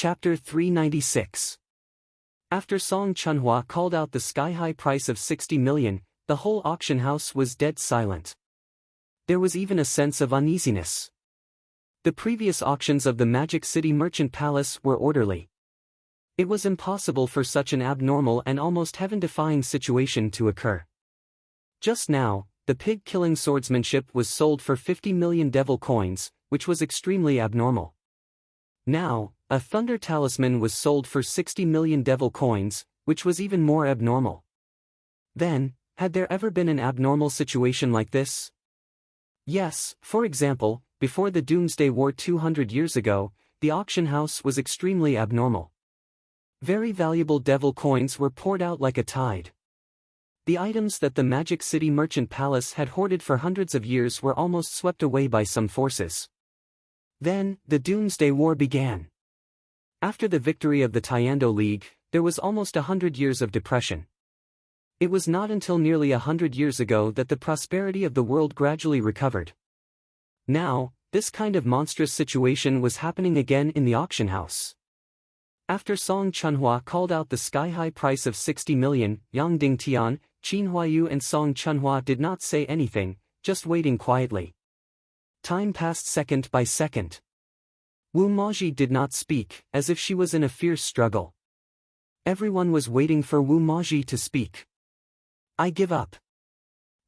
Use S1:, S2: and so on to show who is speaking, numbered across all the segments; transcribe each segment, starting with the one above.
S1: Chapter 396. After Song Chunhua called out the sky-high price of 60 million, the whole auction house was dead silent. There was even a sense of uneasiness. The previous auctions of the Magic City Merchant Palace were orderly. It was impossible for such an abnormal and almost heaven-defying situation to occur. Just now, the pig-killing swordsmanship was sold for 50 million devil coins, which was extremely abnormal. Now, a thunder talisman was sold for 60 million devil coins, which was even more abnormal. Then, had there ever been an abnormal situation like this? Yes, for example, before the Doomsday War 200 years ago, the auction house was extremely abnormal. Very valuable devil coins were poured out like a tide. The items that the Magic City Merchant Palace had hoarded for hundreds of years were almost swept away by some forces. Then, the Doomsday War began. After the victory of the Tiando League, there was almost 100 years of depression. It was not until nearly 100 years ago that the prosperity of the world gradually recovered. Now, this kind of monstrous situation was happening again in the auction house. After Song Chunhua called out the sky-high price of 60 million, Yang Dingtian, Qin Huayu and Song Chunhua did not say anything, just waiting quietly. Time passed second by second. Wu Maji did not speak, as if she was in a fierce struggle. Everyone was waiting for Wu Maji to speak. "I give up,"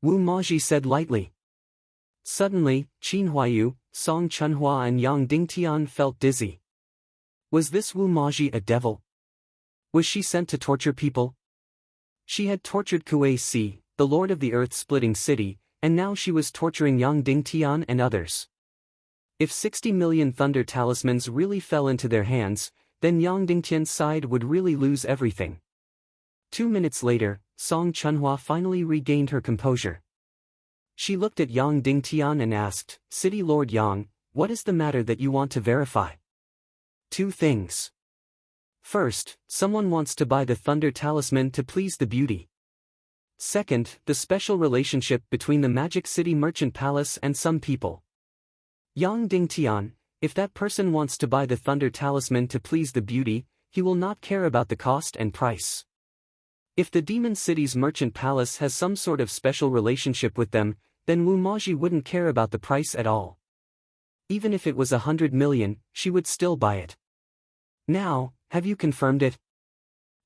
S1: Wu Maji said lightly. Suddenly, Qin Huayu, Song Chunhua and Yang Dingtian felt dizzy. Was this Wu Maji a devil? Was she sent to torture people? She had tortured Kuei Si, the lord of the earth-splitting city, and now she was torturing Yang Dingtian and others. If 60 million thunder talismans really fell into their hands, then Yang Dingtian's side would really lose everything. 2 minutes later, Song Chunhua finally regained her composure. She looked at Yang Dingtian and asked, "City Lord Yang, what is the matter that you want to verify?" "Two things. First, someone wants to buy the thunder talisman to please the beauty. Second, the special relationship between the Magic City Merchant Palace and some people. Yang Dingtian, if that person wants to buy the thunder talisman to please the beauty, he will not care about the cost and price. If the Demon City's Merchant Palace has some sort of special relationship with them, then Wu Maji wouldn't care about the price at all. Even if it was 100 million, she would still buy it. Now, have you confirmed it?"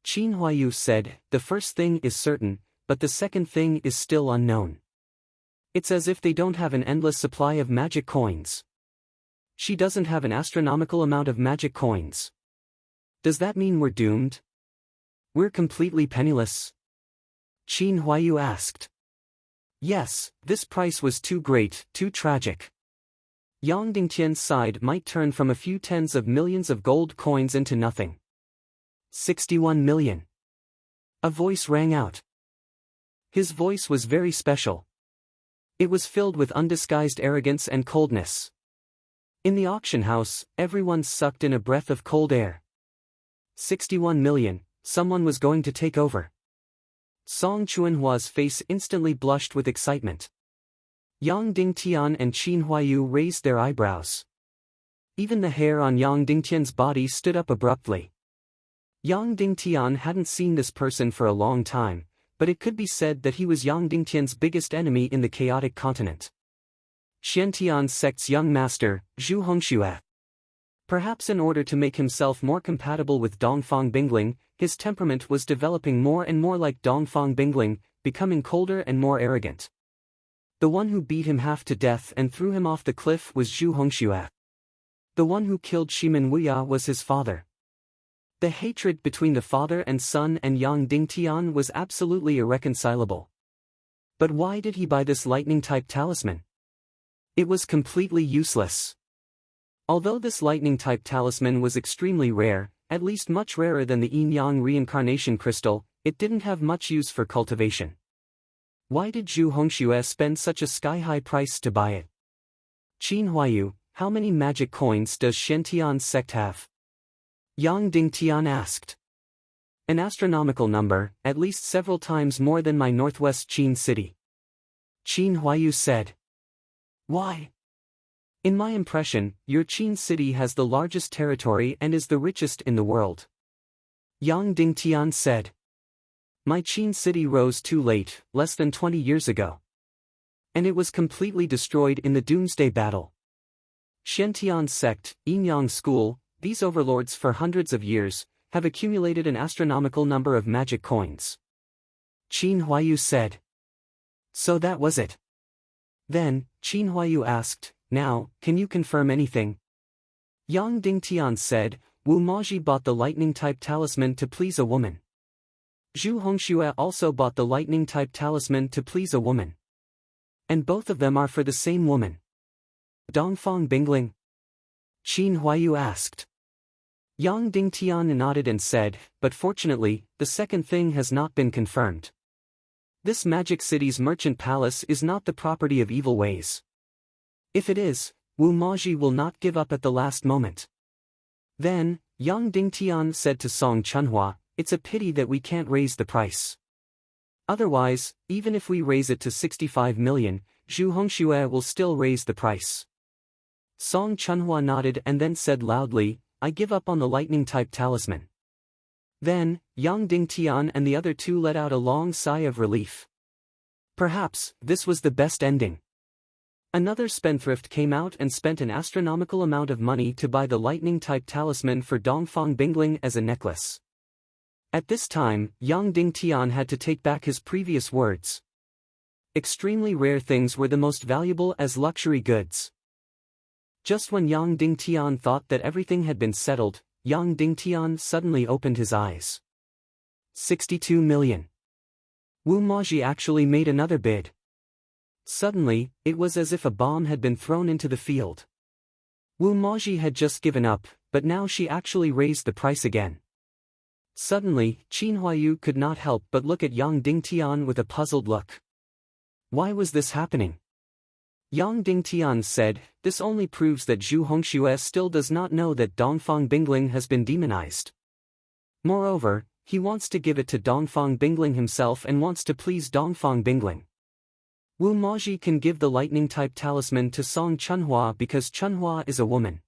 S1: Qin Huayu said, "The first thing is certain, but the second thing is still unknown. It's as if they don't have an endless supply of magic coins. She doesn't have an astronomical amount of magic coins. Does that mean we're doomed? We're completely penniless?" Qin Huayu asked. Yes, this price was too great, too tragic. Yang Dingtian's side might turn from a few tens of millions of gold coins into nothing. 61 million. A voice rang out. His voice was very special. It was filled with undisguised arrogance and coldness. In the auction house, everyone sucked in a breath of cold air. 61 million, someone was going to take over. Song Chunhua's face instantly blushed with excitement. Yang Dingtian and Qin Huayu raised their eyebrows. Even the hair on Yang Dingtian's body stood up abruptly. Yang Dingtian hadn't seen this person for a long time, but it could be said that he was Yang Dingtian's biggest enemy in the chaotic continent. Xiantian sect's young master, Zhu Hongxue. Perhaps in order to make himself more compatible with Dongfang Bingling, his temperament was developing more and more like Dongfang Bingling, becoming colder and more arrogant. The one who beat him half to death and threw him off the cliff was Zhu Hongxue. The one who killed Shimin Wuya was his father. The hatred between the father and son and Yang Dingtian was absolutely irreconcilable. But why did he buy this lightning-type talisman? It was completely useless. Although this lightning-type talisman was extremely rare, at least much rarer than the yin-yang reincarnation crystal, it didn't have much use for cultivation. Why did Zhu Hongxue spend such a sky-high price to buy it? Qin Huayu, how many magic coins does Xiantian's sect have? Yang Dingtian asked. An astronomical number, at least several times more than my northwest Qin city. Qin Huayu said. Why? In my impression, your Qin city has the largest territory and is the richest in the world. Yang Dingtian said. My Qin city rose too late, less than 20 years ago. And it was completely destroyed in the Doomsday Battle. Xiantian's sect, Yinyang school, these overlords for hundreds of years, have accumulated an astronomical number of magic coins. Qin Huayu said. So that was it. Then, Qin Huayu asked, now, can you confirm anything? Yang Dingtian said, Wu Maji bought the lightning-type talisman to please a woman. Zhu Hongxue also bought the lightning-type talisman to please a woman. And both of them are for the same woman. Dongfang Bingling? Qin Huayu asked. Yang Dingtian nodded and said, but fortunately, the second thing has not been confirmed. This magic city's merchant palace is not the property of evil ways. If it is, Wu Maji will not give up at the last moment. Then, Yang Dingtian said to Song Chunhua, it's a pity that we can't raise the price. Otherwise, even if we raise it to 65 million, Zhu Hongxue will still raise the price. Song Chunhua nodded and then said loudly, I give up on the lightning-type talisman. Then, Yang Dingtian and the other two let out a long sigh of relief. Perhaps, this was the best ending. Another spendthrift came out and spent an astronomical amount of money to buy the lightning-type talisman for Dongfang Bingling as a necklace. At this time, Yang Dingtian had to take back his previous words. Extremely rare things were the most valuable as luxury goods. Just when Yang Dingtian thought that everything had been settled, Yang Dingtian suddenly opened his eyes. 62 million. Wu Maji actually made another bid. Suddenly, it was as if a bomb had been thrown into the field. Wu Maji had just given up, but now she actually raised the price again. Suddenly, Qin Huayu could not help but look at Yang Dingtian with a puzzled look. Why was this happening? Yang Dingtian said, this only proves that Zhu Hongxue still does not know that Dongfang Bingling has been demonized. Moreover, he wants to give it to Dongfang Bingling himself and wants to please Dongfang Bingling. Wu Maji can give the lightning-type talisman to Song Chunhua because Chunhua is a woman.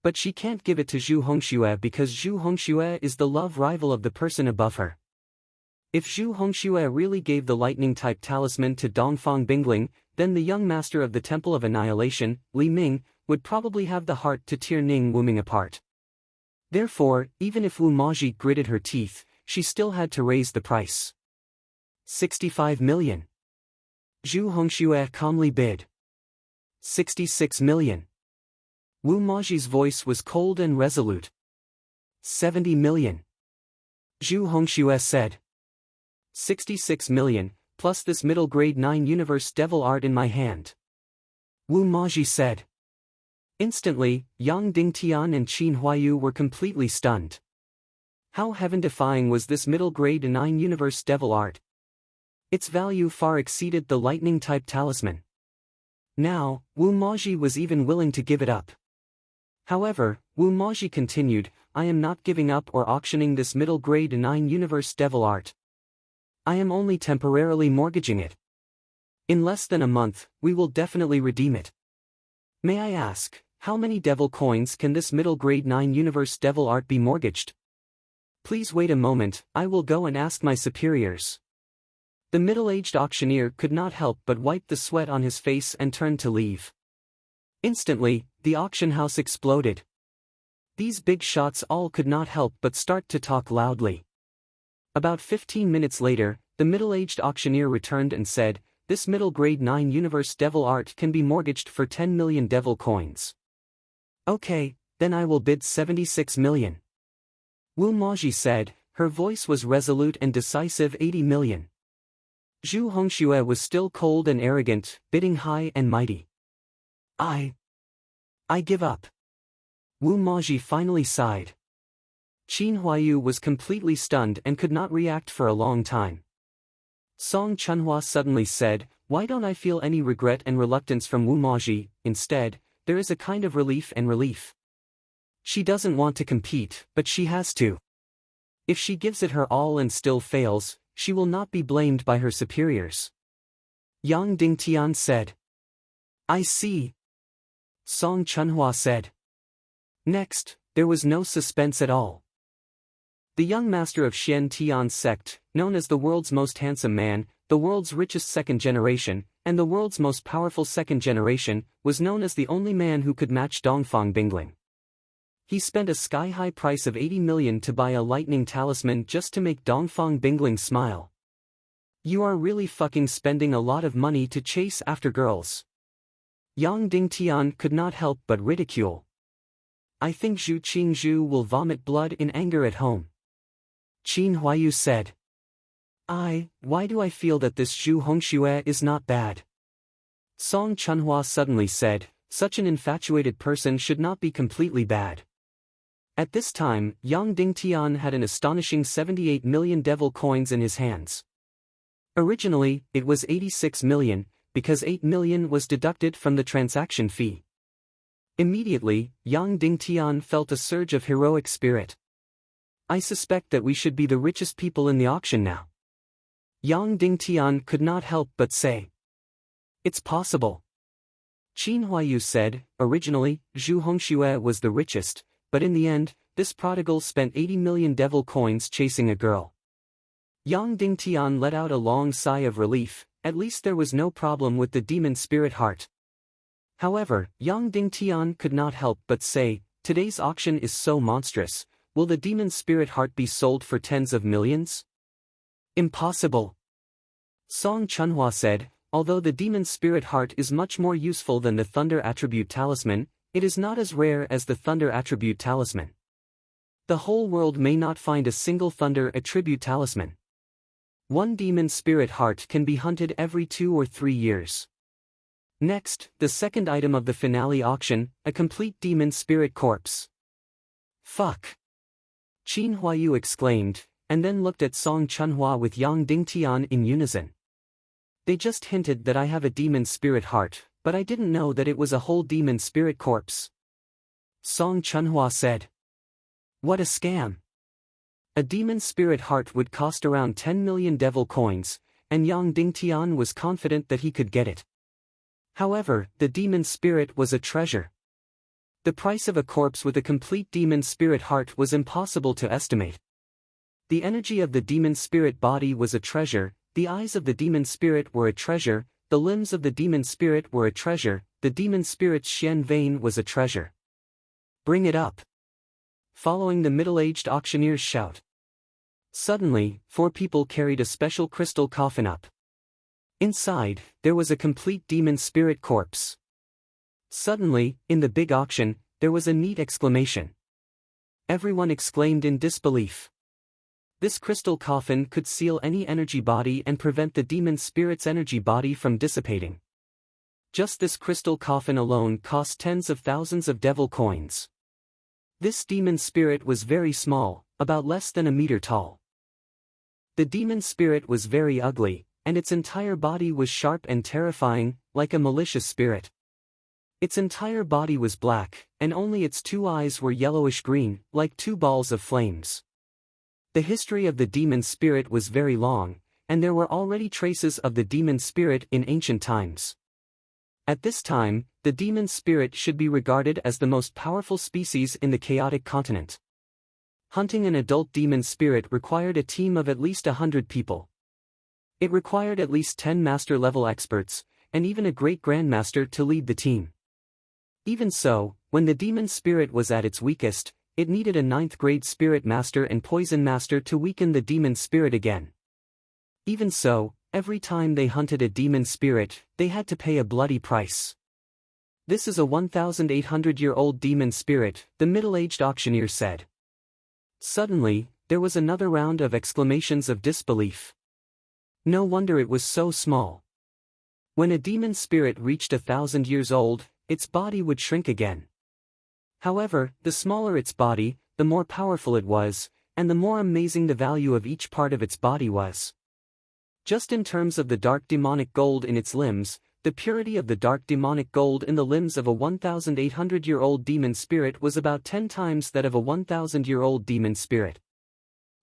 S1: But she can't give it to Zhu Hongxue because Zhu Hongxue is the love rival of the person above her. If Zhu Hongxue really gave the lightning-type talisman to Dongfang Bingling, then the young master of the Temple of Annihilation, Li Ming, would probably have the heart to tear Ning Wuming apart. Therefore, even if Wu Maji gritted her teeth, she still had to raise the price. 65 million. Zhu Hongxue calmly bid. 66 million. Wu Maji's voice was cold and resolute. 70 million. Zhu Hongxue said. 66 million, plus this middle grade 9 universe devil art in my hand. Wu Maji said. Instantly, Yang Dingtian and Qin Huayu were completely stunned. How heaven-defying was this middle grade 9 universe devil art? Its value far exceeded the lightning-type talisman. Now, Wu Maji was even willing to give it up. However, Wu Maji continued, I am not giving up or auctioning this middle grade 9 universe devil art. I am only temporarily mortgaging it. In less than a month, we will definitely redeem it. May I ask, how many devil coins can this middle grade 9 universe devil art be mortgaged? Please wait a moment, I will go and ask my superiors. The middle-aged auctioneer could not help but wipe the sweat on his face and turned to leave. Instantly, the auction house exploded. These big shots all could not help but start to talk loudly. About 15 minutes later, the middle-aged auctioneer returned and said, this middle grade 9 universe devil art can be mortgaged for 10 million devil coins. Okay, then I will bid 76 million. Wu Maji said, her voice was resolute and decisive. 80 million. Zhu Hongxue was still cold and arrogant, bidding high and mighty. I give up. Wu Maji finally sighed. Qin Huayu was completely stunned and could not react for a long time. Song Chunhua suddenly said, why don't I feel any regret and reluctance from Wu Maji? Instead, there is a kind of relief and relief. She doesn't want to compete, but she has to. If she gives it her all and still fails, she will not be blamed by her superiors. Yang Dingtian said. I see. Song Chunhua said. Next, there was no suspense at all. The young master of Xian Tian's sect, known as the world's most handsome man, the world's richest second generation, and the world's most powerful second generation, was known as the only man who could match Dongfang Bingling. He spent a sky-high price of 80 million to buy a lightning talisman just to make Dongfang Bingling smile. You are really fucking spending a lot of money to chase after girls. Yang Dingtian could not help but ridicule. I think Zhu Qingzhu will vomit blood in anger at home. Qin Huayu said. Why do I feel that this Zhu Hongxue is not bad? Song Chunhua suddenly said, such an infatuated person should not be completely bad. At this time, Yang Dingtian had an astonishing 78 million devil coins in his hands. Originally, it was 86 million, because 8 million was deducted from the transaction fee. Immediately, Yang Dingtian felt a surge of heroic spirit. I suspect that we should be the richest people in the auction now. Yang Dingtian could not help but say. It's possible. Qin Huayu said, originally, Zhu Hongxue was the richest, but in the end, this prodigal spent 80 million devil coins chasing a girl. Yang Dingtian let out a long sigh of relief, at least there was no problem with the demon spirit heart. However, Yang Dingtian could not help but say, today's auction is so monstrous, will the demon spirit heart be sold for tens of millions? Impossible. Song Chunhua said, although the demon spirit heart is much more useful than the thunder attribute talisman, it is not as rare as the thunder attribute talisman. The whole world may not find a single thunder attribute talisman. One demon spirit heart can be hunted every 2 or 3 years. Next, the second item of the finale auction, a complete demon spirit corpse. Fuck! Qin Huayu exclaimed, and then looked at Song Chunhua with Yang Dingtian in unison. They just hinted that I have a demon spirit heart, but I didn't know that it was a whole demon spirit corpse. Song Chunhua said. What a scam! A demon spirit heart would cost around 10 million devil coins, and Yang Dingtian was confident that he could get it. However, the demon spirit was a treasure. The price of a corpse with a complete demon spirit heart was impossible to estimate. The energy of the demon spirit body was a treasure, the eyes of the demon spirit were a treasure, the limbs of the demon spirit were a treasure, the demon spirit's Xian vein was a treasure. Bring it up! Following the middle-aged auctioneer's shout. Suddenly, 4 people carried a special crystal coffin up. Inside, there was a complete demon spirit corpse. Suddenly, in the big auction, there was a neat exclamation. Everyone exclaimed in disbelief. This crystal coffin could seal any energy body and prevent the demon spirit's energy body from dissipating. Just this crystal coffin alone cost tens of thousands of devil coins. This demon spirit was very small, about less than a meter tall. The demon spirit was very ugly, and its entire body was sharp and terrifying, like a malicious spirit. Its entire body was black, and only its 2 eyes were yellowish-green, like 2 balls of flames. The history of the demon spirit was very long, and there were already traces of the demon spirit in ancient times. At this time, the demon spirit should be regarded as the most powerful species in the chaotic continent. Hunting an adult demon spirit required a team of at least 100 people. It required at least 10 master-level experts, and even a great grandmaster to lead the team. Even so, when the demon spirit was at its weakest, it needed a 9th-grade spirit master and poison master to weaken the demon spirit again. Even so, every time they hunted a demon spirit, they had to pay a bloody price. This is a 1,800-year-old demon spirit, the middle-aged auctioneer said. Suddenly, there was another round of exclamations of disbelief. No wonder it was so small. When a demon spirit reached 1,000 years old, its body would shrink again. However, the smaller its body, the more powerful it was, and the more amazing the value of each part of its body was. Just in terms of the dark demonic gold in its limbs, the purity of the dark demonic gold in the limbs of a 1,800-year-old demon spirit was about 10 times that of a 1,000-year-old demon spirit.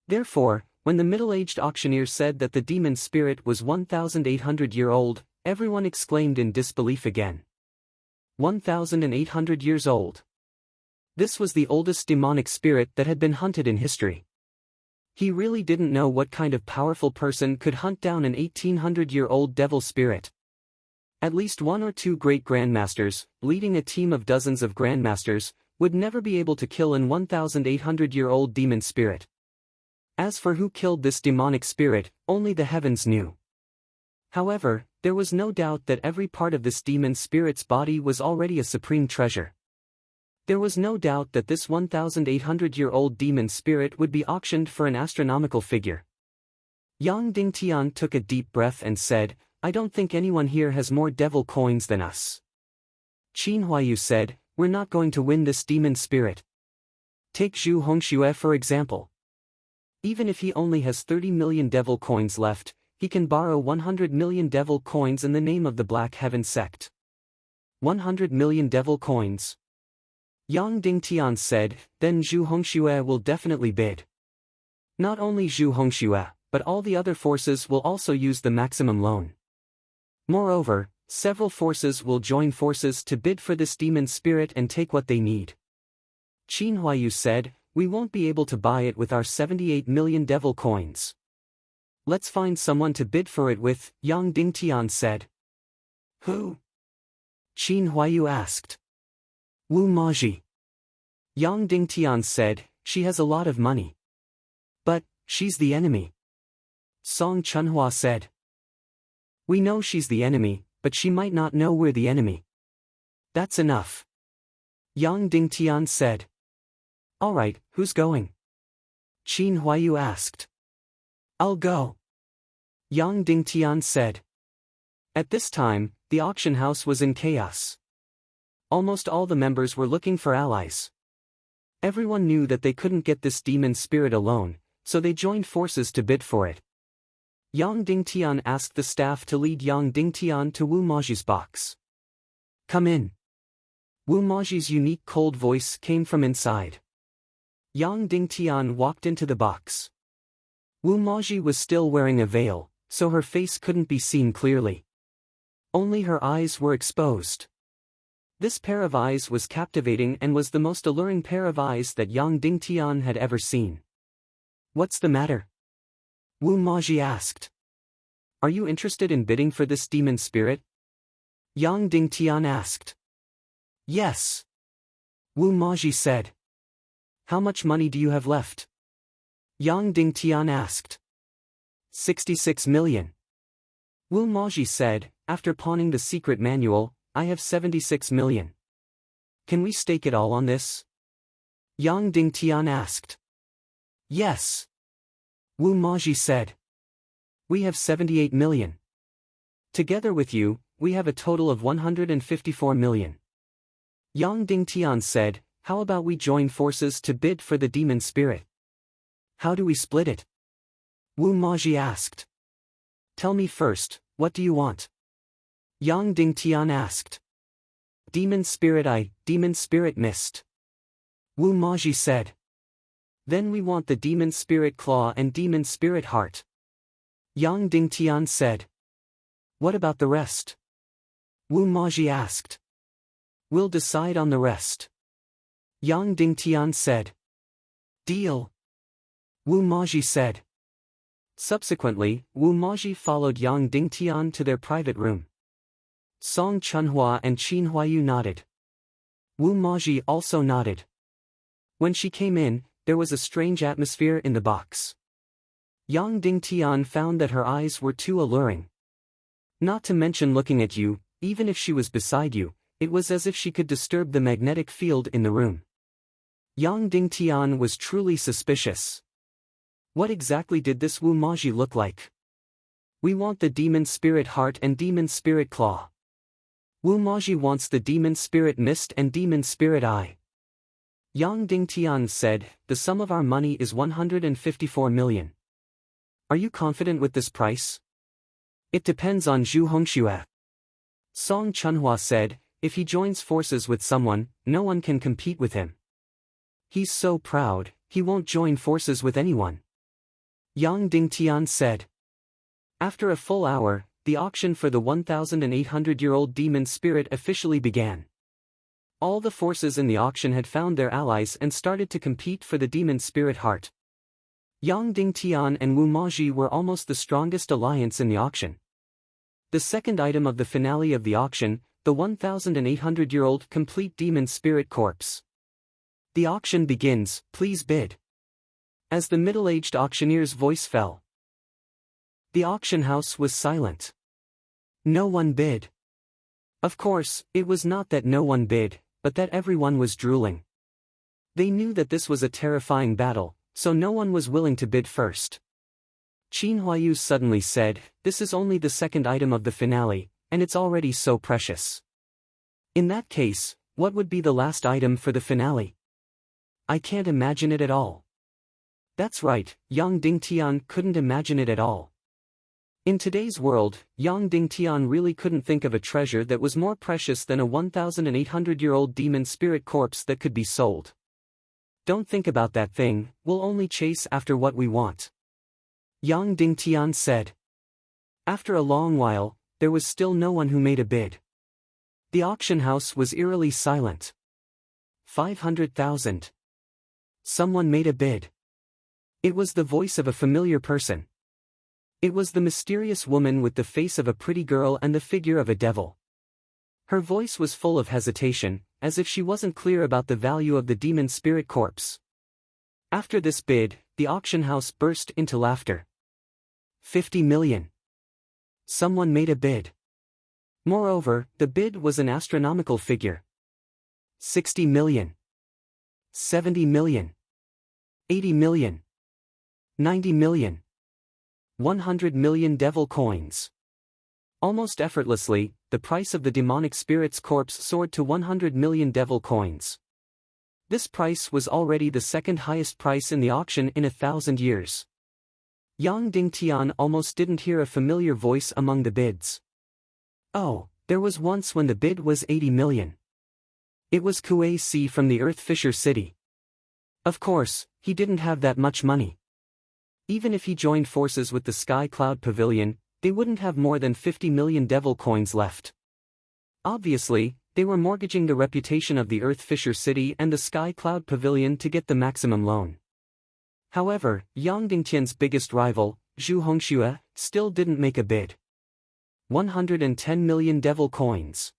S1: Therefore, when the middle-aged auctioneer said that the demon spirit was 1,800-year-old, everyone exclaimed in disbelief again. 1,800 years old. This was the oldest demonic spirit that had been hunted in history. He really didn't know what kind of powerful person could hunt down an 1,800-year-old devil spirit. At least one or two great grandmasters, leading a team of dozens of grandmasters, would never be able to kill an 1,800-year-old demon spirit. As for who killed this demonic spirit, only the heavens knew. However, there was no doubt that every part of this demon spirit's body was already a supreme treasure. There was no doubt that this 1,800-year-old demon spirit would be auctioned for an astronomical figure. Yang Dingtian took a deep breath and said, "I don't think anyone here has more devil coins than us." Qin Huayu said, "We're not going to win this demon spirit. Take Zhu Hongxue for example. Even if he only has 30 million devil coins left, he can borrow 100 million devil coins in the name of the Black Heaven sect." 100 million devil coins. Yang Dingtian said, "Then Zhu Hongxue will definitely bid. Not only Zhu Hongxue, but all the other forces will also use the maximum loan. Moreover, several forces will join forces to bid for this demon spirit and take what they need." Qin Huayu said, "We won't be able to buy it with our 78 million devil coins. Let's find someone to bid for it with," Yang Dingtian said. "Who?" Qin Huayu asked. "Wu Maji." Yang Dingtian said, "She has a lot of money. But, she's the enemy." Song Chunhua said. "We know she's the enemy, but she might not know we're the enemy." "That's enough." Yang Dingtian said. "Alright, who's going?" Qin Huayu asked. "I'll go." Yang Dingtian said. At this time, the auction house was in chaos. Almost all the members were looking for allies. Everyone knew that they couldn't get this demon spirit alone, so they joined forces to bid for it. Yang Dingtian asked the staff to lead Yang Dingtian to Wu Maji's box. "Come in." Wu Maji's unique cold voice came from inside. Yang Dingtian walked into the box. Wu Maji was still wearing a veil, so her face couldn't be seen clearly. Only her eyes were exposed. This pair of eyes was captivating and was the most alluring pair of eyes that Yang Dingtian had ever seen. "What's the matter?" Wu Maji asked. "Are you interested in bidding for this demon spirit?" Yang Dingtian asked. "Yes." Wu Maji said. "How much money do you have left?" Yang Dingtian asked. 66 million. Wu Maji said, "After pawning the secret manual, I have 76 million. Can we stake it all on this?" Yang Dingtian asked. "Yes." Wu Maji said. "We have 78 million. Together with you, we have a total of 154 million. Yang Dingtian said, "How about we join forces to bid for the demon spirit?" "How do we split it?" Wu Maji asked. "Tell me first, what do you want?" Yang Dingtian asked. Demon spirit mist." Wu Maji said. "Then we want the demon spirit claw and demon spirit heart." Yang Dingtian said. "What about the rest?" Wu Maji asked. "We'll decide on the rest." Yang Dingtian said. "Deal." Wu Maji said. Subsequently, Wu Maji followed Yang Dingtian to their private room. Song Chunhua and Qin Huayu nodded. Wu Maji also nodded. When she came in, there was a strange atmosphere in the box. Yang Dingtian found that her eyes were too alluring. Not to mention looking at you, even if she was beside you, it was as if she could disturb the magnetic field in the room. Yang Dingtian was truly suspicious. What exactly did this Wu Maji look like? "We want the demon spirit heart and demon spirit claw." Wu Maji wants the demon spirit mist and demon spirit eye. Yang Dingtian said, "The sum of our money is 154 million. Are you confident with this price?" "It depends on Zhu Hongxue." Song Chunhua said, "If he joins forces with someone, no one can compete with him. He's so proud, he won't join forces with anyone." Yang Dingtian said. After a full hour, the auction for the 1,800-year-old demon spirit officially began. All the forces in the auction had found their allies and started to compete for the demon spirit heart. Yang Dingtian and Wu Maji were almost the strongest alliance in the auction. The second item of the finale of the auction, the 1,800-year-old complete demon spirit corpse. The auction begins, please bid. As the middle-aged auctioneer's voice fell, the auction house was silent. No one bid. Of course, it was not that no one bid, but that everyone was drooling. They knew that this was a terrifying battle, so no one was willing to bid first. Qin Huayu suddenly said, "This is only the second item of the finale, and it's already so precious. In that case, what would be the last item for the finale? I can't imagine it at all." That's right, Yang Dingtian couldn't imagine it at all. In today's world, Yang Dingtian really couldn't think of a treasure that was more precious than a 1,800-year-old demon spirit corpse that could be sold. Don't think about that thing, we'll only chase after what we want. Yang Dingtian said. After a long while, there was still no one who made a bid. The auction house was eerily silent. 500,000. Someone made a bid. It was the voice of a familiar person. It was the mysterious woman with the face of a pretty girl and the figure of a devil. Her voice was full of hesitation, as if she wasn't clear about the value of the demon spirit corpse. After this bid, the auction house burst into laughter. 50 million. Someone made a bid. Moreover, the bid was an astronomical figure. 60 million. 70 million. 80 million. 90 million. 100 million devil coins. Almost effortlessly, the price of the demonic spirit's corpse soared to 100 million devil coins. This price was already the second highest price in the auction in 1,000 years. Yang Dingtian almost didn't hear a familiar voice among the bids. Oh, there was once when the bid was 80 million. It was Kuei Si from the Earth Fisher City. Of course, he didn't have that much money. Even if he joined forces with the Sky Cloud Pavilion, they wouldn't have more than 50 million devil coins left. Obviously, they were mortgaging the reputation of the Earth Fisher City and the Sky Cloud Pavilion to get the maximum loan. However, Yang Dingtian's biggest rival, Zhu Hongxue, still didn't make a bid. 110 million devil coins.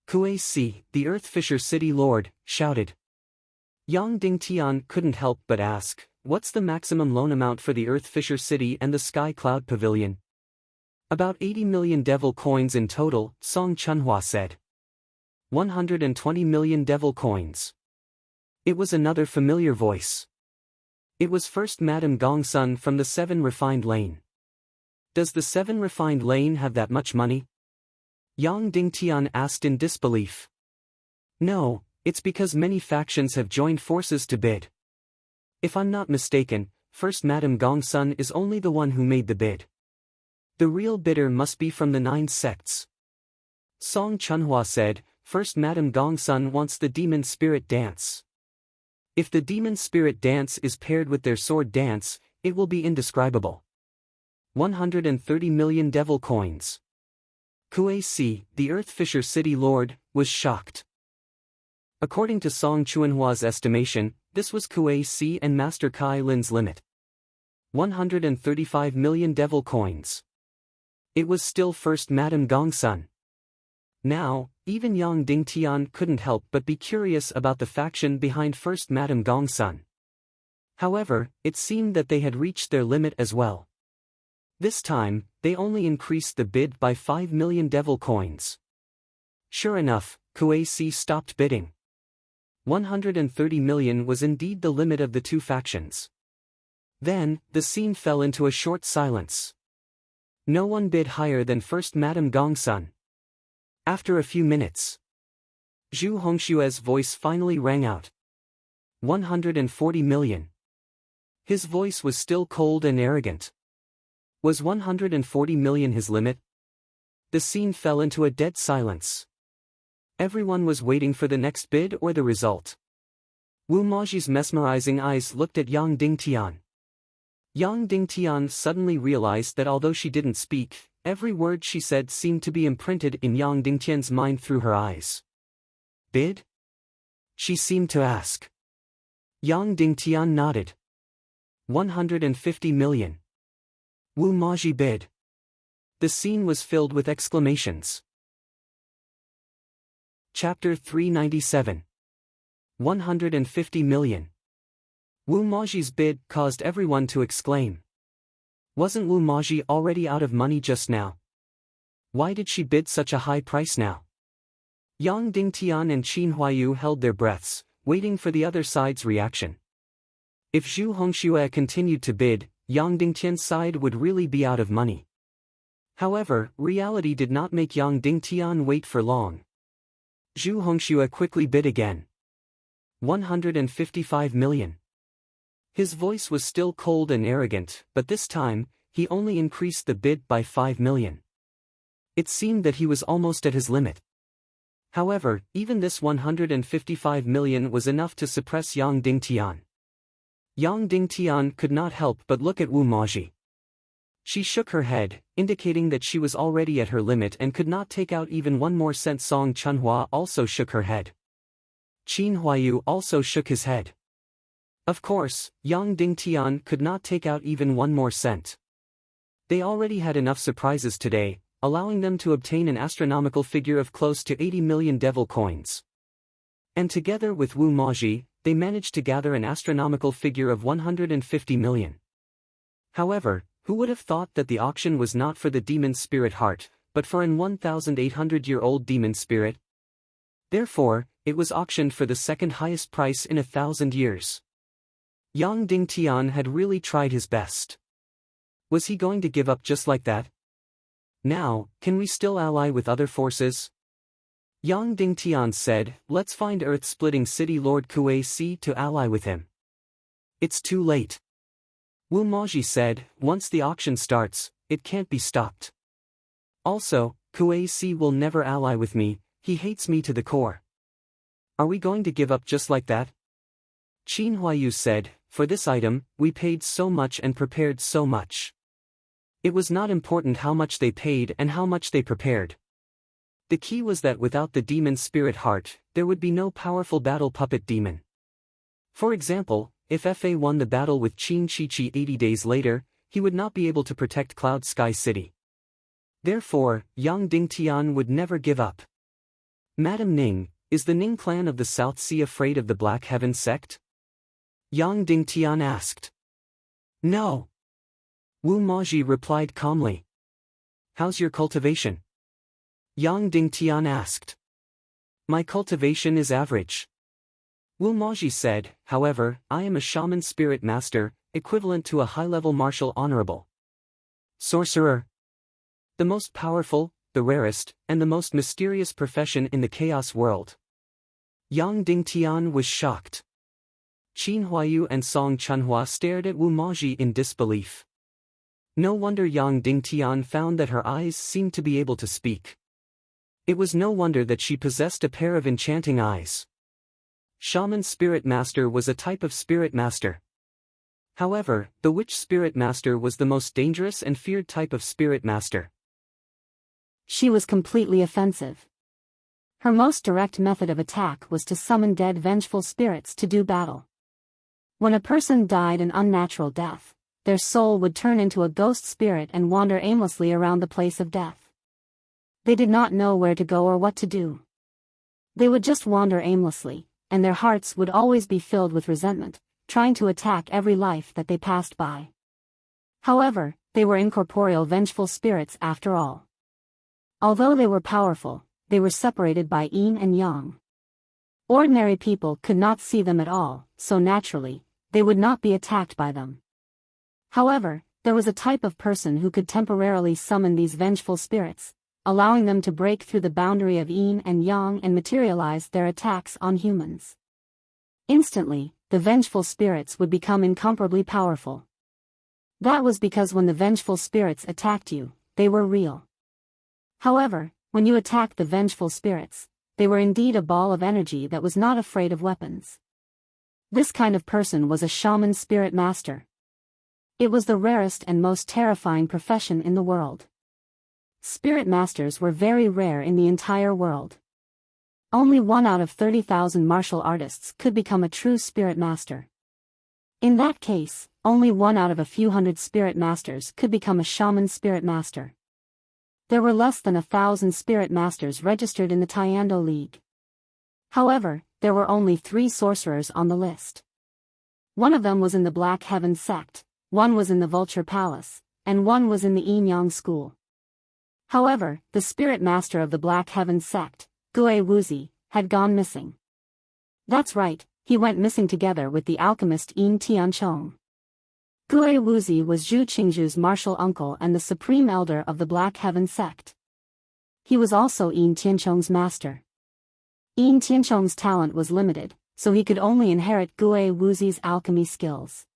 S1: Kuei Si, the Earth Fisher City Lord, shouted. Yang Dingtian couldn't help but ask, "What's the maximum loan amount for the Earth Fisher City and the Sky Cloud Pavilion?" "About 80 million devil coins in total," Song Chunhua said. 120 million devil coins. It was another familiar voice. It was first Madame Gongsun from the 7 Refined Lane. Does the 7 Refined Lane have that much money? Yang Dingtian asked in disbelief. No, it's because many factions have joined forces to bid. If I'm not mistaken, first Madame Gongsun is only the one who made the bid. The real bidder must be from the 9 sects. Song Chunhua said, "First Madame Gongsun wants the demon spirit dance. If the demon spirit dance is paired with their sword dance, it will be indescribable. 130 million devil coins." Kuei Si, the Earth Fisher City Lord, was shocked. According to Song Chunhua's estimation, this was Kuei Si and Master Kai Lin's limit. 135 million devil coins. It was still first Madame Gongsun. Now, even Yang Dingtian couldn't help but be curious about the faction behind first Madame Gongsun. However, it seemed that they had reached their limit as well. This time, they only increased the bid by 5 million devil coins. Sure enough, Kuei Si stopped bidding. 130 million was indeed the limit of the two factions. Then, the scene fell into a short silence. No one bid higher than first Madame Gongsun. After a few minutes, Zhu Hongxue's voice finally rang out. 140 million. His voice was still cold and arrogant. Was 140 million his limit? The scene fell into a dead silence. Everyone was waiting for the next bid or the result. Wu Maji's mesmerizing eyes looked at Yang Dingtian. Yang Dingtian suddenly realized that although she didn't speak, every word she said seemed to be imprinted in Yang Dingtian's mind through her eyes. Bid? she seemed to ask. Yang Dingtian nodded. 150 million. Wu Maji bid. The scene was filled with exclamations. Chapter 397. 150 million. Wu Maji's bid caused everyone to exclaim. Wasn't Wu Maji already out of money just now? Why did she bid such a high price now? Yang Dingtian and Qin Huayu held their breaths, waiting for the other side's reaction. If Zhu Hongxue continued to bid, Yang Dingtian's side would really be out of money. However, reality did not make Yang Dingtian wait for long. Zhu Hongxue quickly bid again. 155 million. His voice was still cold and arrogant, but this time, he only increased the bid by 5 million. It seemed that he was almost at his limit. However, even this 155 million was enough to suppress Yang Dingtian. Yang Dingtian could not help but look at Wu Maji. She shook her head, indicating that she was already at her limit and could not take out even one more cent. Song Chunhua also shook her head. Qin Huayu also shook his head. Of course, Yang Dingtian could not take out even one more cent. They already had enough surprises today, allowing them to obtain an astronomical figure of close to 80 million devil coins. And together with Wu Maji, they managed to gather an astronomical figure of 150 million. However, who would have thought that the auction was not for the demon spirit heart, but for an 1,800-year-old demon spirit? Therefore, it was auctioned for the second highest price in 1,000 years. Yang Dingtian had really tried his best. Was he going to give up just like that? Now, can we still ally with other forces? Yang Dingtian said, let's find Earth-splitting city Lord Kuei Si to ally with him. It's too late. Wu Maji said, once the auction starts, it can't be stopped. Also, Kuei Si will never ally with me, he hates me to the core. Are we going to give up just like that? Qin Huayu said, for this item, we paid so much and prepared so much. It was not important how much they paid and how much they prepared. The key was that without the demon spirit heart, there would be no powerful battle puppet demon. For example, if Fa won the battle with Qin Chichi 80 days later, he would not be able to protect Cloud Sky City. Therefore, Yang Dingtian would never give up. Madam Ning, is the Ning clan of the South Sea afraid of the Black Heaven sect? Yang Dingtian asked. No. Wu Maji replied calmly. How's your cultivation? Yang Dingtian asked. My cultivation is average. Wu Maji said, however, I am a shaman spirit master, equivalent to a high-level martial honorable sorcerer. The most powerful, the rarest, and the most mysterious profession in the chaos world. Yang Dingtian was shocked. Qin Huayu and Song Chunhua stared at Wu Maji in disbelief. No wonder Yang Dingtian found that her eyes seemed to be able to speak. It was no wonder that she possessed a pair of enchanting eyes. Shaman Spirit Master was a type of Spirit Master. However, the Witch Spirit Master was the most dangerous and feared type of Spirit Master.
S2: She was completely offensive. Her most direct method of attack was to summon dead vengeful spirits to do battle. When a person died an unnatural death, their soul would turn into a ghost spirit and wander aimlessly around the place of death. They did not know where to go or what to do. They would just wander aimlessly, and their hearts would always be filled with resentment, trying to attack every life that they passed by. However, they were incorporeal vengeful spirits after all. Although they were powerful, they were separated by yin and yang. Ordinary people could not see them at all, so naturally, they would not be attacked by them. However, there was a type of person who could temporarily summon these vengeful spirits, allowing them to break through the boundary of yin and yang and materialize their attacks on humans. Instantly, the vengeful spirits would become incomparably powerful. That was because when the vengeful spirits attacked you, they were real. However, when you attacked the vengeful spirits, they were indeed a ball of energy that was not afraid of weapons. This kind of person was a shaman spirit master. It was the rarest and most terrifying profession in the world. Spirit masters were very rare in the entire world. Only 1 out of 30,000 martial artists could become a true spirit master. In that case, only 1 out of a few hundred spirit masters could become a shaman spirit master. There were less than 1,000 spirit masters registered in the Tiando League. However, there were only 3 sorcerers on the list. One of them was in the Black Heaven sect, one was in the Vulture Palace, and one was in the Yin Yang school. However, the spirit master of the Black Heaven sect, Gue Wuzi, had gone missing. That's right, he went missing together with the alchemist Yin Tianchong. Gue Wuzi was Zhu Qingzhu's martial uncle and the supreme elder of the Black Heaven sect. He was also Yin Tianchong's master. Yin Tianchong's talent was limited, so he could only inherit Gue Wuzi's alchemy skills.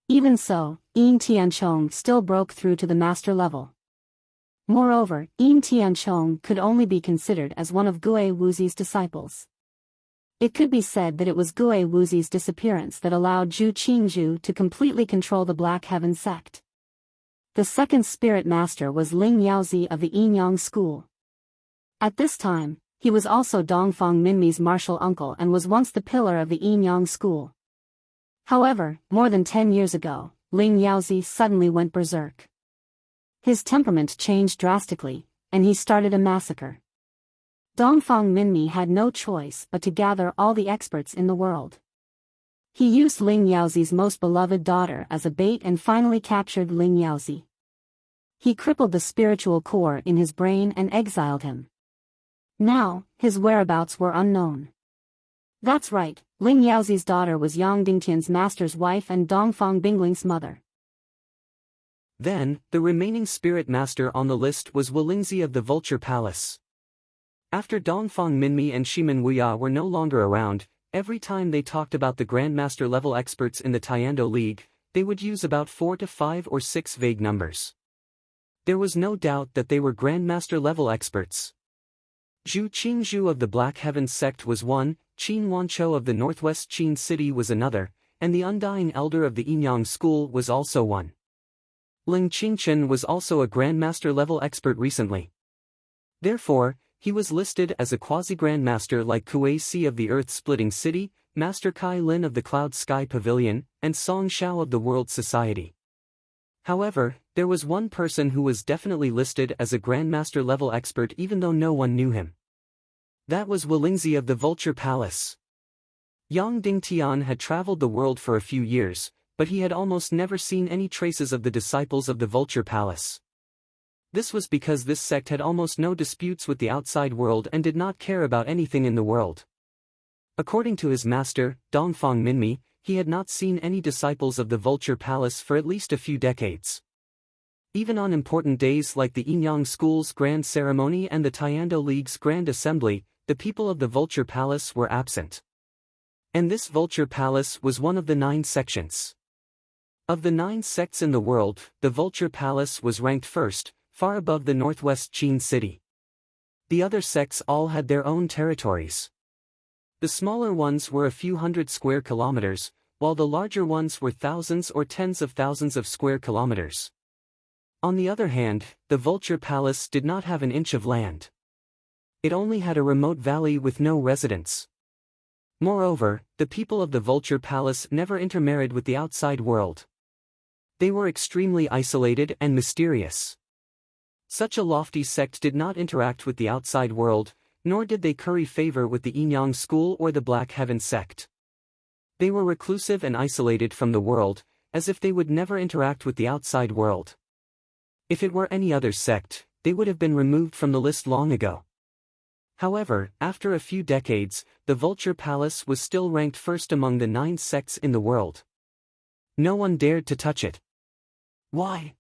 S2: Even so, Yin Tianchong still broke through to the master level. Moreover, Yin Tianchong could only be considered as one of Gue Wuzi's disciples. It could be said that it was Gue Wuzi's disappearance that allowed Zhu Qingzhu to completely control the Black Heaven sect. The second spirit master was Ling Yaozi of the Yin Yang school. At this time, he was also Dongfang Minmi's martial uncle and was once the pillar of the Yin Yang school. However, more than 10 years ago, Ling Yaozi suddenly went berserk. His temperament changed drastically, and he started a massacre. Dongfang Minmi had no choice but to gather all the experts in the world. He used Ling Yaozi's most beloved daughter as a bait and finally captured Ling Yaozi. He crippled the spiritual core in his brain and exiled him. Now, his whereabouts were unknown. That's right, Ling Yaozi's daughter was Yang Dingtian's master's wife and Dongfang Bingling's mother.
S1: Then, the remaining spirit master on the list was Wolingzi of the Vulture Palace. After Dongfang Minmi and Shimen Wuya were no longer around, every time they talked about the Grandmaster level experts in the Tiando League, they would use about 4 to 5 or 6 vague numbers. There was no doubt that they were Grandmaster level experts. Zhu Qingzhu of the Black Heaven sect was one, Qin Wanchou of the Northwest Qin city was another, and the Undying Elder of the Yin Yang school was also one. Ling Qingchen was also a Grandmaster level expert recently. Therefore, he was listed as a quasi-grandmaster like Kuei Si of the Earth-Splitting City, Master Kai Lin of the Cloud Sky Pavilion, and Song Shao of the World Society. However, there was one person who was definitely listed as a grandmaster-level expert even though no one knew him. That was Wolingzi of the Vulture Palace. Yang Dingtian had traveled the world for a few years, but he had almost never seen any traces of the disciples of the Vulture Palace. This was because this sect had almost no disputes with the outside world and did not care about anything in the world. According to his master, Dongfang Minmi, he had not seen any disciples of the Vulture Palace for at least a few decades. Even on important days like the Yin Yang School's Grand Ceremony and the Tiando League's Grand Assembly, the people of the Vulture Palace were absent. And this Vulture Palace was one of the 9 sections. Of the 9 sects in the world, the Vulture Palace was ranked first, far above the Northwest Qin city. The other sects all had their own territories. The smaller ones were a few hundred square kilometers, while the larger ones were thousands or tens of thousands of square kilometers. On the other hand, the Vulture Palace did not have an inch of land. It only had a remote valley with no residents. Moreover, the people of the Vulture Palace never intermarried with the outside world. They were extremely isolated and mysterious. Such a lofty sect did not interact with the outside world, nor did they curry favor with the Yin Yang school or the Black Heaven sect. They were reclusive and isolated from the world, as if they would never interact with the outside world. If it were any other sect, they would have been removed from the list long ago. However, after a few decades, the Vulture Palace was still ranked first among the 9 sects in the world. No one dared to touch it. Why?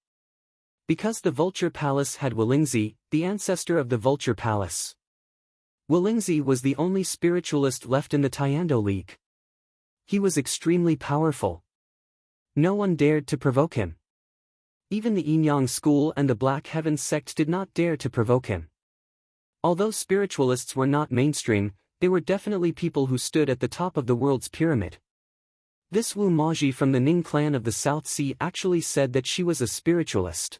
S1: Because the Vulture Palace had Wolingzi, the ancestor of the Vulture Palace. Wolingzi was the only spiritualist left in the Tiando League. He was extremely powerful. No one dared to provoke him. Even the Yin Yang school and the Black Heaven sect did not dare to provoke him. Although spiritualists were not mainstream, they were definitely people who stood at the top of the world's pyramid. This Wu Maji from the Ning clan of the South Sea actually said that she was a spiritualist.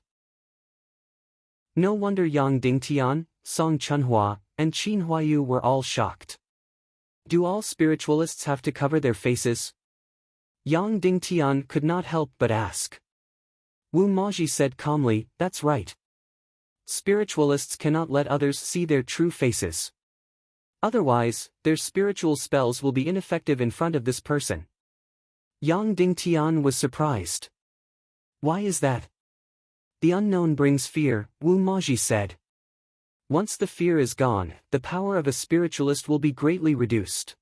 S1: No wonder Yang Dingtian, Song Chunhua, and Qin Huayu were all shocked. Do all spiritualists have to cover their faces? Yang Dingtian could not help but ask. Wu Maji said calmly, that's right. Spiritualists cannot let others see their true faces. Otherwise, their spiritual spells will be ineffective in front of this person. Yang Dingtian was surprised. Why is that? The unknown brings fear, Wu Maji said. Once the fear is gone, the power of a spiritualist will be greatly reduced.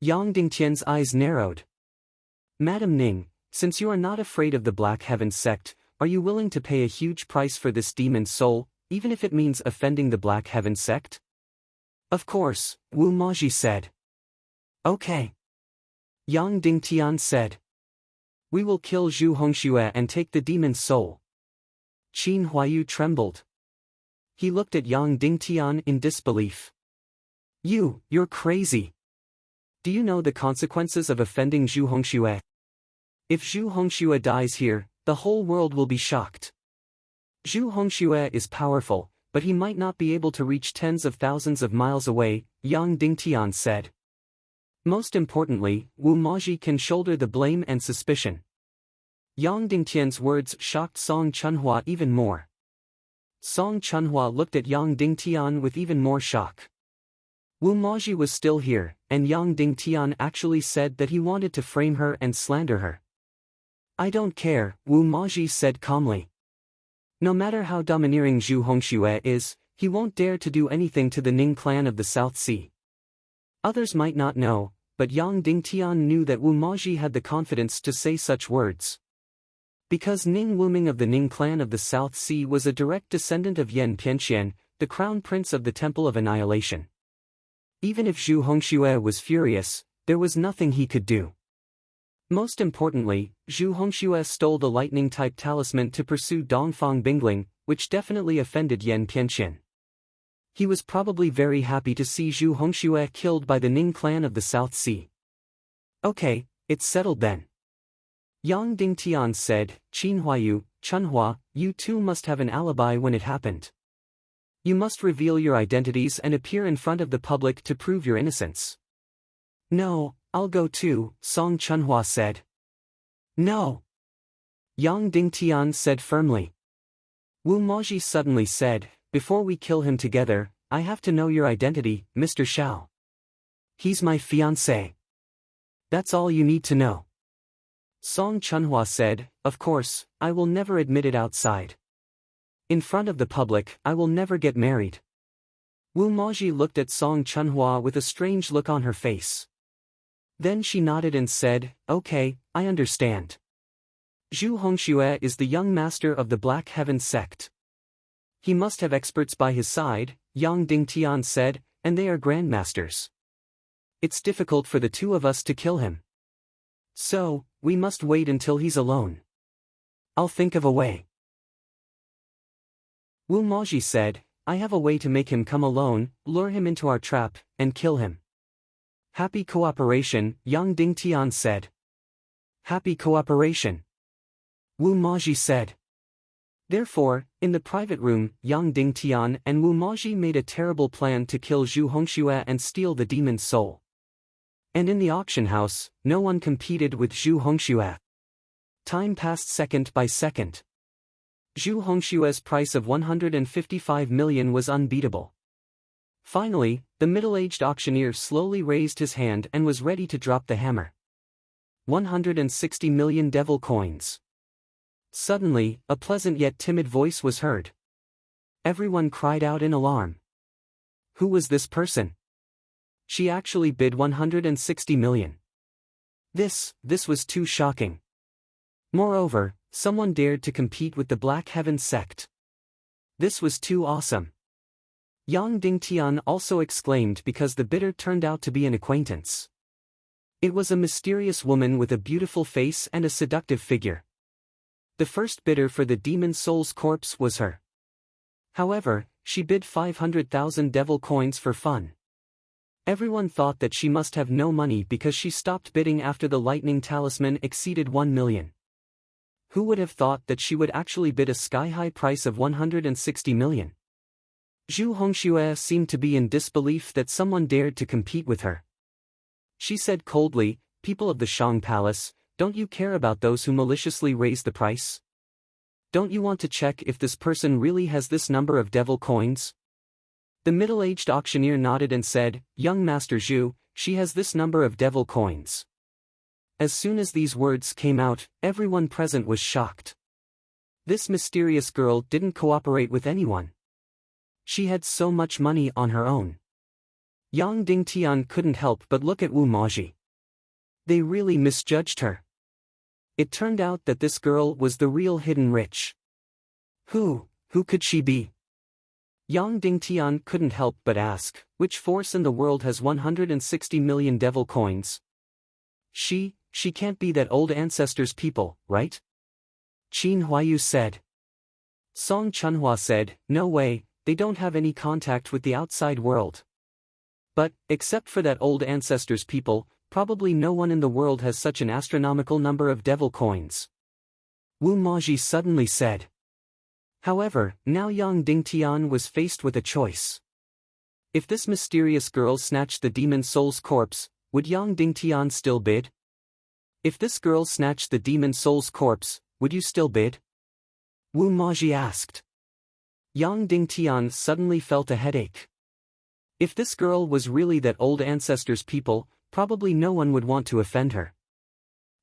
S1: Yang Dingtian's eyes narrowed. Madam Ning, since you are not afraid of the Black Heaven sect, are you willing to pay a huge price for this demon soul, even if it means offending the Black Heaven sect? Of course, Wu Maji said. Okay. Yang Dingtian said. We will kill Zhu Hongxue and take the demon's soul. Qin Huayu trembled. He looked at Yang Dingtian in disbelief. You're crazy. Do you know the consequences of offending Zhu Hongxue? If Zhu Hongxue dies here, the whole world will be shocked. Zhu Hongxue is powerful, but he might not be able to reach tens of thousands of miles away, Yang Dingtian said. Most importantly, Wu Maji can shoulder the blame and suspicion. Yang Dingtian's words shocked Song Chunhua even more. Song Chunhua looked at Yang Dingtian with even more shock. Wu Maji was still here, and Yang Dingtian actually said that he wanted to frame her and slander her. I don't care, Wu Maji said calmly. No matter how domineering Zhu Hongxue is, he won't dare to do anything to the Ning clan of the South Sea. Others might not know, but Yang Dingtian knew that Wu Maji had the confidence to say such words. Because Ning Wuming of the Ning clan of the South Sea was a direct descendant of Yan Pianxian, the crown prince of the Temple of Annihilation. Even if Zhu Hongxue was furious, there was nothing he could do. Most importantly, Zhu Hongxue stole the lightning-type talisman to pursue Dongfang Bingling, which definitely offended Yan Pianxian. He was probably very happy to see Zhu Hongxue killed by the Ning clan of the South Sea. Okay, it's settled then. Yang Dingtian said, Qin Huayu, Chunhua, you two must have an alibi when it happened. You must reveal your identities and appear in front of the public to prove your innocence. No, I'll go too, Song Chunhua said. No. Yang Dingtian said firmly. Wu Maji suddenly said, before we kill him together, I have to know your identity, Mr. Xiao. He's my fiancé. That's all you need to know. Song Chunhua said, of course, I will never admit it outside. In front of the public, I will never get married. Wu Maji looked at Song Chunhua with a strange look on her face. Then she nodded and said, okay, I understand. Zhu Hongxue is the young master of the Black Heaven sect. He must have experts by his side, Yang Dingtian said, and they are grandmasters. It's difficult for the two of us to kill him. So, we must wait until he's alone. I'll think of a way. Wu Maji said, I have a way to make him come alone, lure him into our trap, and kill him. Happy cooperation, Yang Dingtian said. Happy cooperation. Wu Maji said. Therefore, in the private room, Yang Dingtian and Wu Maji made a terrible plan to kill Zhu Hongxue and steal the demon's soul. And in the auction house, no one competed with Zhu Hongxue. Time passed second by second. Zhu Hongxue's price of 155 million was unbeatable. Finally, the middle-aged auctioneer slowly raised his hand and was ready to drop the hammer. 160 million devil coins. Suddenly, a pleasant yet timid voice was heard. Everyone cried out in alarm. Who was this person? She actually bid 160 million. This was too shocking. Moreover, someone dared to compete with the Black Heaven sect. This was too awesome. Yang Dingtian also exclaimed because the bidder turned out to be an acquaintance. It was a mysterious woman with a beautiful face and a seductive figure. The first bidder for the demon soul's corpse was her. However, she bid 500,000 devil coins for fun. Everyone thought that she must have no money because she stopped bidding after the lightning talisman exceeded 1 million. Who would have thought that she would actually bid a sky-high price of 160 million? Zhu Hongxue seemed to be in disbelief that someone dared to compete with her. She said coldly, "People of the Shang Palace, don't you care about those who maliciously raise the price? Don't you want to check if this person really has this number of devil coins?" The middle-aged auctioneer nodded and said, "Young Master Zhu, she has this number of devil coins." As soon as these words came out, everyone present was shocked. This mysterious girl didn't cooperate with anyone. She had so much money on her own. Yang Dingtian couldn't help but look at Wu Maji. They really misjudged her. It turned out that this girl was the real hidden rich. Who could she be? Yang Dingtian couldn't help but ask, which force in the world has 160 million devil coins? She can't be that old ancestor's people, right? Qin Huayu said. Song Chunhua said, "No way, they don't have any contact with the outside world. But, except for that old ancestor's people, probably no one in the world has such an astronomical number of devil coins." Wu Maji suddenly said. However, now Yang Dingtian was faced with a choice. If this mysterious girl snatched the demon soul's corpse, would Yang Dingtian still bid? If this girl snatched the demon soul's corpse, would you still bid? Wu Maji asked. Yang Dingtian suddenly felt a headache. If this girl was really that old ancestor's people, probably no one would want to offend her.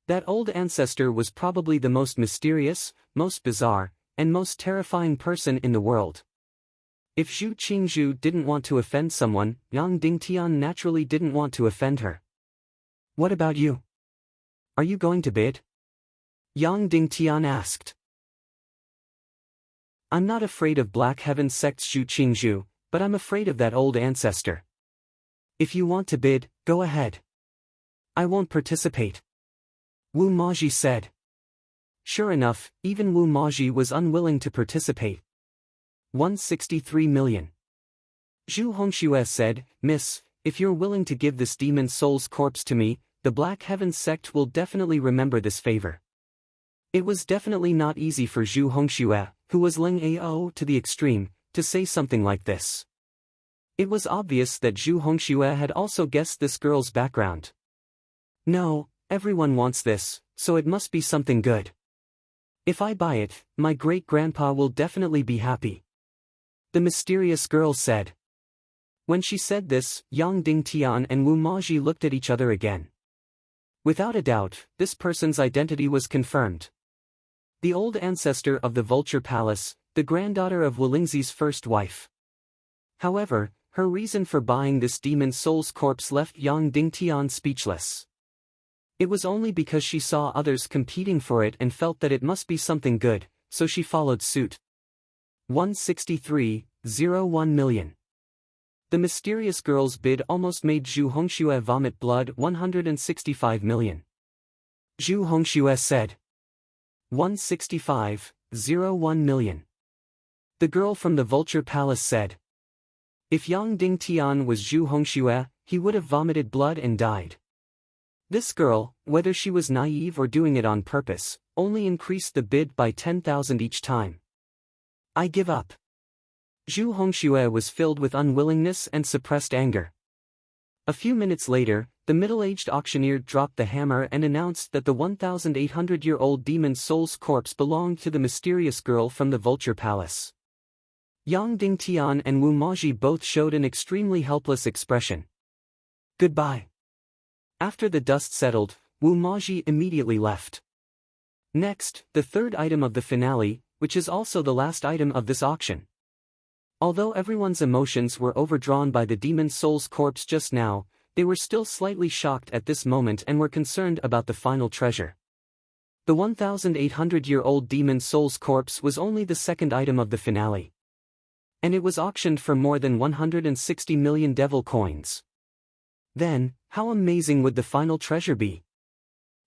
S1: That old ancestor was probably the most mysterious, most bizarre, and most terrifying person in the world. If Zhu Qingzhu didn't want to offend someone, Yang Dingtian naturally didn't want to offend her. "What about you? Are you going to bid?" Yang Dingtian asked. "I'm not afraid of Black Heaven Sect's Zhu Qingzhu, but I'm afraid of that old ancestor. If you want to bid, go ahead. I won't participate," Wu Maji said. Sure enough, even Wu Maji was unwilling to participate. 163 million. Zhu Hongxue said, "Miss, if you're willing to give this demon soul's corpse to me, the Black Heaven Sect will definitely remember this favor." It was definitely not easy for Zhu Hongxue, who was Ling Ao to the extreme, to say something like this. It was obvious that Zhu Hongxue had also guessed this girl's background. "No, everyone wants this, so it must be something good. If I buy it, my great-grandpa will definitely be happy," the mysterious girl said. When she said this, Yang Dingtian and Wu Maji looked at each other again. Without a doubt, this person's identity was confirmed. The old ancestor of the Vulture Palace, the granddaughter of Wulingzi's first wife. However, her reason for buying this demon soul's corpse left Yang Dingtian speechless. It was only because she saw others competing for it and felt that it must be something good, so she followed suit. 163.01 million. The mysterious girl's bid almost made Zhu Hongxue vomit blood. 165 million. Zhu Hongxue said. 165.01 million. The girl from the Vulture Palace said. If Yang Dingtian was Zhu Hongxue, he would have vomited blood and died. This girl, whether she was naive or doing it on purpose, only increased the bid by 10,000 each time. "I give up." Zhu Hongxue was filled with unwillingness and suppressed anger. A few minutes later, the middle-aged auctioneer dropped the hammer and announced that the 1,800-year-old demon soul's corpse belonged to the mysterious girl from the Vulture Palace. Yang Dingtian and Wu Maji both showed an extremely helpless expression. "Goodbye." After the dust settled, Wu Maji immediately left. Next, the third item of the finale, which is also the last item of this auction. Although everyone's emotions were overdrawn by the demon soul's corpse just now, they were still slightly shocked at this moment and were concerned about the final treasure. The 1,800-year-old demon soul's corpse was only the second item of the finale. And it was auctioned for more than 160 million devil coins. Then, how amazing would the final treasure be?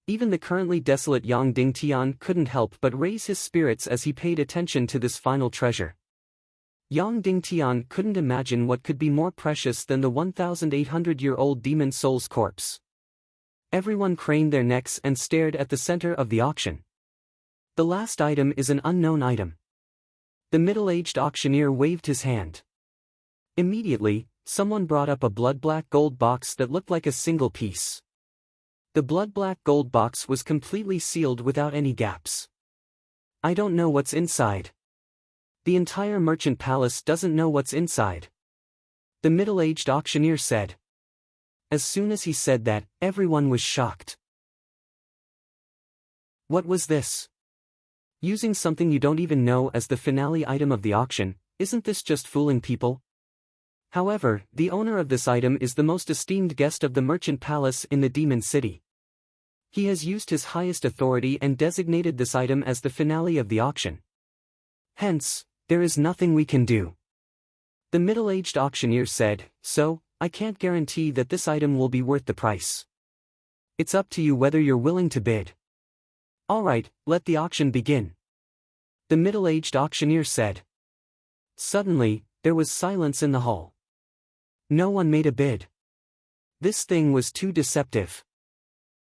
S1: Even the currently desolate Yang Dingtian couldn't help but raise his spirits as he paid attention to this final treasure. Yang Dingtian couldn't imagine what could be more precious than the 1,800-year-old demon soul's corpse. Everyone craned their necks and stared at the center of the auction. The last item is an unknown item. The middle-aged auctioneer waved his hand. Immediately, someone brought up a blood-black gold box that looked like a single piece. The blood-black gold box was completely sealed without any gaps. I don't know what's inside. The entire merchant palace doesn't know what's inside. The middle-aged auctioneer said. As soon as he said that, everyone was shocked. What was this? Using something you don't even know as the finale item of the auction, isn't this just fooling people? However, the owner of this item is the most esteemed guest of the merchant palace in the Demon City. He has used his highest authority and designated this item as the finale of the auction. Hence, there is nothing we can do. The middle-aged auctioneer said, so, I can't guarantee that this item will be worth the price. It's up to you whether you're willing to bid. Alright, let the auction begin. The middle-aged auctioneer said. Suddenly, there was silence in the hall. No one made a bid. This thing was too deceptive.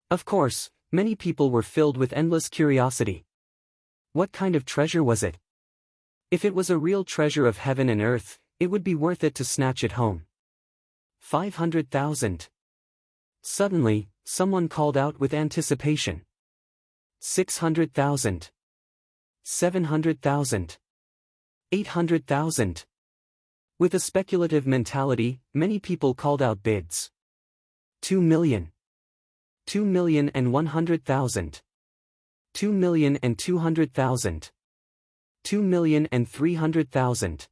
S1: Of course, many people were filled with endless curiosity. What kind of treasure was it? If it was a real treasure of heaven and earth, it would be worth it to snatch it home. 500,000. Suddenly, someone called out with anticipation. 600,000. 700,000. 800,000. With a speculative mentality, many people called out bids. 2 million. 2,100,000. 2,200,000. 2,300,000.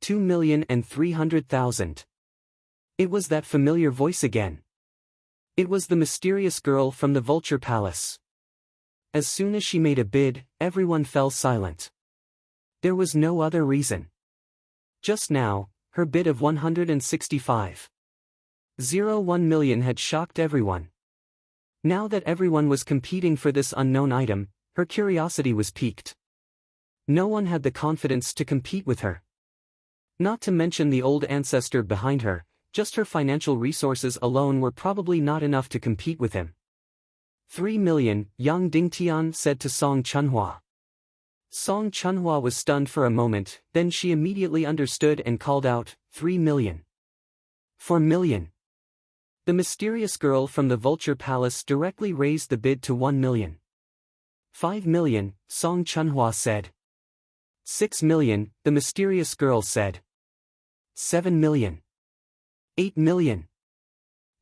S1: 2,300,000. It was that familiar voice again. It was the mysterious girl from the Vulture Palace. As soon as she made a bid, everyone fell silent. There was no other reason. Just now, her bid of 165.01 million had shocked everyone. Now that everyone was competing for this unknown item, her curiosity was piqued. No one had the confidence to compete with her. Not to mention the old ancestor behind her, just her financial resources alone were probably not enough to compete with him. 3 million, Yang Dingtian said to Song Chunhua. Song Chunhua was stunned for a moment, then she immediately understood and called out, 3 million. 4 million. The mysterious girl from the Vulture Palace directly raised the bid to 1 million. 5 million, Song Chunhua said. 6 million, the mysterious girl said. 7 million. 8 million.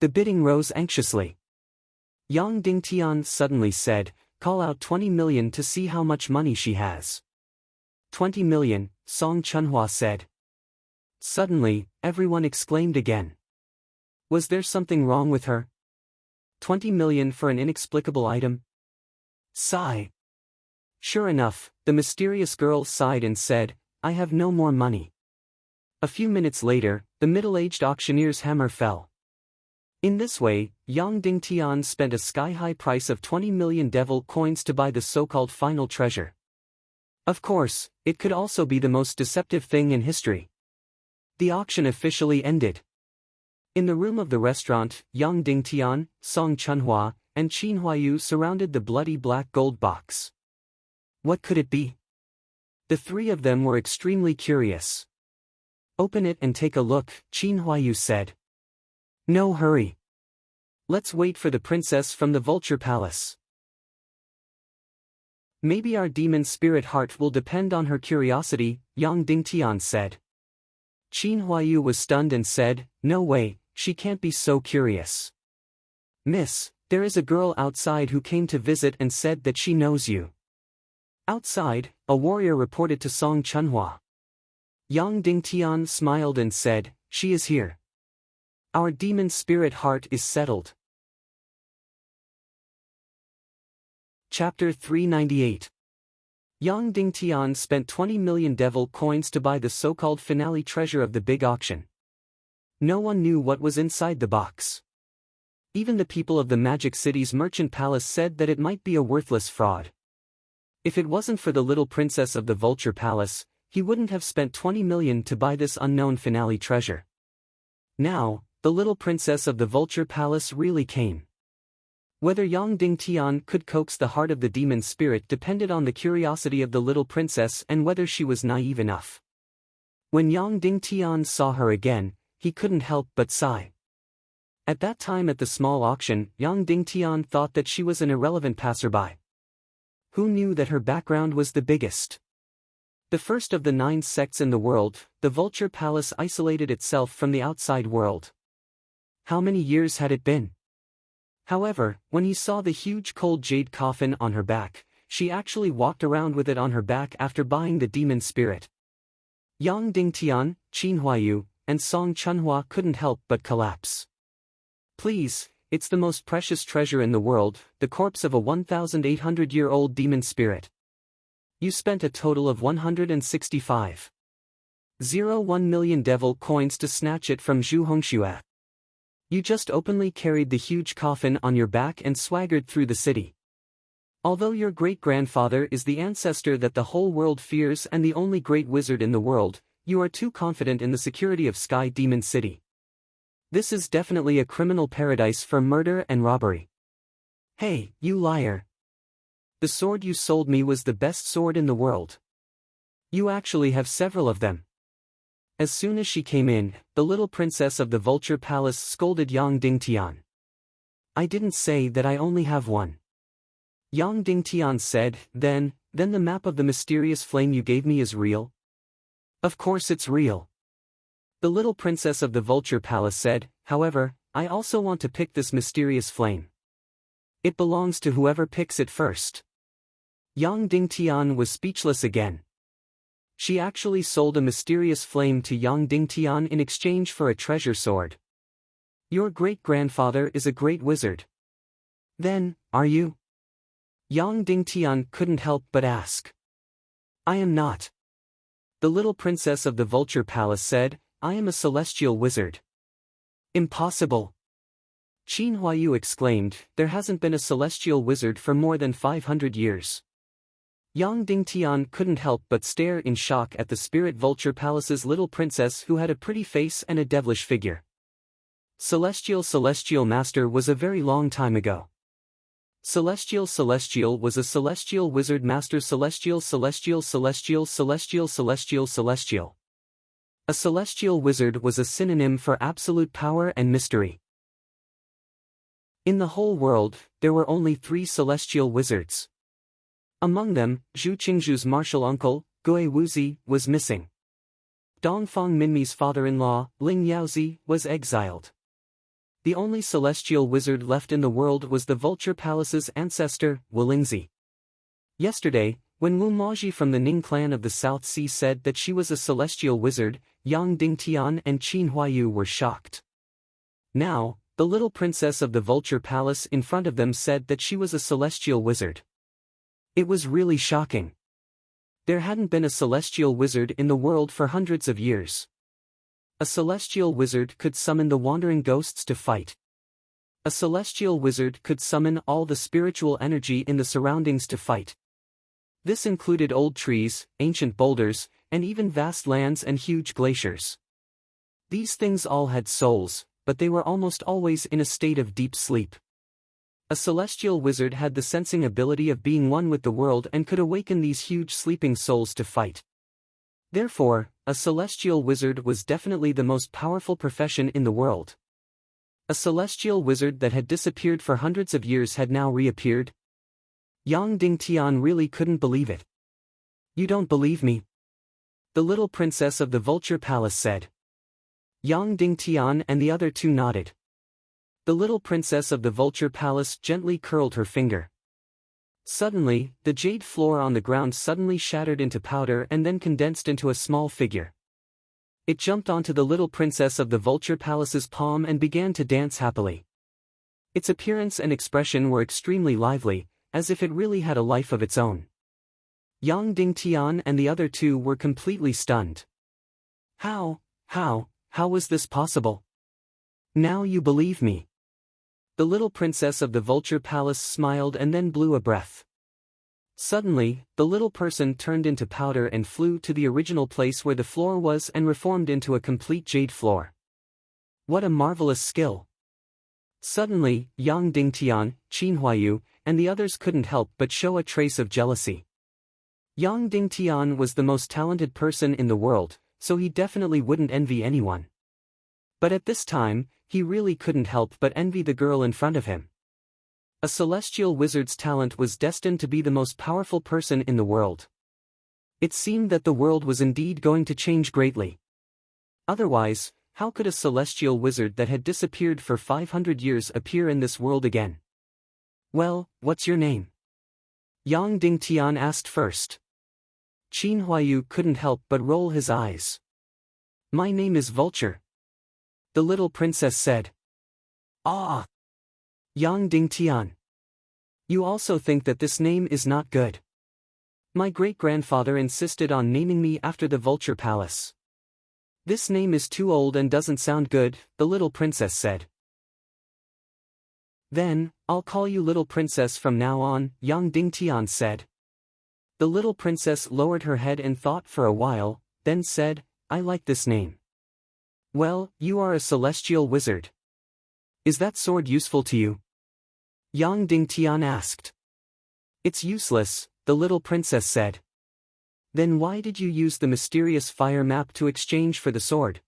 S1: The bidding rose anxiously. Yang Dingtian suddenly said, call out 20 million to see how much money she has. 20 million, Song Chunhua said. Suddenly, everyone exclaimed again. Was there something wrong with her? 20 million for an inexplicable item? Sigh. Sure enough, the mysterious girl sighed and said, I have no more money. A few minutes later, the middle-aged auctioneer's hammer fell. In this way, Yang Dingtian spent a sky-high price of 20 million devil coins to buy the so-called final treasure. Of course, it could also be the most deceptive thing in history. The auction officially ended. In the room of the restaurant, Yang Dingtian, Song Chunhua, and Qin Huayu surrounded the bloody black gold box. What could it be? The three of them were extremely curious. Open it and take a look, Qin Huayu said. No hurry. Let's wait for the princess from the Vulture Palace. Maybe our demon spirit heart will depend on her curiosity, Yang Dingtian said. Qin Huayu was stunned and said, no way, she can't be so curious. Miss, there is a girl outside who came to visit and said that she knows you. Outside, a warrior reported to Song Chunhua. Yang Dingtian smiled and said, she is here. Our demon spirit heart is settled. Chapter 398. Yang Dingtian spent 20 million devil coins to buy the so-called finale treasure of the big auction. No one knew what was inside the box. Even the people of the Magic City's merchant palace said that it might be a worthless fraud. If it wasn't for the little princess of the Vulture Palace, he wouldn't have spent 20 million to buy this unknown finale treasure. Now, the little princess of the Vulture Palace really came. Whether Yang Dingtian could coax the heart of the demon spirit depended on the curiosity of the little princess and whether she was naive enough. When Yang Dingtian saw her again, he couldn't help but sigh. At that time at the small auction, Yang Dingtian thought that she was an irrelevant passerby. Who knew that her background was the biggest? The first of the 9 sects in the world, the Vulture Palace isolated itself from the outside world. How many years had it been? However, when he saw the huge cold jade coffin on her back, she actually walked around with it on her back after buying the demon spirit. Yang Dingtian, Qin Huayu, and Song Chunhua couldn't help but collapse. Please, it's the most precious treasure in the world, the corpse of a 1,800-year-old demon spirit. You spent a total of 165.01 million devil coins to snatch it from Zhu Hongxue. You just openly carried the huge coffin on your back and swaggered through the city. Although your great-grandfather is the ancestor that the whole world fears and the only great wizard in the world, you are too confident in the security of Sky Demon City. This is definitely a criminal paradise for murder and robbery. Hey, you liar. The sword you sold me was the best sword in the world. You actually have several of them. As soon as she came in, the little princess of the Vulture Palace scolded Yang Dingtian. I didn't say that I only have one. Yang Dingtian said, then the map of the mysterious flame you gave me is real? Of course it's real. The little princess of the Vulture Palace said, however, I also want to pick this mysterious flame. It belongs to whoever picks it first. Yang Dingtian was speechless again. She actually sold a mysterious flame to Yang Dingtian in exchange for a treasure sword. Your great-grandfather is a great wizard. Then, are you? Yang Dingtian couldn't help but ask. I am not. The little princess of the Vulture Palace said, I am a celestial wizard. Impossible. Qin Huayu exclaimed, there hasn't been a celestial wizard for more than 500 years. Yang Dingtian couldn't help but stare in shock at the Spirit Vulture Palace's little princess who had a pretty face and a devilish figure. Celestial Master was a very long time ago. Celestial was a celestial wizard master. Celestial. A celestial wizard was a synonym for absolute power and mystery. In the whole world, there were only 3 celestial wizards. Among them, Zhu Qingzhu's martial uncle, Gui Wuzi, was missing. Dongfang Minmi's father-in-law, Ling Yaozi, was exiled. The only celestial wizard left in the world was the Vulture Palace's ancestor, Wu Lingzi. Yesterday, when Wu Maji from the Ning clan of the South Sea said that she was a celestial wizard, Yang Dingtian and Qin Huayu were shocked. Now, the little princess of the Vulture Palace in front of them said that she was a celestial wizard. It was really shocking. There hadn't been a celestial wizard in the world for hundreds of years. A celestial wizard could summon the wandering ghosts to fight. A celestial wizard could summon all the spiritual energy in the surroundings to fight. This included old trees, ancient boulders, and even vast lands and huge glaciers. These things all had souls, but they were almost always in a state of deep sleep. A celestial wizard had the sensing ability of being one with the world and could awaken these huge sleeping souls to fight. Therefore, a celestial wizard was definitely the most powerful profession in the world. A celestial wizard that had disappeared for hundreds of years had now reappeared. Yang Dingtian really couldn't believe it. You don't believe me? The little princess of the Vulture Palace said. Yang Dingtian and the other 2 nodded. The little princess of the Vulture Palace gently curled her finger. Suddenly, the jade floor on the ground suddenly shattered into powder and then condensed into a small figure. It jumped onto the little princess of the Vulture Palace's palm and began to dance happily. Its appearance and expression were extremely lively, as if it really had a life of its own. Yang Dingtian and the other 2 were completely stunned. How was this possible? Now you believe me. The little princess of the Vulture Palace smiled and then blew a breath. Suddenly, the little person turned into powder and flew to the original place where the floor was and reformed into a complete jade floor. What a marvelous skill! Suddenly, Yang Dingtian, Qin Huayu, and the others couldn't help but show a trace of jealousy. Yang Dingtian was the most talented person in the world, so he definitely wouldn't envy anyone. But at this time, he really couldn't help but envy the girl in front of him. A celestial wizard's talent was destined to be the most powerful person in the world. It seemed that the world was indeed going to change greatly. Otherwise, how could a celestial wizard that had disappeared for 500 years appear in this world again? Well, what's your name? Yang Dingtian asked first. Qin Huayu couldn't help but roll his eyes. My name is Vulture. The little princess said. Ah! Yang Dingtian. You also think that this name is not good. My great-grandfather insisted on naming me after the Vulture Palace. This name is too old and doesn't sound good, the little princess said. Then, I'll call you Little Princess from now on, Yang Dingtian said. The little princess lowered her head in thought for a while, then said, I like this name. Well, you are a celestial wizard. Is that sword useful to you? Yang Dingtian asked. It's useless, the little princess said. Then why did you use the mysterious fire map to exchange for the sword?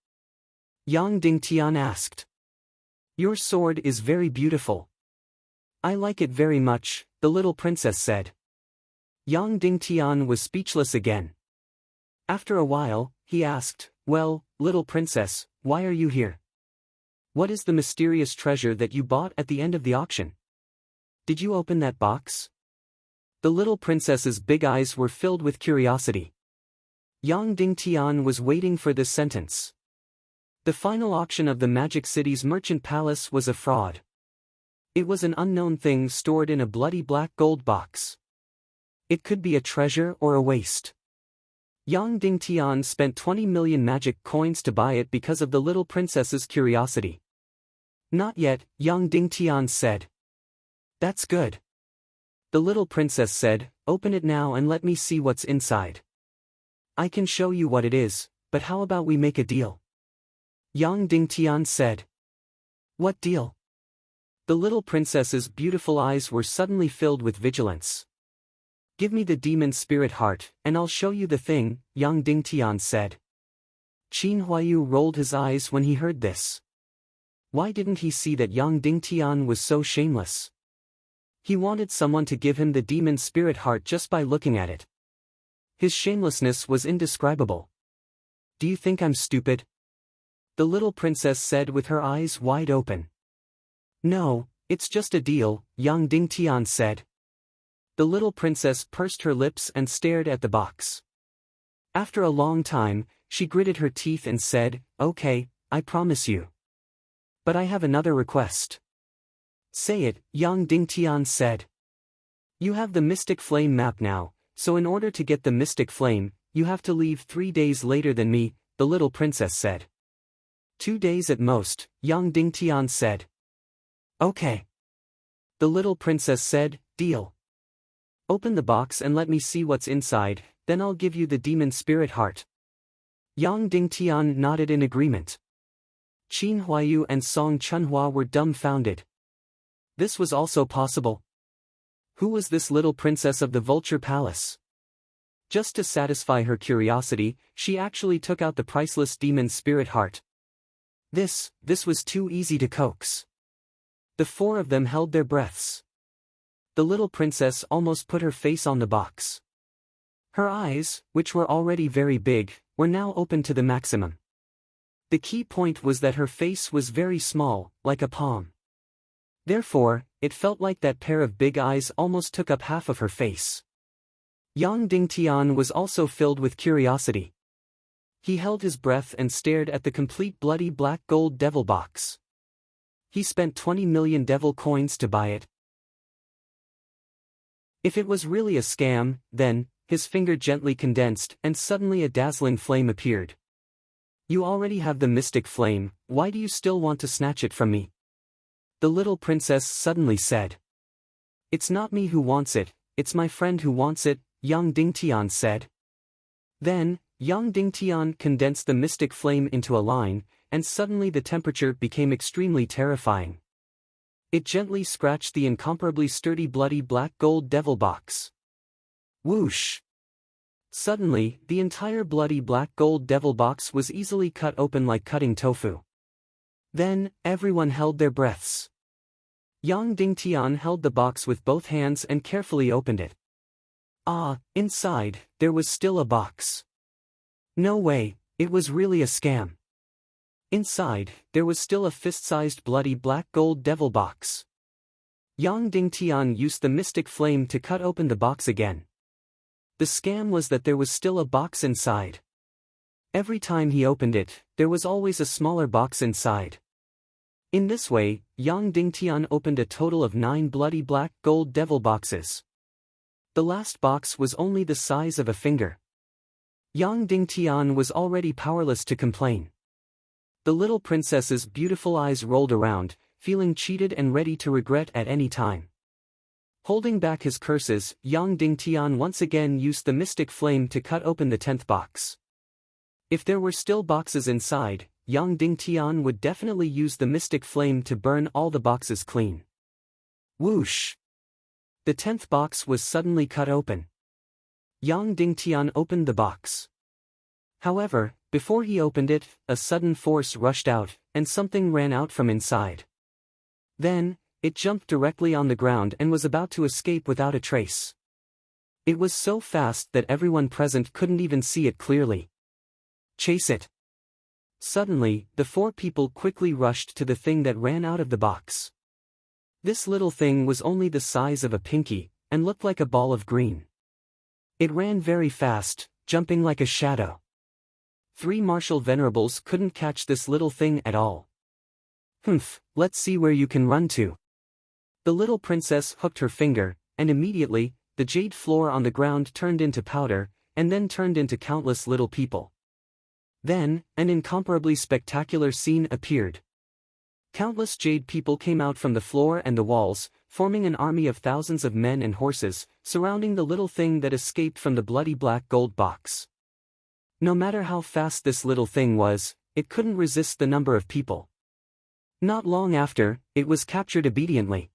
S1: Yang Dingtian asked. Your sword is very beautiful. I like it very much, the little princess said. Yang Dingtian was speechless again. After a while, he asked, Well, little princess, why are you here? What is the mysterious treasure that you bought at the end of the auction? Did you open that box? The little princess's big eyes were filled with curiosity. Yang Dingtian was waiting for this sentence. The final auction of the Magic City's merchant palace was a fraud. It was an unknown thing stored in a bloody black gold box. It could be a treasure or a waste. Yang Dingtian spent 20 million magic coins to buy it because of the little princess's curiosity. Not yet, Yang Dingtian said. That's good. The little princess said, Open it now and let me see what's inside. I can show you what it is, but how about we make a deal? Yang Dingtian said. What deal? The little princess's beautiful eyes were suddenly filled with vigilance. Give me the demon spirit heart, and I'll show you the thing, Yang Dingtian said. Qin Huayu rolled his eyes when he heard this. Why didn't he see that Yang Dingtian was so shameless? He wanted someone to give him the demon spirit heart just by looking at it. His shamelessness was indescribable. Do you think I'm stupid? The little princess said with her eyes wide open. No, it's just a deal, Yang Dingtian said. The little princess pursed her lips and stared at the box. After a long time, she gritted her teeth and said, Okay, I promise you. But I have another request. Say it, Yang Dingtian said. You have the Mystic Flame map now, so in order to get the Mystic Flame, you have to leave 3 days later than me, the little princess said. 2 days at most, Yang Dingtian said. Okay. The little princess said, Deal. Open the box and let me see what's inside, then I'll give you the demon spirit heart. Yang Dingtian nodded in agreement. Qin Huayu and Song Chunhua were dumbfounded. This was also possible. Who was this little princess of the Vulture Palace? Just to satisfy her curiosity, she actually took out the priceless demon spirit heart. This was too easy to coax. The four of them held their breaths. The little princess almost put her face on the box. Her eyes, which were already very big, were now open to the maximum. The key point was that her face was very small, like a palm. Therefore, it felt like that pair of big eyes almost took up half of her face. Yang Dingtian was also filled with curiosity. He held his breath and stared at the complete bloody black gold devil box. He spent 20 million devil coins to buy it. If it was really a scam, then, his finger gently condensed and suddenly a dazzling flame appeared. You already have the mystic flame, why do you still want to snatch it from me? The little princess suddenly said. It's not me who wants it, it's my friend who wants it, Yang Dingtian said. Then, Yang Dingtian condensed the mystic flame into a line, and suddenly the temperature became extremely terrifying. It gently scratched the incomparably sturdy bloody black gold devil box. Whoosh! Suddenly, the entire bloody black gold devil box was easily cut open like cutting tofu. Then, everyone held their breaths. Yang Dingtian held the box with both hands and carefully opened it. Ah, inside, there was still a box. No way, it was really a scam. Inside, there was still a fist-sized bloody black gold devil box. Yang Dingtian used the mystic flame to cut open the box again. The scam was that there was still a box inside. Every time he opened it, there was always a smaller box inside. In this way, Yang Dingtian opened a total of 9 bloody black gold devil boxes. The last box was only the size of a finger. Yang Dingtian was already powerless to complain. The little princess's beautiful eyes rolled around, feeling cheated and ready to regret at any time. Holding back his curses, Yang Dingtian once again used the mystic flame to cut open the 10th box. If there were still boxes inside, Yang Dingtian would definitely use the mystic flame to burn all the boxes clean. Whoosh! The 10th box was suddenly cut open. Yang Dingtian opened the box. However, before he opened it, a sudden force rushed out, and something ran out from inside. Then, it jumped directly on the ground and was about to escape without a trace. It was so fast that everyone present couldn't even see it clearly. Chase it! Suddenly, the 4 people quickly rushed to the thing that ran out of the box. This little thing was only the size of a pinky, and looked like a ball of green. It ran very fast, jumping like a shadow. 3 martial venerables couldn't catch this little thing at all. Humph, let's see where you can run to. The little princess hooked her finger, and immediately, the jade floor on the ground turned into powder, and then turned into countless little people. Then, an incomparably spectacular scene appeared. Countless jade people came out from the floor and the walls, forming an army of thousands of men and horses, surrounding the little thing that escaped from the bloody black gold box. No matter how fast this little thing was, it couldn't resist the number of people. Not long after, it was captured obediently.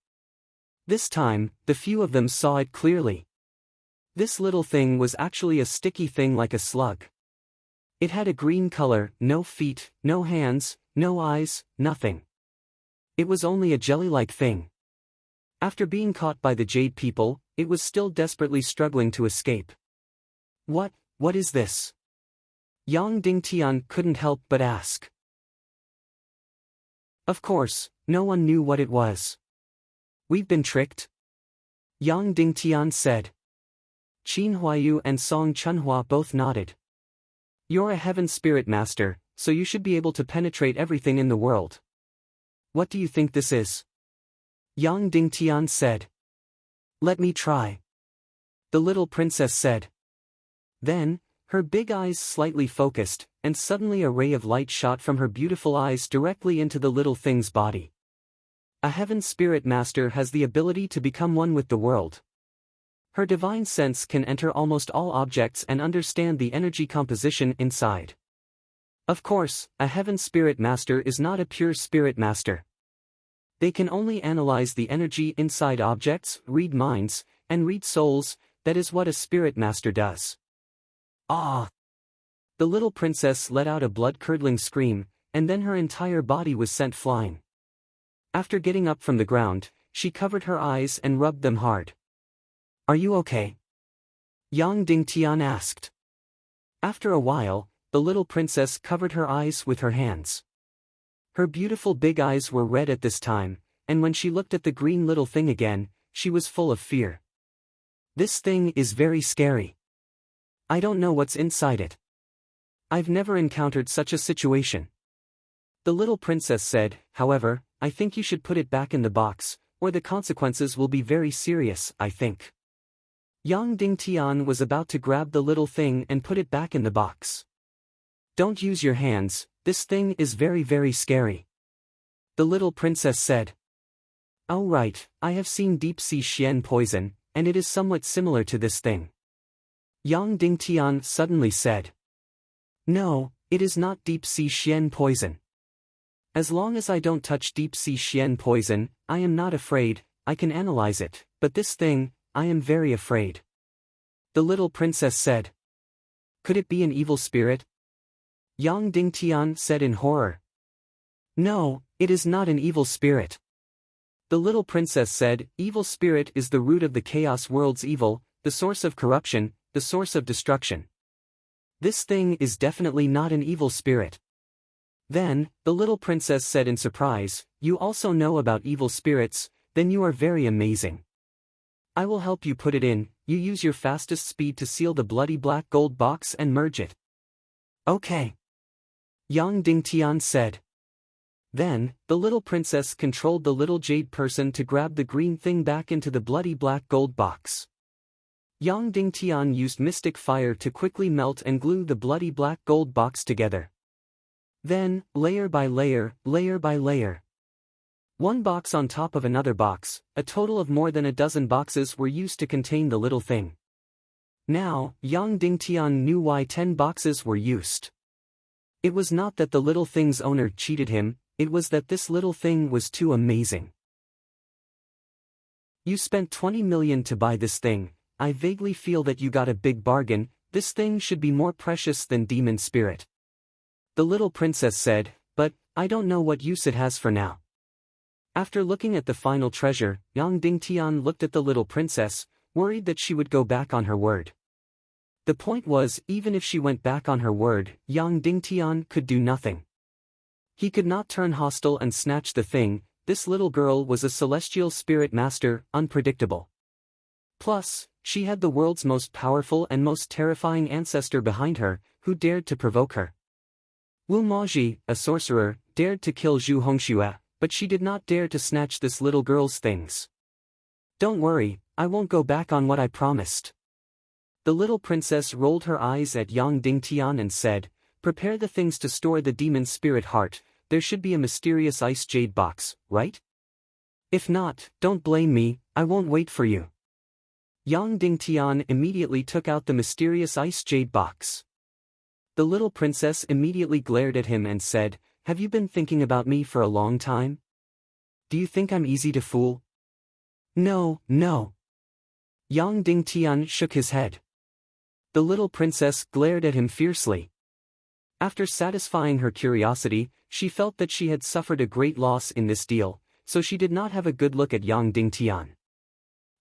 S1: This time, the few of them saw it clearly. This little thing was actually a sticky thing like a slug. It had a green color, no feet, no hands, no eyes, nothing. It was only a jelly-like thing. After being caught by the jade people, it was still desperately struggling to escape. What is this? Yang Dingtian couldn't help but ask. Of course, no one knew what it was. We've been tricked? Yang Dingtian said. Qin Huayu and Song Chunhua both nodded. You're a heaven spirit master, so you should be able to penetrate everything in the world. What do you think this is? Yang Dingtian said. Let me try. The little princess said. Then, her big eyes slightly focused, and suddenly a ray of light shot from her beautiful eyes directly into the little thing's body. A heaven spirit master has the ability to become one with the world. Her divine sense can enter almost all objects and understand the energy composition inside. Of course, a heaven spirit master is not a pure spirit master. They can only analyze the energy inside objects, read minds, and read souls. That is what a spirit master does. Ah! The little princess let out a blood-curdling scream, and then her entire body was sent flying. After getting up from the ground, she covered her eyes and rubbed them hard. Are you okay? Yang Dingtian asked. After a while, the little princess covered her eyes with her hands. Her beautiful big eyes were red at this time, and when she looked at the green little thing again, she was full of fear. This thing is very scary. I don't know what's inside it. I've never encountered such a situation. The little princess said, however, I think you should put it back in the box, or the consequences will be very serious, I think. Yang Dingtian was about to grab the little thing and put it back in the box. Don't use your hands, this thing is very very scary. The little princess said. Oh right, I have seen deep-sea Xian poison, and it is somewhat similar to this thing. Yang Dingtian suddenly said. No, it is not deep-sea Xian poison. As long as I don't touch deep-sea Xian poison, I am not afraid, I can analyze it, but this thing, I am very afraid. The little princess said. Could it be an evil spirit? Yang Dingtian said in horror. No, it is not an evil spirit. The little princess said, evil spirit is the root of the chaos world's evil, the source of corruption, the source of destruction. This thing is definitely not an evil spirit. Then, the little princess said in surprise, you also know about evil spirits, then you are very amazing. I will help you put it in, you use your fastest speed to seal the bloody black gold box and merge it. Okay. Yang Dingtian said. Then, the little princess controlled the little jade person to grab the green thing back into the bloody black gold box. Yang Dingtian used mystic fire to quickly melt and glue the bloody black gold box together. Then, layer by layer, one box on top of another box, a total of more than a dozen boxes were used to contain the little thing. Now, Yang Dingtian knew why 10 boxes were used. It was not that the little thing's owner cheated him, it was that this little thing was too amazing. You spent 20 million to buy this thing, I vaguely feel that you got a big bargain, this thing should be more precious than demon spirit. The little princess said, but, I don't know what use it has for now. After looking at the final treasure, Yang Dingtian looked at the little princess, worried that she would go back on her word. The point was, even if she went back on her word, Yang Dingtian could do nothing. He could not turn hostile and snatch the thing, this little girl was a celestial spirit master, unpredictable. Plus, she had the world's most powerful and most terrifying ancestor behind her, who dared to provoke her. Wu Maji, a sorcerer, dared to kill Zhu Hongxue, but she did not dare to snatch this little girl's things. Don't worry, I won't go back on what I promised. The little princess rolled her eyes at Yang Dingtian and said, prepare the things to store the demon spirit heart, there should be a mysterious ice jade box, right? If not, don't blame me, I won't wait for you. Yang Dingtian immediately took out the mysterious ice jade box. The little princess immediately glared at him and said, have you been thinking about me for a long time? Do you think I'm easy to fool? No. Yang Dingtian shook his head. The little princess glared at him fiercely. After satisfying her curiosity, she felt that she had suffered a great loss in this deal, so she did not have a good look at Yang Dingtian.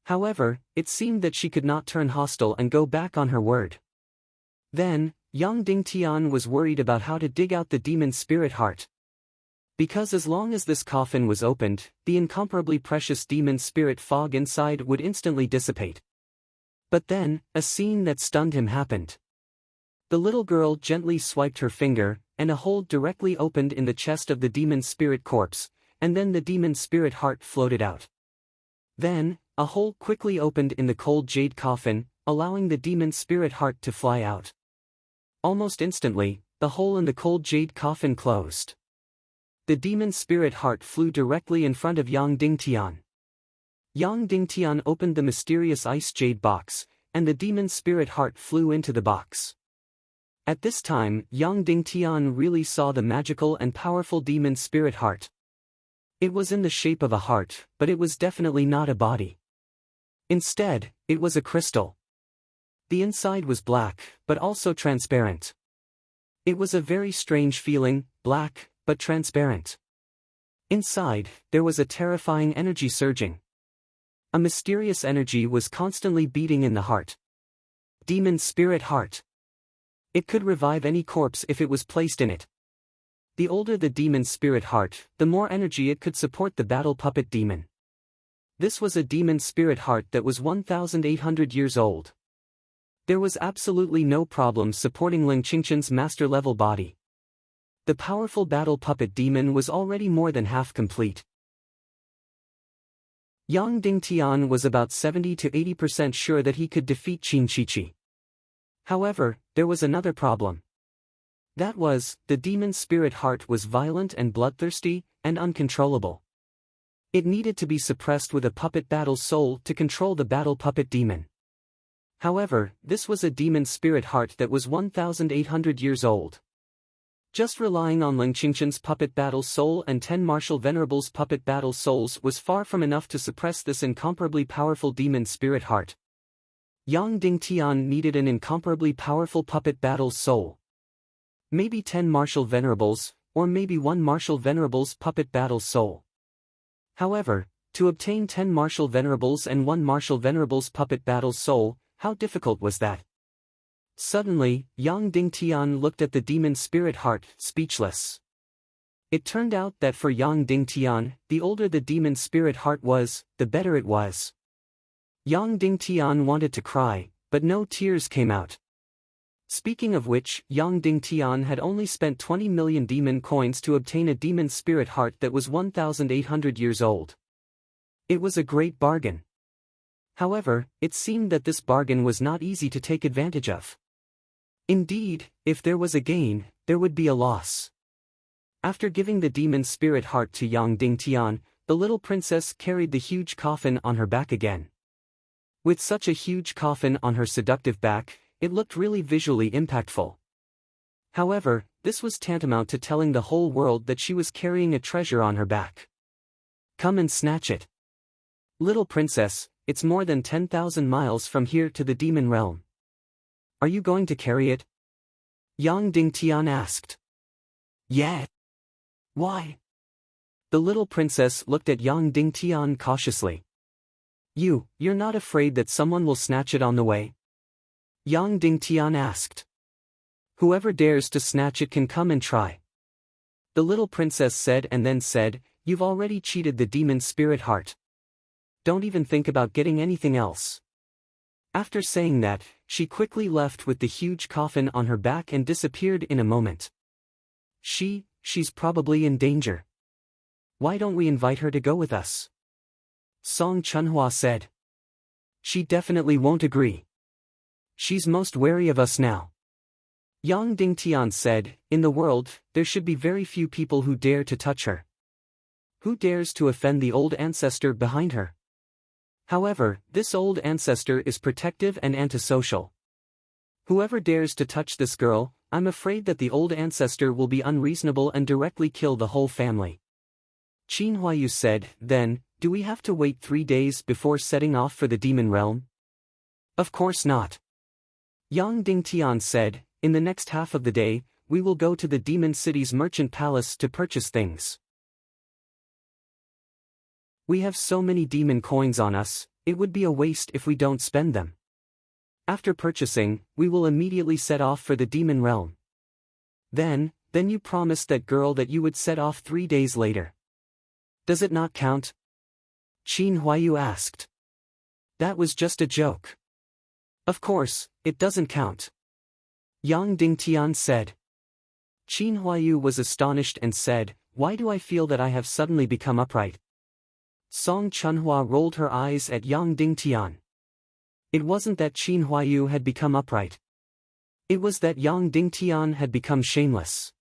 S1: However, it seemed that she could not turn hostile and go back on her word. Then, Yang Dingtian was worried about how to dig out the demon spirit heart. Because as long as this coffin was opened, the incomparably precious demon spirit fog inside would instantly dissipate. But then, a scene that stunned him happened. The little girl gently swiped her finger, and a hole directly opened in the chest of the demon spirit corpse, and then the demon spirit heart floated out. Then, a hole quickly opened in the cold jade coffin, allowing the demon spirit heart to fly out. Almost instantly, the hole in the cold jade coffin closed. The demon spirit heart flew directly in front of Yang Dingtian. Yang Dingtian opened the mysterious ice jade box, and the demon spirit heart flew into the box. At this time, Yang Dingtian really saw the magical and powerful demon spirit heart. It was in the shape of a heart, but it was definitely not a body. Instead, it was a crystal. The inside was black, but also transparent. It was a very strange feeling, black, but transparent. Inside, there was a terrifying energy surging. A mysterious energy was constantly beating in the heart. Demon spirit heart. It could revive any corpse if it was placed in it. The older the demon spirit heart, the more energy it could support the battle puppet demon. This was a demon spirit heart that was 1,800 years old. There was absolutely no problem supporting Ling Qingqian's master-level body. The powerful battle puppet demon was already more than half complete. Yang Dingtian was about 70 to 80% sure that he could defeat Qin Chichi. However, there was another problem. That was, the demon spirit heart was violent and bloodthirsty, and uncontrollable. It needed to be suppressed with a puppet battle soul to control the battle puppet demon. However, this was a demon spirit heart that was 1,800 years old. Just relying on Ling Qingqian's puppet battle soul and 10 Martial Venerable's puppet battle souls was far from enough to suppress this incomparably powerful demon spirit heart. Yang Dingtian needed an incomparably powerful puppet battle soul. Maybe 10 martial venerables, or maybe 1 martial venerable's puppet battle soul. However, to obtain 10 martial venerables and 1 martial venerable's puppet battle soul, how difficult was that? Suddenly, Yang Dingtian looked at the demon spirit heart, speechless. It turned out that for Yang Dingtian, the older the demon spirit heart was, the better it was. Yang Dingtian wanted to cry, but no tears came out. Speaking of which, Yang Dingtian had only spent 20 million demon coins to obtain a demon spirit heart that was 1,800 years old. It was a great bargain. However, it seemed that this bargain was not easy to take advantage of. Indeed, if there was a gain, there would be a loss. After giving the demon spirit heart to Yang Dingtian, the little princess carried the huge coffin on her back again. With such a huge coffin on her seductive back, it looked really visually impactful. However, this was tantamount to telling the whole world that she was carrying a treasure on her back. Come and snatch it. Little princess, it's more than 10,000 miles from here to the demon realm. Are you going to carry it? Yang Dingtian asked. Yeah. Why? The little princess looked at Yang Dingtian cautiously. You're not afraid that someone will snatch it on the way? Yang Dingtian asked. Whoever dares to snatch it can come and try. The little princess said and then said, you've already cheated the demon spirit heart. Don't even think about getting anything else. After saying that, she quickly left with the huge coffin on her back and disappeared in a moment. She's probably in danger. Why don't we invite her to go with us? Song Chunhua said. She definitely won't agree. She's most wary of us now. Yang Dingtian said, in the world, there should be very few people who dare to touch her. Who dares to offend the old ancestor behind her? However, this old ancestor is protective and antisocial. Whoever dares to touch this girl, I'm afraid that the old ancestor will be unreasonable and directly kill the whole family. Qin Huayu said, then, do we have to wait 3 days before setting off for the demon realm? Of course not. Yang Dingtian said, in the next half of the day, we will go to the demon city's merchant palace to purchase things. We have so many demon coins on us, it would be a waste if we don't spend them. After purchasing, we will immediately set off for the demon realm. Then you promised that girl that you would set off 3 days later. Does it not count? Qin Huayu asked. That was just a joke. Of course, it doesn't count. Yang Dingtian said. Qin Huayu was astonished and said, why do I feel that I have suddenly become upright? Song Chunhua rolled her eyes at Yang Dingtian. It wasn't that Qin Huayu had become upright. It was that Yang Dingtian had become shameless.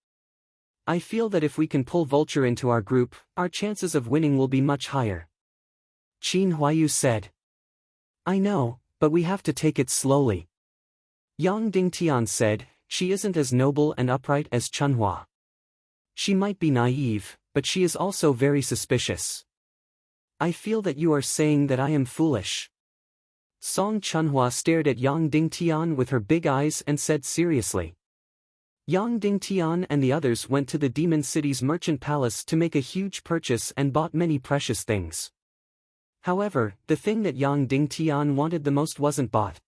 S1: I feel that if we can pull Vulture into our group, our chances of winning will be much higher. Qin Huayu said. I know, but we have to take it slowly. Yang Dingtian said, she isn't as noble and upright as Chunhua. She might be naive, but she is also very suspicious. I feel that you are saying that I am foolish. Song Chunhua stared at Yang Dingtian with her big eyes and said seriously. Yang Dingtian and the others went to the demon city's merchant palace to make a huge purchase and bought many precious things. However, the thing that Yang Dingtian wanted the most wasn't bought.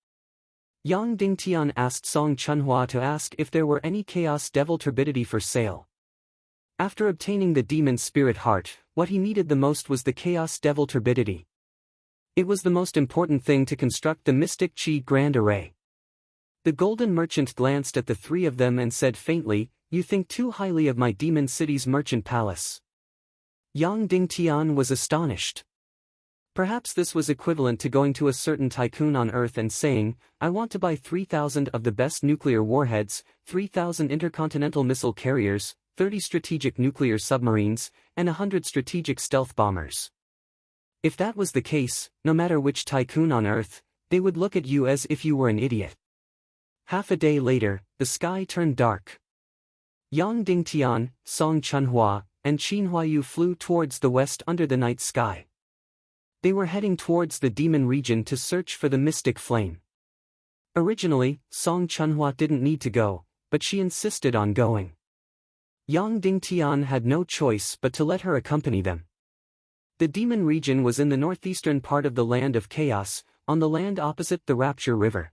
S1: Yang Dingtian asked Song Chunhua to ask if there were any Chaos Devil Turbidity for sale. After obtaining the demon spirit heart, what he needed the most was the Chaos Devil Turbidity. It was the most important thing to construct the Mystic Chi Grand Array. The golden merchant glanced at the three of them and said faintly, you think too highly of my demon city's merchant palace. Yang Dingtian was astonished. Perhaps this was equivalent to going to a certain tycoon on Earth and saying, I want to buy 3,000 of the best nuclear warheads, 3,000 intercontinental missile carriers, 30 strategic nuclear submarines, and 100 strategic stealth bombers. If that was the case, no matter which tycoon on Earth, they would look at you as if you were an idiot. Half a day later, the sky turned dark. Yang Dingtian, Song Chunhua, and Qin Huayu flew towards the west under the night sky. They were heading towards the demon region to search for the mystic flame. Originally, Song Chunhua didn't need to go, but she insisted on going. Yang Dingtian had no choice but to let her accompany them. The demon region was in the northeastern part of the Land of Chaos, on the land opposite the Rapture River.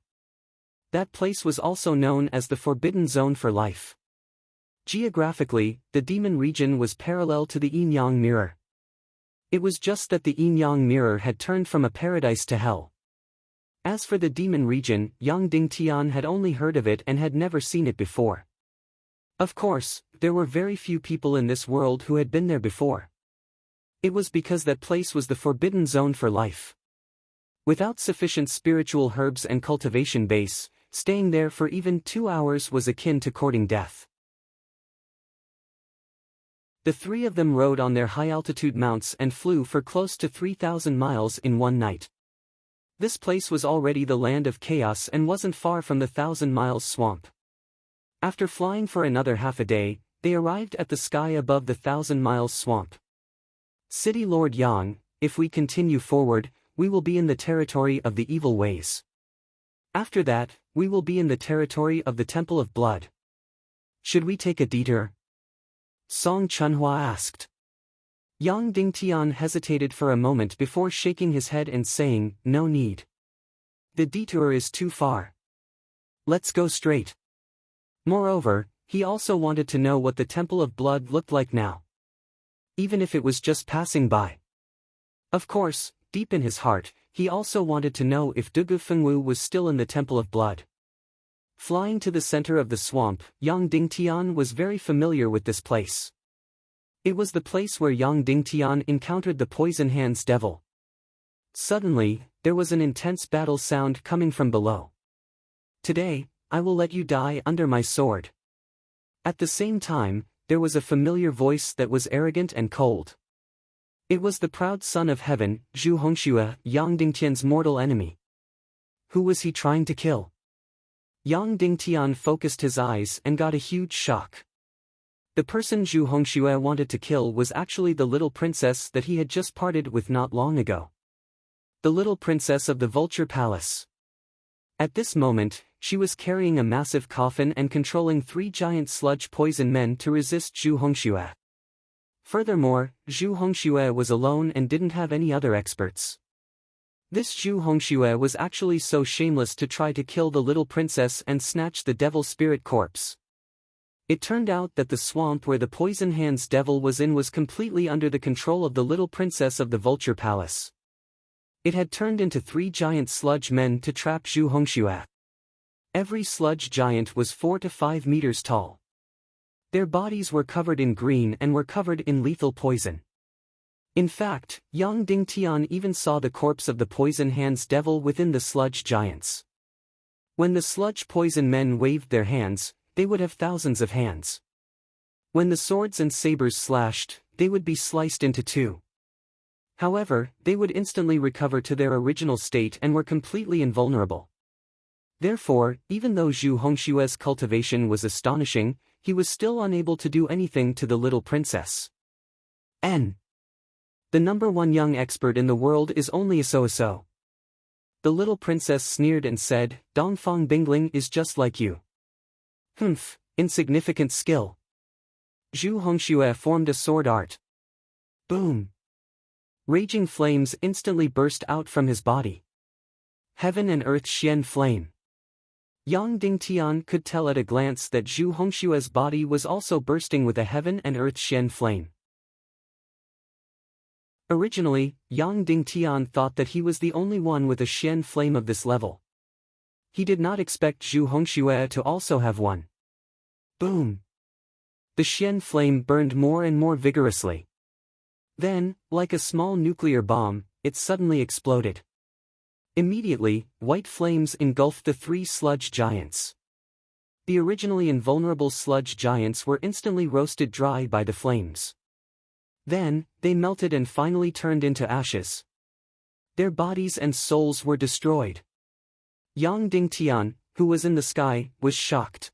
S1: That place was also known as the Forbidden Zone for Life. Geographically, the demon region was parallel to the Yin-Yang Mirror. It was just that the Yin-Yang Mirror had turned from a paradise to hell. As for the demon region, Yang Dingtian had only heard of it and had never seen it before. Of course, there were very few people in this world who had been there before. It was because that place was the Forbidden Zone for Life. Without sufficient spiritual herbs and cultivation base, staying there for even 2 hours was akin to courting death. The three of them rode on their high-altitude mounts and flew for close to 3,000 miles in one night. This place was already the Land of Chaos and wasn't far from the 1,000-mile swamp. After flying for another half a day, they arrived at the sky above the 1,000-mile swamp. City Lord Yang, if we continue forward, we will be in the territory of the evil ways. After that, we will be in the territory of the Temple of Blood. Should we take a detour? Song Chunhua asked. Yang Dingtian hesitated for a moment before shaking his head and saying, "No need. The detour is too far. Let's go straight." Moreover, he also wanted to know what the Temple of Blood looked like now. Even if it was just passing by. Of course, deep in his heart, he also wanted to know if Dugu Fengwu was still in the Temple of Blood. Flying to the center of the swamp, Yang Dingtian was very familiar with this place. It was the place where Yang Dingtian encountered the Poison Hands Devil. Suddenly, there was an intense battle sound coming from below. "Today, I will let you die under my sword." At the same time, there was a familiar voice that was arrogant and cold. It was the proud son of heaven, Zhu Hongxue, Yang Dingtian's mortal enemy. Who was he trying to kill? Yang Dingtian focused his eyes and got a huge shock. The person Zhu Hongxue wanted to kill was actually the little princess that he had just parted with not long ago. The little princess of the Vulture Palace. At this moment, she was carrying a massive coffin and controlling 3 giant sludge poison men to resist Zhu Hongxue. Furthermore, Zhu Hongxue was alone and didn't have any other experts. This Zhu Hongxue was actually so shameless to try to kill the little princess and snatch the devil spirit corpse. It turned out that the swamp where the Poison Hands Devil was in was completely under the control of the little princess of the Vulture Palace. It had turned into 3 giant sludge men to trap Zhu Hongxue. Every sludge giant was 4 to 5 meters tall. Their bodies were covered in green and were covered in lethal poison. In fact, Yang Dingtian even saw the corpse of the Poison Hands Devil within the sludge giants. When the sludge poison men waved their hands, they would have thousands of hands. When the swords and sabers slashed, they would be sliced into 2. However, they would instantly recover to their original state and were completely invulnerable. Therefore, even though Zhu Hongxue's cultivation was astonishing, he was still unable to do anything to the little princess. The #1 young expert in the world is only a so-so. The little princess sneered and said, "Dongfang Bingling is just like you." "Humph, insignificant skill." Zhu Hongxue formed a sword art. Boom! Raging flames instantly burst out from his body. Heaven and Earth Xian Flame. Yang Dingtian could tell at a glance that Zhu Hongxue's body was also bursting with a Heaven and Earth Xian Flame. Originally, Yang Dingtian thought that he was the only one with a Xian Flame of this level. He did not expect Zhu Hongxue to also have one. Boom! The Xian Flame burned more and more vigorously. Then, like a small nuclear bomb, it suddenly exploded. Immediately, white flames engulfed the 3 sludge giants. The originally invulnerable sludge giants were instantly roasted dry by the flames. Then, they melted and finally turned into ashes. Their bodies and souls were destroyed. Yang Dingtian, who was in the sky, was shocked.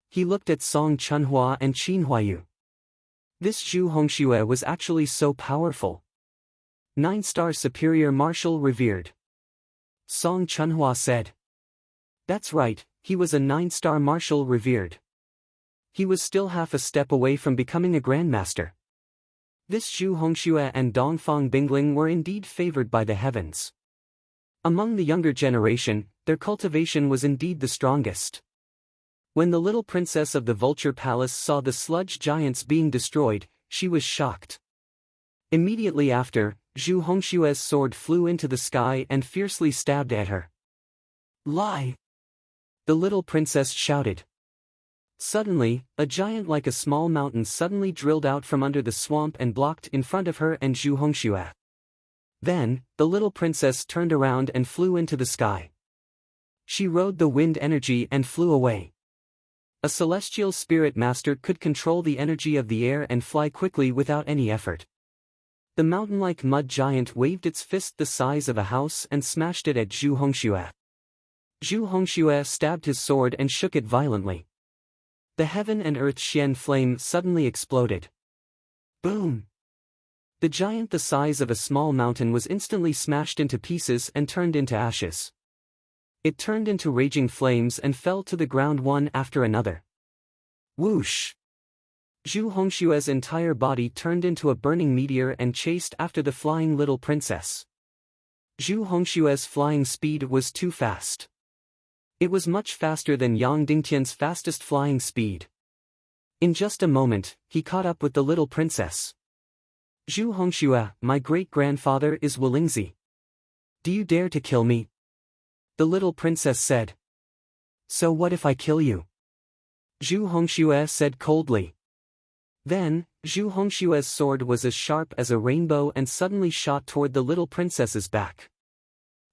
S1: He looked at Song Chunhua and Qin Huayu. This Zhu Hongxue was actually so powerful. 9-star superior marshal revered. Song Chunhua said. That's right, he was a 9-star marshal revered. He was still half a step away from becoming a grandmaster. This Zhu Hongxue and Dongfang Bingling were indeed favored by the heavens. Among the younger generation, their cultivation was indeed the strongest. When the little princess of the Vulture Palace saw the sludge giants being destroyed, she was shocked. Immediately after, Zhu Hongxue's sword flew into the sky and fiercely stabbed at her. "Lie!" the little princess shouted. Suddenly, a giant like a small mountain suddenly drilled out from under the swamp and blocked in front of her and Zhu Hongxue. Then, the little princess turned around and flew into the sky. She rode the wind energy and flew away. A celestial spirit master could control the energy of the air and fly quickly without any effort. The mountain-like mud giant waved its fist the size of a house and smashed it at Zhu Hongxue. Zhu Hongxue stabbed his sword and shook it violently. The heaven and earth Xian flame suddenly exploded. Boom! The giant the size of a small mountain was instantly smashed into pieces and turned into ashes. It turned into raging flames and fell to the ground one after another. Whoosh! Zhu Hongxue's entire body turned into a burning meteor and chased after the flying little princess. Zhu Hongxue's flying speed was too fast. It was much faster than Yang Dingtian's fastest flying speed. In just a moment, he caught up with the little princess. "Zhu Hongxue, my great-grandfather is Wulingzi. Do you dare to kill me?" the little princess said. "So what if I kill you?" Zhu Hongxue said coldly. Then, Zhu Hongxue's sword was as sharp as a rainbow and suddenly shot toward the little princess's back.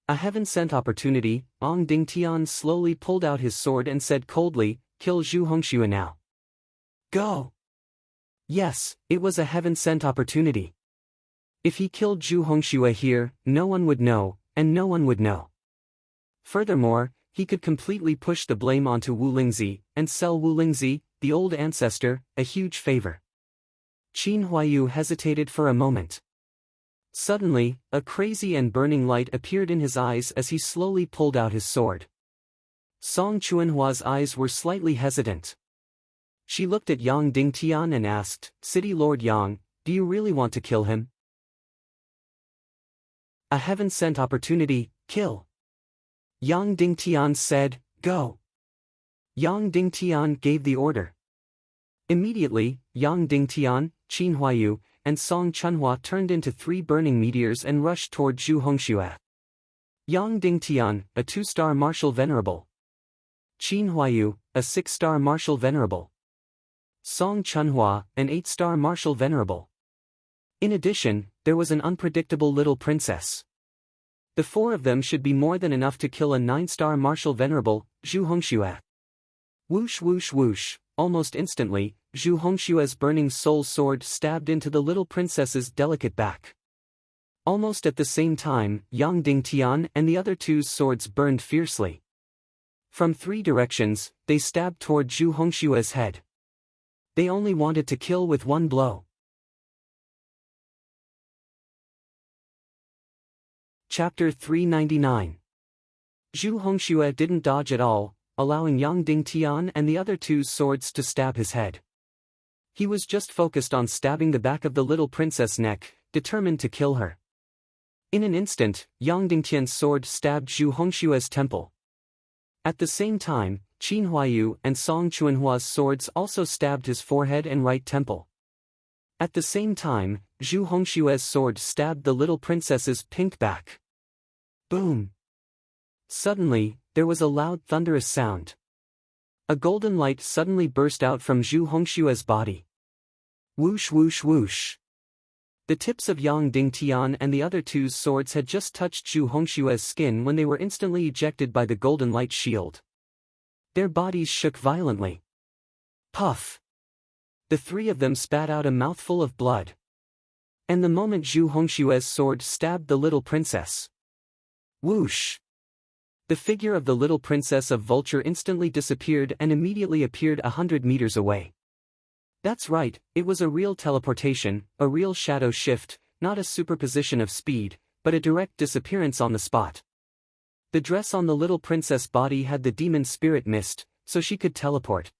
S1: A heaven-sent opportunity, Ong Dingtian slowly pulled out his sword and said coldly, "Kill Zhu Hongxue now." Go! Yes, it was a heaven-sent opportunity. If he killed Zhu Hongxue here, no one would know, and no one would know. Furthermore, he could completely push the blame onto Wulingzi, and sell Wulingzi, the old ancestor, a huge favor. Qin Huayu hesitated for a moment. Suddenly, a crazy and burning light appeared in his eyes as he slowly pulled out his sword. Song Chuanhua's eyes were slightly hesitant. She looked at Yang Dingtian and asked, "City Lord Yang, do you really want to kill him?" "A heaven-sent opportunity, kill." Yang Dingtian said, "Go." Yang Dingtian gave the order. Immediately, Yang Dingtian, Qin Huayu, and Song Chunhua turned into 3 burning meteors and rushed toward Zhu Hongxue. Yang Dingtian, a 2-star martial venerable. Qin Huayu, a 6-star martial venerable. Song Chunhua, an 8-star martial venerable. In addition, there was an unpredictable little princess. The 4 of them should be more than enough to kill a 9-star martial venerable, Zhu Hongxue. Whoosh whoosh whoosh, almost instantly, Zhu Hongxue's burning soul sword stabbed into the little princess's delicate back. Almost at the same time, Yang Dingtian and the other 2's swords burned fiercely. From 3 directions, they stabbed toward Zhu Hongxue's head. They only wanted to kill with one blow. Chapter 399. Zhu Hongxue didn't dodge at all, allowing Yang Dingtian and the other 2's swords to stab his head. He was just focused on stabbing the back of the little princess' neck, determined to kill her. In an instant, Yang Dingtian's sword stabbed Zhu Hongxue's temple. At the same time, Qin Huayu and Song Chuanhua's swords also stabbed his forehead and right temple. At the same time, Zhu Hongxue's sword stabbed the little princess's pink back. Boom! Suddenly, there was a loud thunderous sound. A golden light suddenly burst out from Zhu Hongxue's body. Whoosh whoosh whoosh. The tips of Yang Dingtian and the other 2's swords had just touched Zhu Hongxue's skin when they were instantly ejected by the golden light shield. Their bodies shook violently. Puff! The 3 of them spat out a mouthful of blood. And the moment Zhu Hongxue's sword stabbed the little princess. Whoosh! The figure of the little princess of Vulture instantly disappeared and immediately appeared 100 meters away. That's right, it was a real teleportation, a real shadow shift, not a superposition of speed, but a direct disappearance on the spot. The dress on the little princess' body had the demon spirit mist, so she could teleport.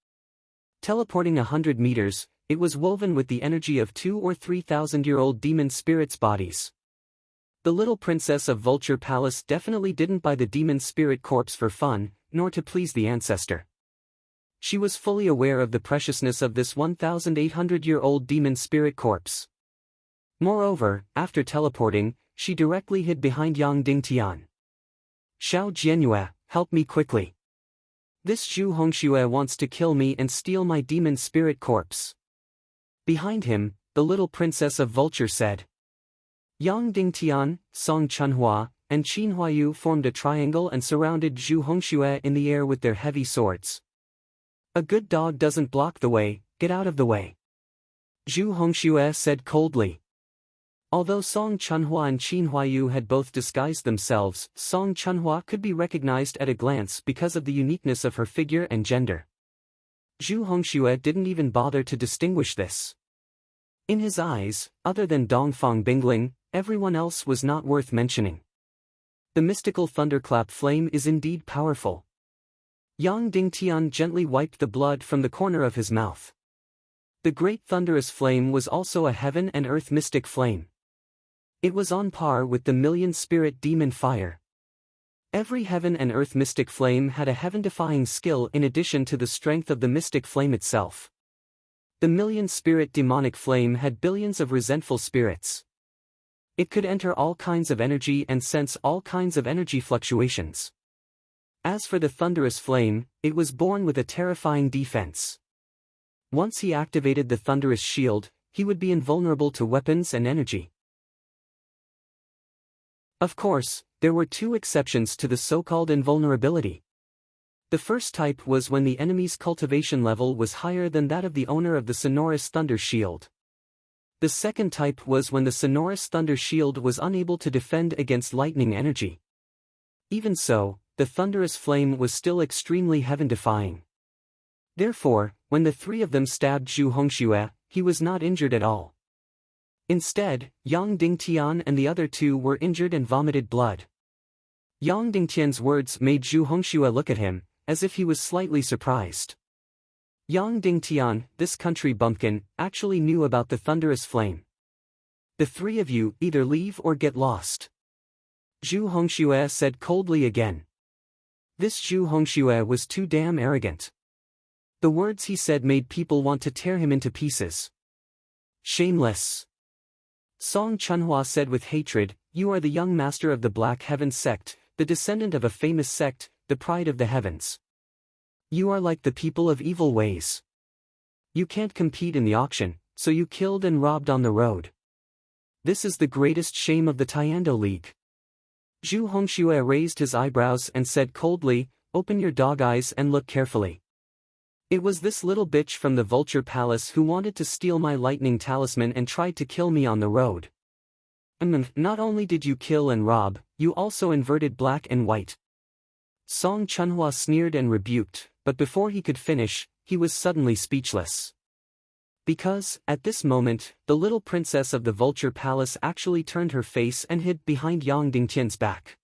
S1: Teleporting 100 meters, it was woven with the energy of 2 or 3,000-year-old demon spirits' bodies. The little princess of Vulture Palace definitely didn't buy the demon spirit corpse for fun, nor to please the ancestor. She was fully aware of the preciousness of this 1,800-year-old demon spirit corpse. Moreover, after teleporting, she directly hid behind Yang Dingtian. Xiao Jianyue, help me quickly. This Zhu Hongxue wants to kill me and steal my demon spirit corpse. Behind him, the little princess of Vulture said. Yang Dingtian, Song Chunhua, and Qin Huayu formed a triangle and surrounded Zhu Hongxue in the air with their heavy swords. A good dog doesn't block the way, get out of the way. Zhu Hongxue said coldly. Although Song Chunhua and Qin Huayu had both disguised themselves, Song Chunhua could be recognized at a glance because of the uniqueness of her figure and gender. Zhu Hongxue didn't even bother to distinguish this. In his eyes, other than Dongfang Bingling, everyone else was not worth mentioning. The mystical thunderclap flame is indeed powerful. Yang Dingtian gently wiped the blood from the corner of his mouth. The great thunderous flame was also a heaven and earth mystic flame. It was on par with the million-spirit demon fire. Every heaven and earth mystic flame had a heaven-defying skill in addition to the strength of the mystic flame itself. The million-spirit demonic flame had billions of resentful spirits. It could enter all kinds of energy and sense all kinds of energy fluctuations. As for the thunderous flame, it was born with a terrifying defense. Once he activated the thunderous shield, he would be invulnerable to weapons and energy. Of course, there were two exceptions to the so-called invulnerability. The first type was when the enemy's cultivation level was higher than that of the owner of the sonorous thunder shield. The second type was when the sonorous thunder shield was unable to defend against lightning energy. Even so, the thunderous flame was still extremely heaven-defying. Therefore, when the three of them stabbed Zhu Hongxue, he was not injured at all. Instead, Yang Dingtian and the other two were injured and vomited blood. Yang Dingtian's words made Zhu Hongxue look at him, as if he was slightly surprised. Yang Dingtian, this country bumpkin, actually knew about the thunderous flame. The three of you either leave or get lost. Zhu Hongxue said coldly again. This Zhu Hongxue was too damn arrogant. The words he said made people want to tear him into pieces. Shameless. Song Chunhua said with hatred, you are the young master of the Black Heaven sect, the descendant of a famous sect, the pride of the heavens. You are like the people of evil ways. You can't compete in the auction, so you killed and robbed on the road. This is the greatest shame of the Tiando League. Zhu Hongxue raised his eyebrows and said coldly, open your dog eyes and look carefully. It was this little bitch from the Vulture Palace who wanted to steal my lightning talisman and tried to kill me on the road. Not only did you kill and rob, you also inverted black and white. Song Chunhua sneered and rebuked, but before he could finish, he was suddenly speechless. Because, at this moment, the little princess of the Vulture Palace actually turned her face and hid behind Yang Dingtian's back.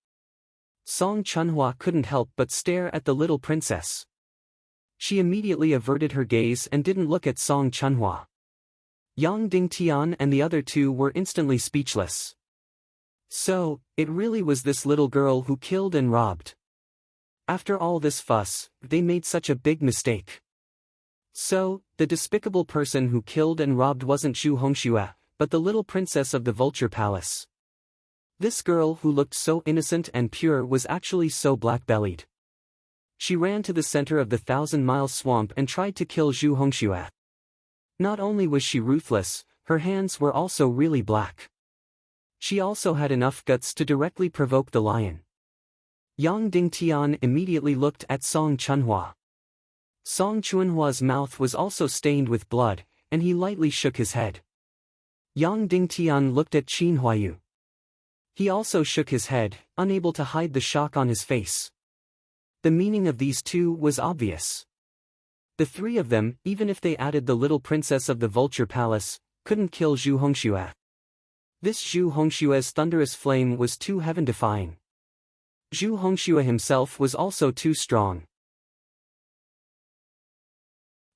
S1: Song Chunhua couldn't help but stare at the little princess. She immediately averted her gaze and didn't look at Song Chunhua. Yang Dingtian and the other two were instantly speechless. So, it really was this little girl who killed and robbed. After all this fuss, they made such a big mistake. So, the despicable person who killed and robbed wasn't Zhu Hongxue, but the little princess of the Vulture Palace. This girl who looked so innocent and pure was actually so black-bellied. She ran to the center of the 1,000-mile swamp and tried to kill Zhu Hongxue. Not only was she ruthless, her hands were also really black. She also had enough guts to directly provoke the lion. Yang Dingtian immediately looked at Song Chunhua. Song Chunhua's mouth was also stained with blood, and he lightly shook his head. Yang Dingtian looked at Qin Huayu. He also shook his head, unable to hide the shock on his face. The meaning of these two was obvious. The three of them, even if they added the little princess of the Vulture Palace, couldn't kill Zhu Hongxue. This Zhu Hongxue's thunderous flame was too heaven-defying. Zhu Hongxue himself was also too strong.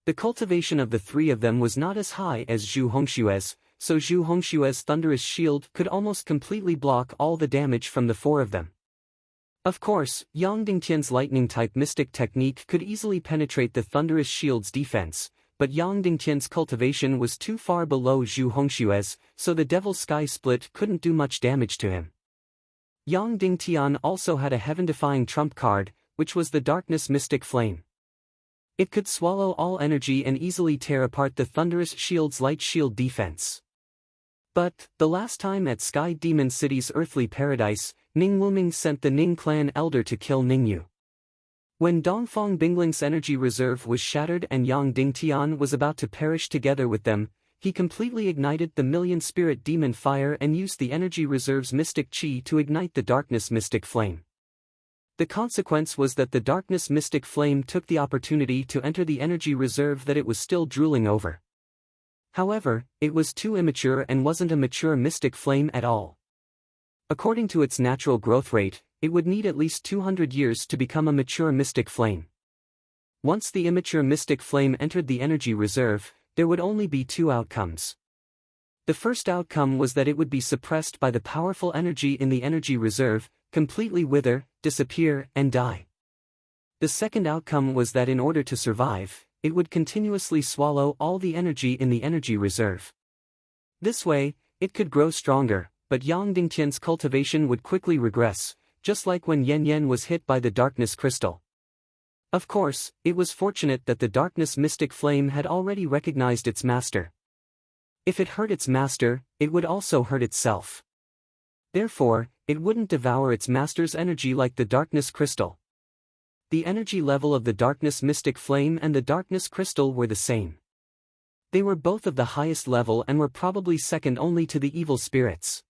S1: The cultivation of the three of them was not as high as Zhu Hongxue's, so Zhu Hongxue's thunderous shield could almost completely block all the damage from the four of them. Of course, Yang Dingtian's lightning-type mystic technique could easily penetrate the thunderous shield's defense, but Yang Dingtian's cultivation was too far below Zhu Hongxue's, so the Devil Sky Split couldn't do much damage to him. Yang Dingtian also had a heaven-defying trump card, which was the Darkness Mystic Flame. It could swallow all energy and easily tear apart the thunderous shield's light shield defense. But, the last time at Sky Demon City's earthly paradise, Ning Wuming sent the Ning clan elder to kill Ningyu. When Dongfang Bingling's energy reserve was shattered and Yang Dingtian was about to perish together with them, he completely ignited the Million Spirit Demon Fire and used the energy reserve's mystic chi to ignite the Darkness Mystic Flame. The consequence was that the Darkness Mystic Flame took the opportunity to enter the energy reserve that it was still drooling over. However, it was too immature and wasn't a mature mystic flame at all. According to its natural growth rate, it would need at least 200 years to become a mature mystic flame. Once the immature mystic flame entered the energy reserve, there would only be two outcomes. The first outcome was that it would be suppressed by the powerful energy in the energy reserve, completely wither, disappear, and die. The second outcome was that in order to survive, it would continuously swallow all the energy in the energy reserve. This way, it could grow stronger, but Yang Dingtian's cultivation would quickly regress, just like when Yan Yan was hit by the darkness crystal. Of course, it was fortunate that the darkness mystic flame had already recognized its master. If it hurt its master, it would also hurt itself. Therefore, it wouldn't devour its master's energy like the darkness crystal. The energy level of the darkness mystic flame and the darkness crystal were the same. They were both of the highest level and were probably second only to the evil spirits.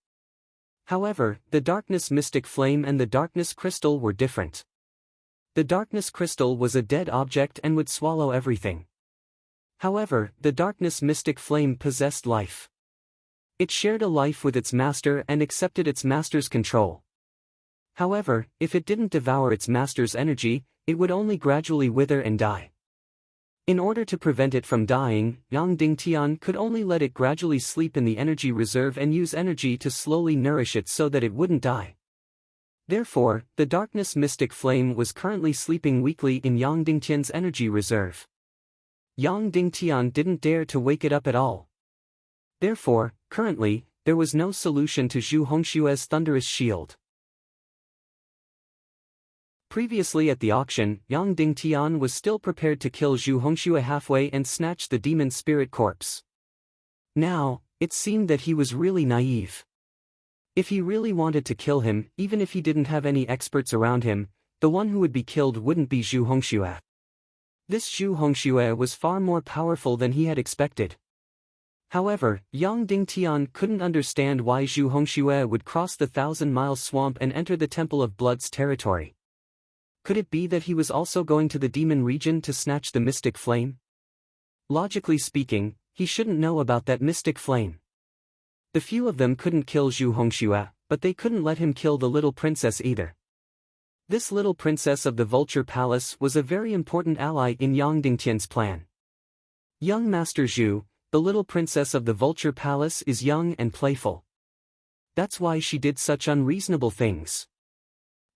S1: However, the darkness mystic flame and the darkness crystal were different. The darkness crystal was a dead object and would swallow everything. However, the darkness mystic flame possessed life. It shared a life with its master and accepted its master's control. However, if it didn't devour its master's energy, it would only gradually wither and die. In order to prevent it from dying, Yang Dingtian could only let it gradually sleep in the energy reserve and use energy to slowly nourish it so that it wouldn't die. Therefore, the darkness mystic flame was currently sleeping weakly in Yang Dingtian's energy reserve. Yang Dingtian didn't dare to wake it up at all. Therefore, currently, there was no solution to Zhu Hongxue's thunderous shield. Previously at the auction, Yang Dingtian was still prepared to kill Zhu Hongxue halfway and snatch the demon spirit corpse. Now, it seemed that he was really naive. If he really wanted to kill him, even if he didn't have any experts around him, the one who would be killed wouldn't be Zhu Hongxue. This Zhu Hongxue was far more powerful than he had expected. However, Yang Dingtian couldn't understand why Zhu Hongxue would cross the 1,000-mile swamp and enter the Temple of Blood's territory. Could it be that he was also going to the demon region to snatch the mystic flame? Logically speaking, he shouldn't know about that mystic flame. The few of them couldn't kill Zhu Hongxue, but they couldn't let him kill the little princess either. This little princess of the Vulture Palace was a very important ally in Yang Dingtian's plan. Young Master Zhu, the little princess of the Vulture Palace, is young and playful. That's why she did such unreasonable things.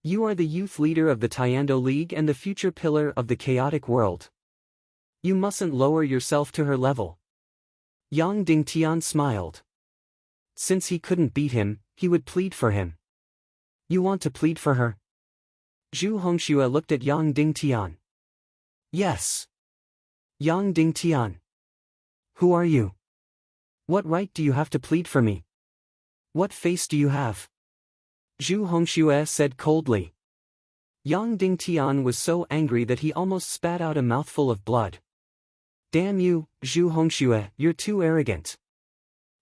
S1: You are the youth leader of the Tiando League and the future pillar of the chaotic world. You mustn't lower yourself to her level. Yang Dingtian smiled. Since he couldn't beat him, he would plead for him. You want to plead for her? Zhu Hongxue looked at Yang Dingtian. Yes. Yang Dingtian. Who are you? What right do you have to plead for me? What face do you have? Zhu Hongxue said coldly. Yang Dingtian was so angry that he almost spat out a mouthful of blood. Damn you, Zhu Hongxue, you're too arrogant.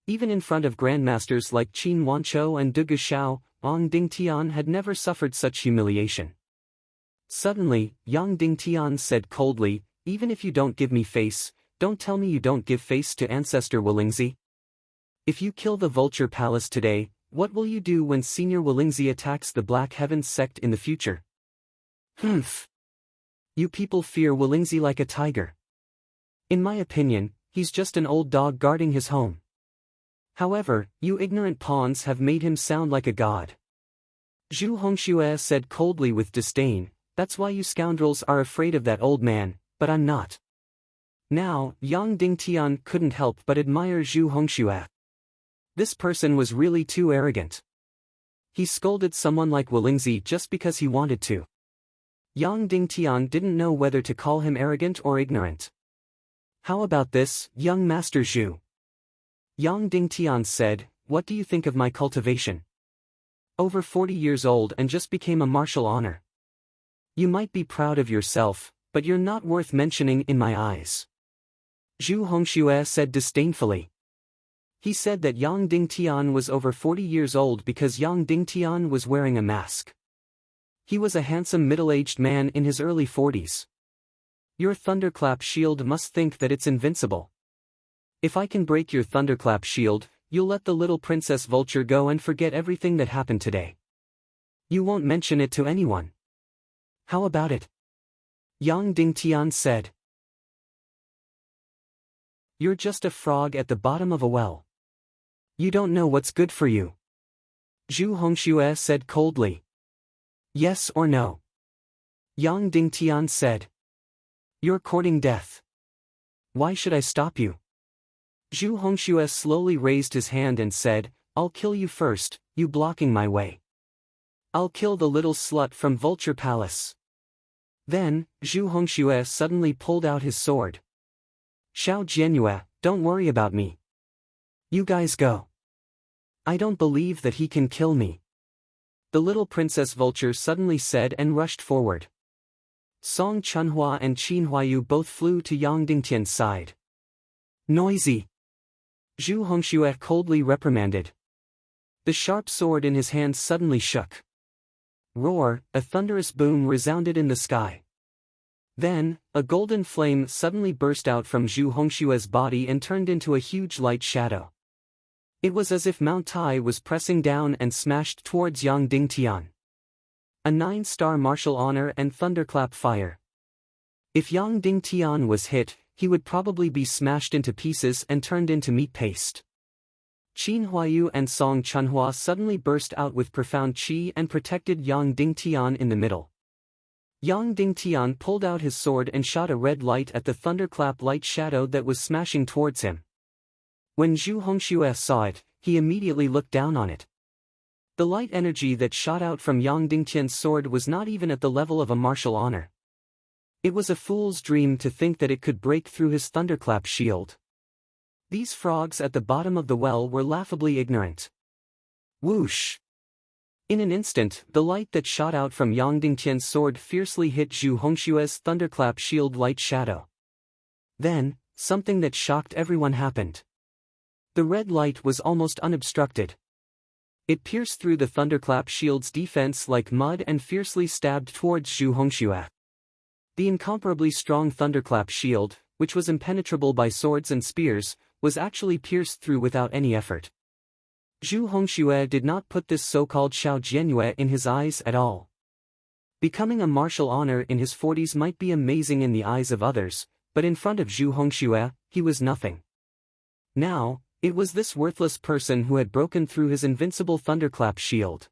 S1: Even in front of grandmasters like Qin Wanchou and De Gushao, Yang Dingtian had never suffered such humiliation. Suddenly, Yang Dingtian said coldly, even if you don't give me face, don't tell me you don't give face to Ancestor Wolingzi. If you kill the Vulture Palace today, what will you do when Senior Willingzi attacks the Black Heavens sect in the future? Humph. You people fear Willingzi like a tiger. In my opinion, he's just an old dog guarding his home. However, you ignorant pawns have made him sound like a god. Zhu Hongxue said coldly with disdain, that's why you scoundrels are afraid of that old man, but I'm not. Now, Yang Dingtian couldn't help but admire Zhu Hongxue. This person was really too arrogant. He scolded someone like Willingzi just because he wanted to. Yang Dingtian didn't know whether to call him arrogant or ignorant. How about this, young Master Zhu? Yang Dingtian said, what do you think of my cultivation? Over 40 years old and just became a martial honor. You might be proud of yourself, but you're not worth mentioning in my eyes. Zhu Hongxue said disdainfully. He said that Yang Dingtian was over 40 years old because Yang Dingtian was wearing a mask. He was a handsome middle-aged man in his early 40s. Your thunderclap shield must think that it's invincible. If I can break your thunderclap shield, you'll let the little princess vulture go and forget everything that happened today. You won't mention it to anyone. How about it? Yang Dingtian said. You're just a frog at the bottom of a well. You don't know what's good for you. Zhu Hongxue said coldly. Yes or no? Yang Dingtian said. You're courting death. Why should I stop you? Zhu Hongxue slowly raised his hand and said, I'll kill you first, you blocking my way. I'll kill the little slut from Vulture Palace. Then, Zhu Hongxue suddenly pulled out his sword. Xiao Jianyue, don't worry about me. You guys go. I don't believe that he can kill me. The little princess vulture suddenly said and rushed forward. Song Chunhua and Qin Huayu both flew to Yang Dingtian's side. Noisy! Zhu Hongxue coldly reprimanded. The sharp sword in his hand suddenly shook. Roar, a thunderous boom resounded in the sky. Then, a golden flame suddenly burst out from Zhu Hongxue's body and turned into a huge light shadow. It was as if Mount Tai was pressing down and smashed towards Yang Dingtian. A 9-star martial honor and thunderclap fire. If Yang Dingtian was hit, he would probably be smashed into pieces and turned into meat paste. Qin Huayu and Song Chunhua suddenly burst out with profound qi and protected Yang Dingtian in the middle. Yang Dingtian pulled out his sword and shot a red light at the thunderclap light shadow that was smashing towards him. When Zhu Hongxue saw it, he immediately looked down on it. The light energy that shot out from Yang Dingtian's sword was not even at the level of a martial honor. It was a fool's dream to think that it could break through his thunderclap shield. These frogs at the bottom of the well were laughably ignorant. Whoosh! In an instant, the light that shot out from Yang Dingtian's sword fiercely hit Zhu Hongxue's thunderclap shield light shadow. Then, something that shocked everyone happened. The red light was almost unobstructed. It pierced through the thunderclap shield's defense like mud and fiercely stabbed towards Zhu Hongxue. The incomparably strong thunderclap shield, which was impenetrable by swords and spears, was actually pierced through without any effort. Zhu Hongxue did not put this so-called Xiao Jianyue in his eyes at all. Becoming a martial honor in his 40s might be amazing in the eyes of others, but in front of Zhu Hongxue, he was nothing. Now, it was this worthless person who had broken through his invincible thunderclap shield.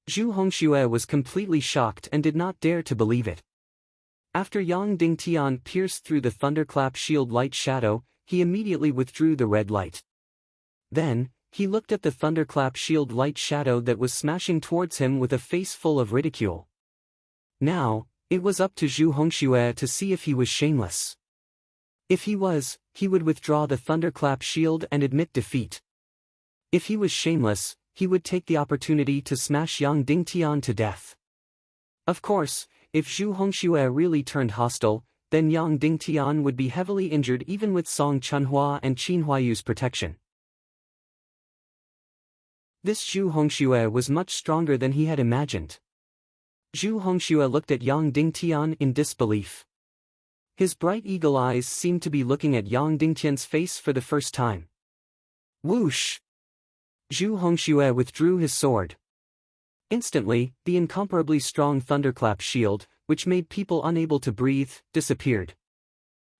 S1: Zhu Hongxue was completely shocked and did not dare to believe it. After Yang Dingtian pierced through the thunderclap shield light shadow, he immediately withdrew the red light. Then, he looked at the thunderclap shield light shadow that was smashing towards him with a face full of ridicule. Now, it was up to Zhu Hongxue to see if he was shameless. If he was, he would withdraw the thunderclap shield and admit defeat. If he was shameless, he would take the opportunity to smash Yang Dingtian to death. Of course, if Zhu Hongxue really turned hostile, then Yang Dingtian would be heavily injured even with Song Chunhua and Qin Huayu's protection. This Zhu Hongxue was much stronger than he had imagined. Zhu Hongxue looked at Yang Dingtian in disbelief. His bright eagle eyes seemed to be looking at Yang Dingtian's face for the first time. Whoosh! Zhu Hongxue withdrew his sword. Instantly, the incomparably strong thunderclap shield, which made people unable to breathe, disappeared.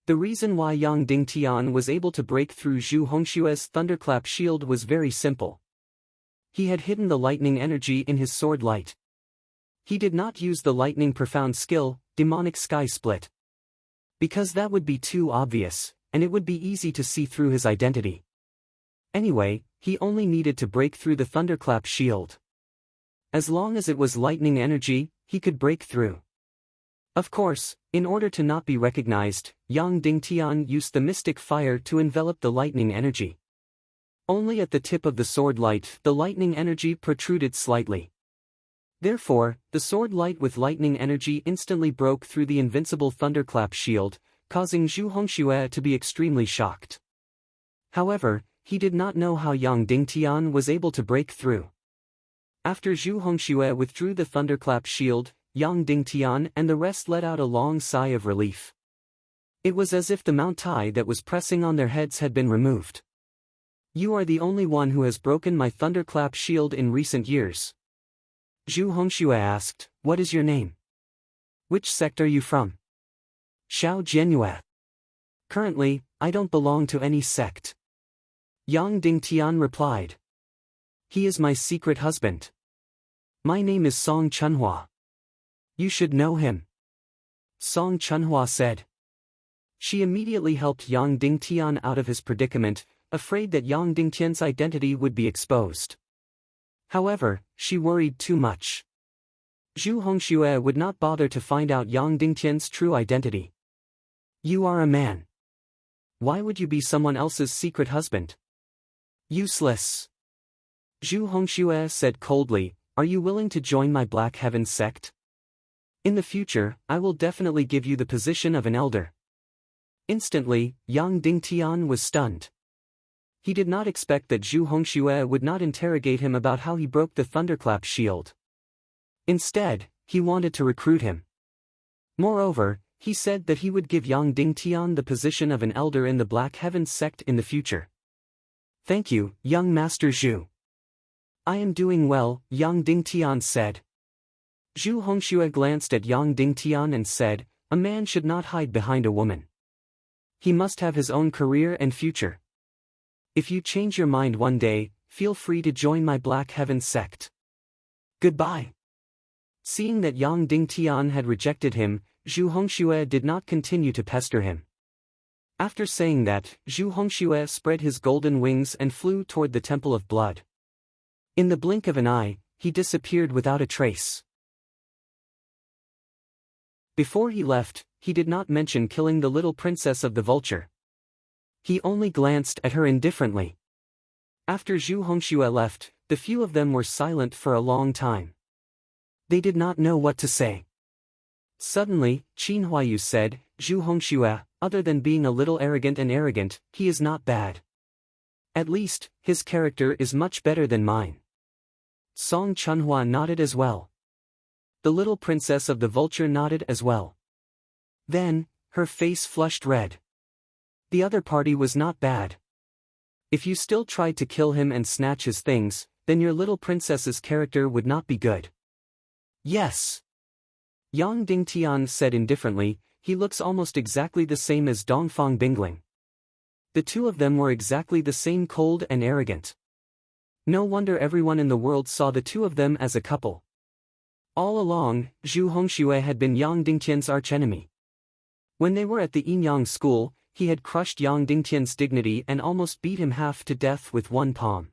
S1: The reason why Yang Dingtian was able to break through Zhu Hongxue's thunderclap shield was very simple. He had hidden the lightning energy in his sword light. He did not use the lightning profound skill, demonic sky split. Because that would be too obvious, and it would be easy to see through his identity. Anyway, he only needed to break through the thunderclap shield. As long as it was lightning energy, he could break through. Of course, in order to not be recognized, Yang Dingtian used the mystic fire to envelop the lightning energy. Only at the tip of the sword light the lightning energy protruded slightly. Therefore, the sword light with lightning energy instantly broke through the invincible thunderclap shield, causing Zhu Hongxue to be extremely shocked. However, he did not know how Yang Dingtian was able to break through. After Zhu Hongxue withdrew the thunderclap shield, Yang Dingtian and the rest let out a long sigh of relief. It was as if the mount tie that was pressing on their heads had been removed. You are the only one who has broken my thunderclap shield in recent years. Zhu Hongxue asked, what is your name? Which sect are you from? Xiao Jianyue. Currently, I don't belong to any sect. Yang Dingtian replied. He is my secret husband. My name is Song Chunhua. You should know him. Song Chunhua said. She immediately helped Yang Dingtian out of his predicament, afraid that Yang Dingtian's identity would be exposed. However, she worried too much. Zhu Hongxue would not bother to find out Yang Dingtian's true identity. You are a man. Why would you be someone else's secret husband? Useless. Zhu Hongxue said coldly, are you willing to join my Black Heaven sect? In the future, I will definitely give you the position of an elder. Instantly, Yang Dingtian was stunned. He did not expect that Zhu Hongxue would not interrogate him about how he broke the thunderclap shield. Instead, he wanted to recruit him. Moreover, he said that he would give Yang Dingtian the position of an elder in the Black Heaven sect in the future. Thank you, young Master Zhu. I am doing well, Yang Dingtian said. Zhu Hongxue glanced at Yang Dingtian and said, a man should not hide behind a woman. He must have his own career and future. If you change your mind one day, feel free to join my Black Heaven sect. Goodbye. Seeing that Yang Dingtian had rejected him, Zhu Hongxue did not continue to pester him. After saying that, Zhu Hongxue spread his golden wings and flew toward the Temple of Blood. In the blink of an eye, he disappeared without a trace. Before he left, he did not mention killing the little princess of the vulture. He only glanced at her indifferently. After Zhu Hongxue left, the few of them were silent for a long time. They did not know what to say. Suddenly, Qin Huayu said, Zhu Hongxue, other than being a little arrogant, he is not bad. At least, his character is much better than mine. Song Chunhua nodded as well. The little princess of the vulture nodded as well. Then, her face flushed red. The other party was not bad. If you still tried to kill him and snatch his things, then your little princess's character would not be good. Yes. Yang Dingtian said indifferently, he looks almost exactly the same as Dongfang Bingling. The two of them were exactly the same, cold and arrogant. No wonder everyone in the world saw the two of them as a couple. All along, Zhu Hongxue had been Yang Dingtian's archenemy. When they were at the Yinyang school, he had crushed Yang Dingtian's dignity and almost beat him half to death with one palm.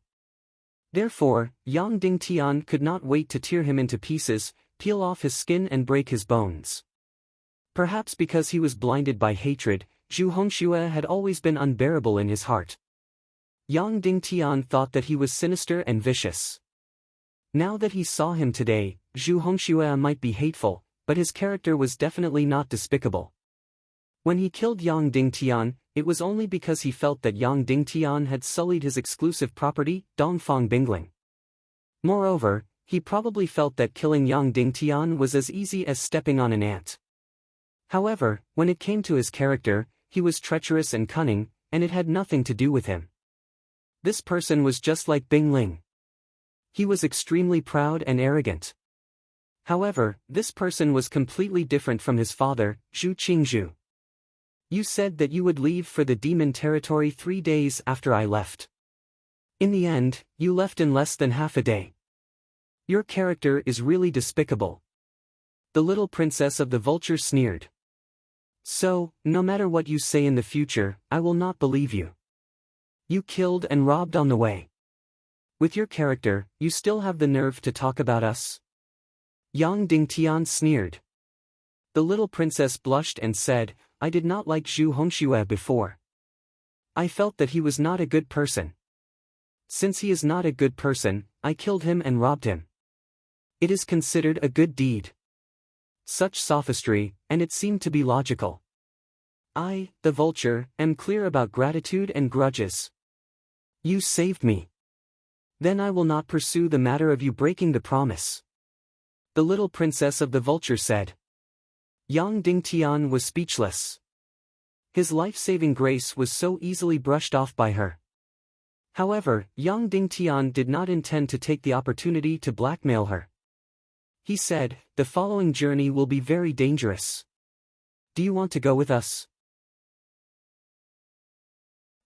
S1: Therefore, Yang Dingtian could not wait to tear him into pieces, peel off his skin and break his bones. Perhaps because he was blinded by hatred, Zhu Hongxue had always been unbearable in his heart. Yang Dingtian thought that he was sinister and vicious. Now that he saw him today, Zhu Hongxue might be hateful, but his character was definitely not despicable. When he killed Yang Dingtian, it was only because he felt that Yang Dingtian had sullied his exclusive property, Dongfang Bingling. Moreover, he probably felt that killing Yang Dingtian was as easy as stepping on an ant. However, when it came to his character, he was treacherous and cunning, and it had nothing to do with him. This person was just like Bingling. He was extremely proud and arrogant. However, this person was completely different from his father, Zhu Qingzhu. You said that you would leave for the demon territory 3 days after I left. In the end, you left in less than half a day. Your character is really despicable. The little princess of the vulture sneered. So, no matter what you say in the future, I will not believe you. You killed and robbed on the way. With your character, you still have the nerve to talk about us? Yang Dingtian sneered. The little princess blushed and said, I did not like Zhu Hongxue before. I felt that he was not a good person. Since he is not a good person, I killed him and robbed him. It is considered a good deed. Such sophistry, and it seemed to be logical. I, the vulture, am clear about gratitude and grudges. You saved me. Then I will not pursue the matter of you breaking the promise. The little princess of the vulture said. Yang Dingtian was speechless. His life-saving grace was so easily brushed off by her. However, Yang Dingtian did not intend to take the opportunity to blackmail her. He said, the following journey will be very dangerous. Do you want to go with us?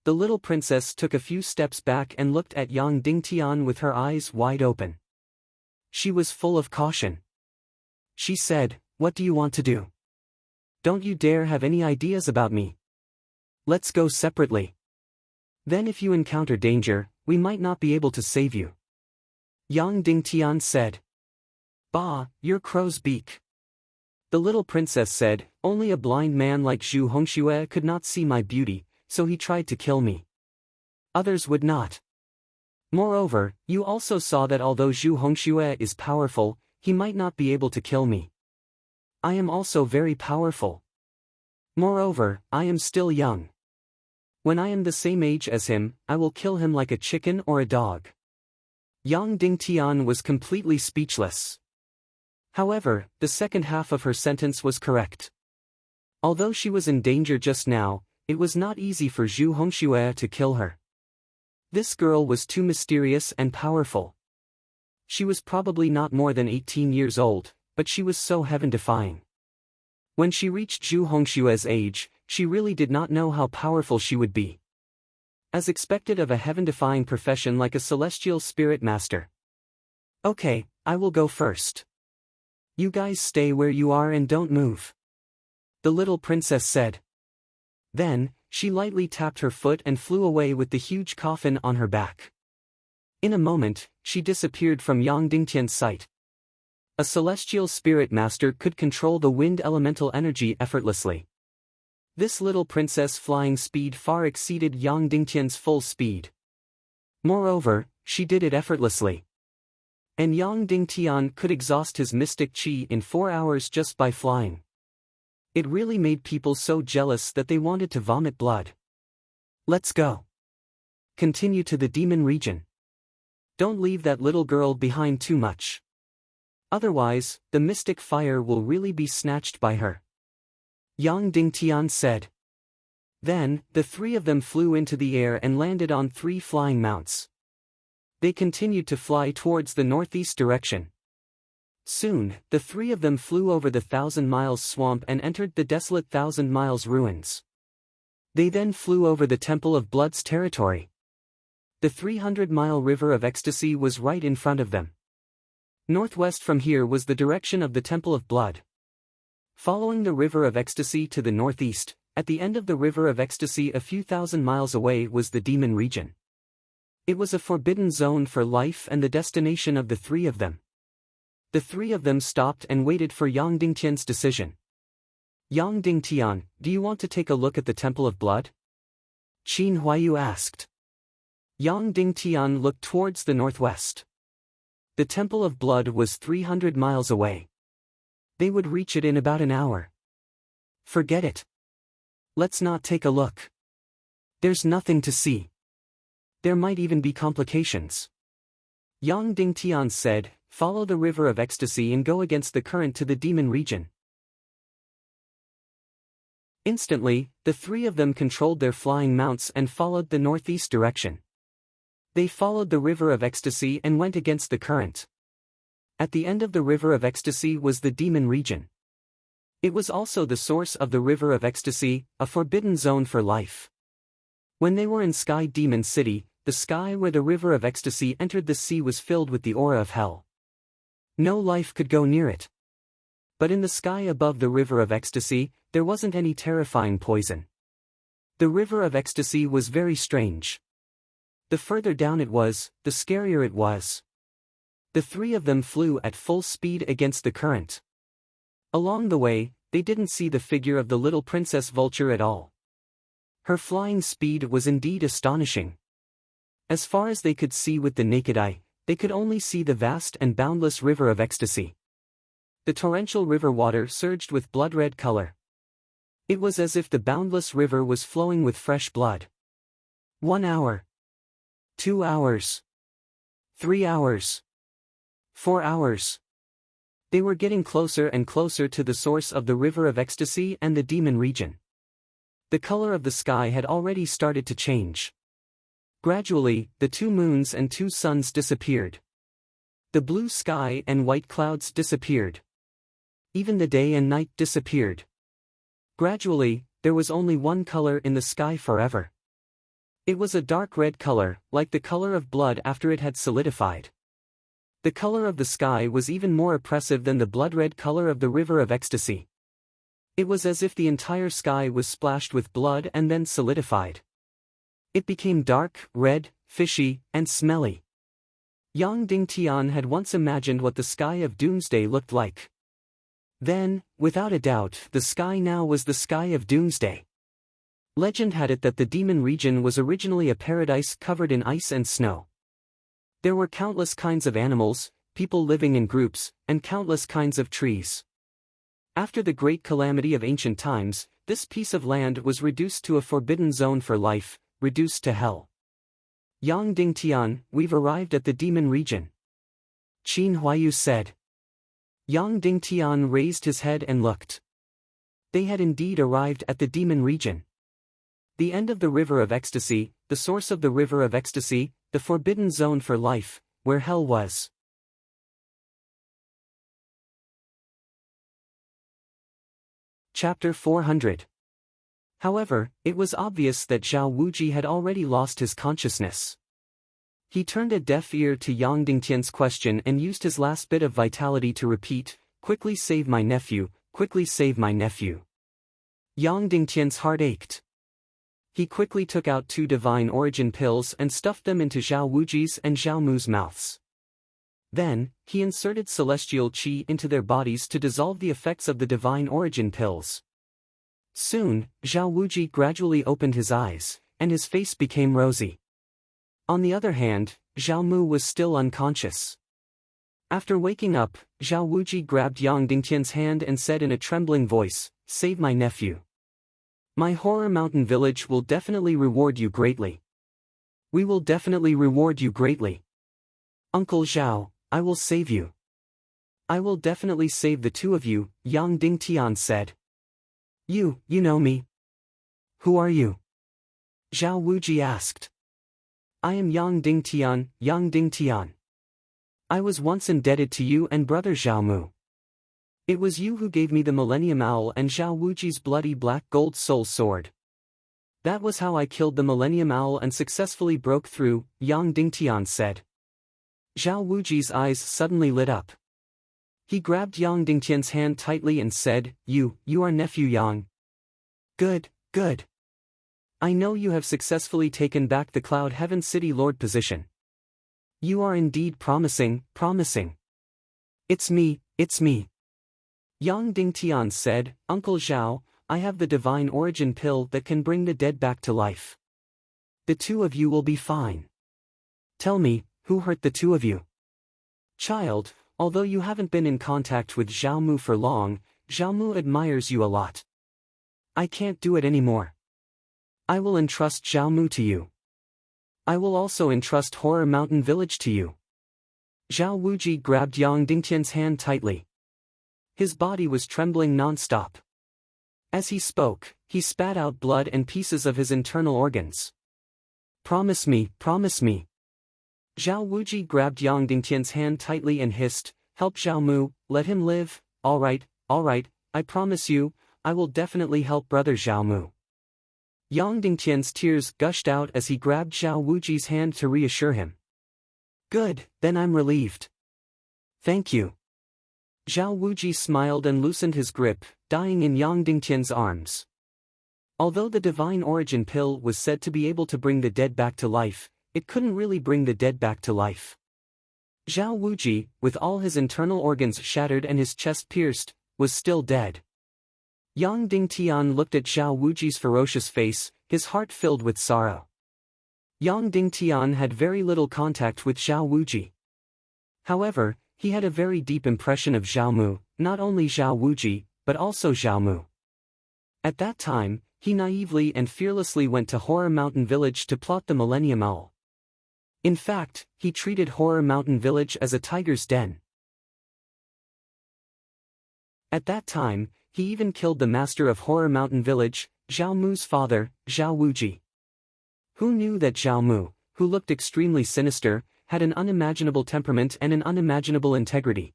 S1: The little princess took a few steps back and looked at Yang Dingtian with her eyes wide open. She was full of caution. She said, what do you want to do? Don't you dare have any ideas about me. Let's go separately. Then if you encounter danger, we might not be able to save you. Yang Dingtian said. Bah, your crow's beak. The little princess said, only a blind man like Zhu Hongxue could not see my beauty, so he tried to kill me. Others would not. Moreover, you also saw that although Zhu Hongxue is powerful, he might not be able to kill me. I am also very powerful. Moreover, I am still young. When I am the same age as him, I will kill him like a chicken or a dog. Yang Dingtian was completely speechless. However, the second half of her sentence was correct. Although she was in danger just now, it was not easy for Zhu Hongxue to kill her. This girl was too mysterious and powerful. She was probably not more than 18 years old, but she was so heaven-defying. When she reached Zhu Hongxue's age, she really did not know how powerful she would be. As expected of a heaven-defying profession like a celestial spirit master. Okay, I will go first. You guys stay where you are and don't move. The little princess said. Then, she lightly tapped her foot and flew away with the huge coffin on her back. In a moment, she disappeared from Yang Dingtian's sight. A celestial spirit master could control the wind elemental energy effortlessly. This little princess flying speed far exceeded Yang Dingtian's full speed. Moreover, she did it effortlessly. And Yang Dingtian could exhaust his mystic qi in 4 hours just by flying. It really made people so jealous that they wanted to vomit blood. Let's go. Continue to the demon region. Don't leave that little girl behind too much. Otherwise, the mystic fire will really be snatched by her. Yang Dingtian said. Then, the 3 of them flew into the air and landed on 3 flying mounts. They continued to fly towards the northeast direction. Soon, the 3 of them flew over the 1,000 Miles swamp and entered the desolate 1,000 Miles ruins. They then flew over the Temple of Blood's territory. The 300-mile river of ecstasy was right in front of them. Northwest from here was the direction of the Temple of Blood. Following the river of ecstasy to the northeast, at the end of the river of ecstasy a few thousand miles away was the demon region. It was a forbidden zone for life and the destination of the 3 of them. The 3 of them stopped and waited for Yang Dingtian's decision. Yang Dingtian, do you want to take a look at the Temple of Blood? Qin Huayu asked. Yang Dingtian looked towards the northwest. The Temple of Blood was 300 miles away. They would reach it in about an hour. Forget it. Let's not take a look. There's nothing to see. There might even be complications. Yang Dingtian said, follow the river of ecstasy and go against the current to the demon region. Instantly, the 3 of them controlled their flying mounts and followed the northeast direction. They followed the river of ecstasy and went against the current. At the end of the river of ecstasy was the demon region. It was also the source of the river of ecstasy, a forbidden zone for life. When they were in Sky Demon City, the sky where the river of ecstasy entered the sea was filled with the aura of hell. No life could go near it. But in the sky above the river of ecstasy, there wasn't any terrifying poison. The river of ecstasy was very strange. The further down it was, the scarier it was. The three of them flew at full speed against the current. Along the way, they didn't see the figure of the little Princess Vulture at all. Her flying speed was indeed astonishing. As far as they could see with the naked eye, they could only see the vast and boundless river of ecstasy. The torrential river water surged with blood-red color. It was as if the boundless river was flowing with fresh blood. 1 hour. 2 hours. 3 hours. 4 hours. They were getting closer and closer to the source of the river of ecstasy and the demon region. The color of the sky had already started to change. Gradually, the 2 moons and 2 suns disappeared. The blue sky and white clouds disappeared. Even the day and night disappeared. Gradually, there was only one color in the sky forever. It was a dark red color, like the color of blood after it had solidified. The color of the sky was even more oppressive than the blood-red color of the river of ecstasy. It was as if the entire sky was splashed with blood and then solidified. It became dark, red, fishy, and smelly. Yang Dingtian had once imagined what the sky of doomsday looked like. Then, without a doubt, the sky now was the sky of doomsday. Legend had it that the demon region was originally a paradise covered in ice and snow. There were countless kinds of animals, people living in groups, and countless kinds of trees. After the great calamity of ancient times, this piece of land was reduced to a forbidden zone for life, reduced to hell. Yang Dingtian, we've arrived at the demon region. Qin Huayu said. Yang Dingtian raised his head and looked. They had indeed arrived at the demon region. The end of the river of ecstasy, the source of the river of ecstasy, the forbidden zone for life, where hell was. Chapter 400. However, it was obvious that Zhao Wuji had already lost his consciousness. He turned a deaf ear to Yang Dingtian's question and used his last bit of vitality to repeat, "Quickly save my nephew, quickly save my nephew." Yang Dingtian's heart ached. He quickly took out 2 divine origin pills and stuffed them into Zhao Wuji's and Zhao Mu's mouths. Then, he inserted celestial qi into their bodies to dissolve the effects of the divine origin pills. Soon, Zhao Wuji gradually opened his eyes, and his face became rosy. On the other hand, Zhao Mu was still unconscious. After waking up, Zhao Wuji grabbed Yang Dingtian's hand and said in a trembling voice, "Save my nephew. My Horror Mountain village will definitely reward you greatly. We will definitely reward you greatly. Uncle Zhao, I will save you. I will definitely save the 2 of you," Yang Dingtian said. You know me. Who are you?" Zhao Wuji asked. "I am Yang Dingtian, Yang Dingtian. I was once indebted to you and brother Zhao Mu. It was you who gave me the Millennium Owl and Zhao Wuji's bloody black gold soul sword. That was how I killed the Millennium Owl and successfully broke through," Yang Dingtian said. Zhao Wuji's eyes suddenly lit up. He grabbed Yang Dingtian's hand tightly and said, You are nephew Yang. Good, good. I know you have successfully taken back the Cloud Heaven City Lord position. You are indeed promising, promising. It's me, it's me. Yang Dingtian said, Uncle Zhao, I have the divine origin pill that can bring the dead back to life. The 2 of you will be fine. Tell me, who hurt the 2 of you? Child, although you haven't been in contact with Zhao Mu for long, Zhao Mu admires you a lot. I can't do it anymore. I will entrust Zhao Mu to you. I will also entrust Horror Mountain Village to you. Zhao Wuji grabbed Yang Dingtian's hand tightly. His body was trembling non-stop. As he spoke, he spat out blood and pieces of his internal organs. Promise me, Zhao Wuji grabbed Yang Dingtian's hand tightly and hissed, "Help Zhao Mu, let him live." All right, I promise you, I will definitely help brother Zhao Mu." Yang Dingtian's tears gushed out as he grabbed Zhao Wuji's hand to reassure him. "Good, then I'm relieved. Thank you." Zhao Wuji smiled and loosened his grip, dying in Yang Dingtian's arms. Although the divine origin pill was said to be able to bring the dead back to life, it couldn't really bring the dead back to life. Zhao Wuji, with all his internal organs shattered and his chest pierced, was still dead. Yang Dingtian looked at Zhao Wuji's ferocious face, his heart filled with sorrow. Yang Dingtian had very little contact with Zhao Wuji. However, he had a very deep impression of Zhao Mu, not only Zhao Wuji, but also Zhao Mu. At that time, he naively and fearlessly went to Horror Mountain Village to plot the Millennium Owl. In fact, he treated Horror Mountain Village as a tiger's den. At that time, he even killed the master of Horror Mountain Village, Zhao Mu's father, Zhao Wuji. Who knew that Zhao Mu, who looked extremely sinister, had an unimaginable temperament and an unimaginable integrity?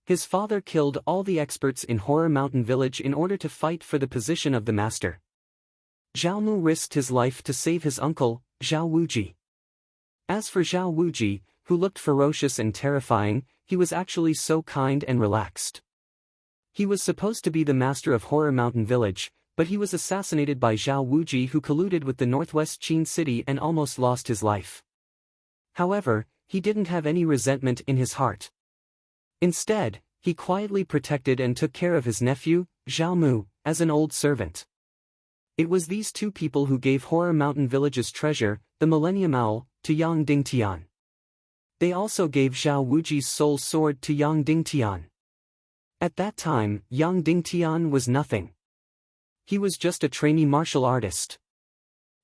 S1: His father killed all the experts in Horror Mountain Village in order to fight for the position of the master. Zhao Mu risked his life to save his uncle, Zhao Wuji. As for Zhao Wuji, who looked ferocious and terrifying, he was actually so kind and relaxed. He was supposed to be the master of Horror Mountain Village, but he was assassinated by Zhao Wuji, who colluded with the Northwest Qin City and almost lost his life. However, he didn't have any resentment in his heart. Instead, he quietly protected and took care of his nephew, Zhao Mu, as an old servant. It was these two people who gave Horror Mountain Village's treasure, the Millennium Owl, to Yang Dingtian. They also gave Zhao Wuji's soul sword to Yang Dingtian. At that time, Yang Dingtian was nothing. He was just a trainee martial artist.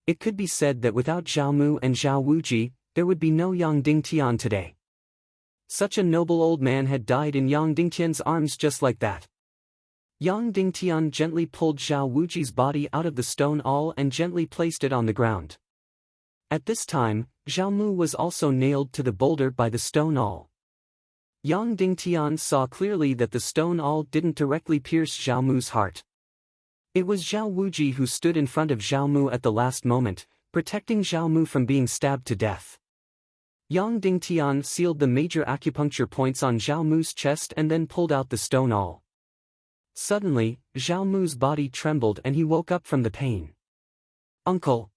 S1: It could be said that without Zhao Mu and Zhao Wuji, there would be no Yang Dingtian today. Such a noble old man had died in Yang Dingtian's arms just like that. Yang Dingtian gently pulled Zhao Wuji's body out of the stone awl and gently placed it on the ground. At this time, Zhao Mu was also nailed to the boulder by the stone awl. Yang Dingtian saw clearly that the stone awl didn't directly pierce Zhao Mu's heart. It was Zhao Wuji who stood in front of Zhao Mu at the last moment, protecting Zhao Mu from being stabbed to death. Yang Dingtian sealed the major acupuncture points on Zhao Mu's chest and then pulled out the stone awl. Suddenly, Zhao Mu's body trembled and he woke up from the pain. "Uncle!"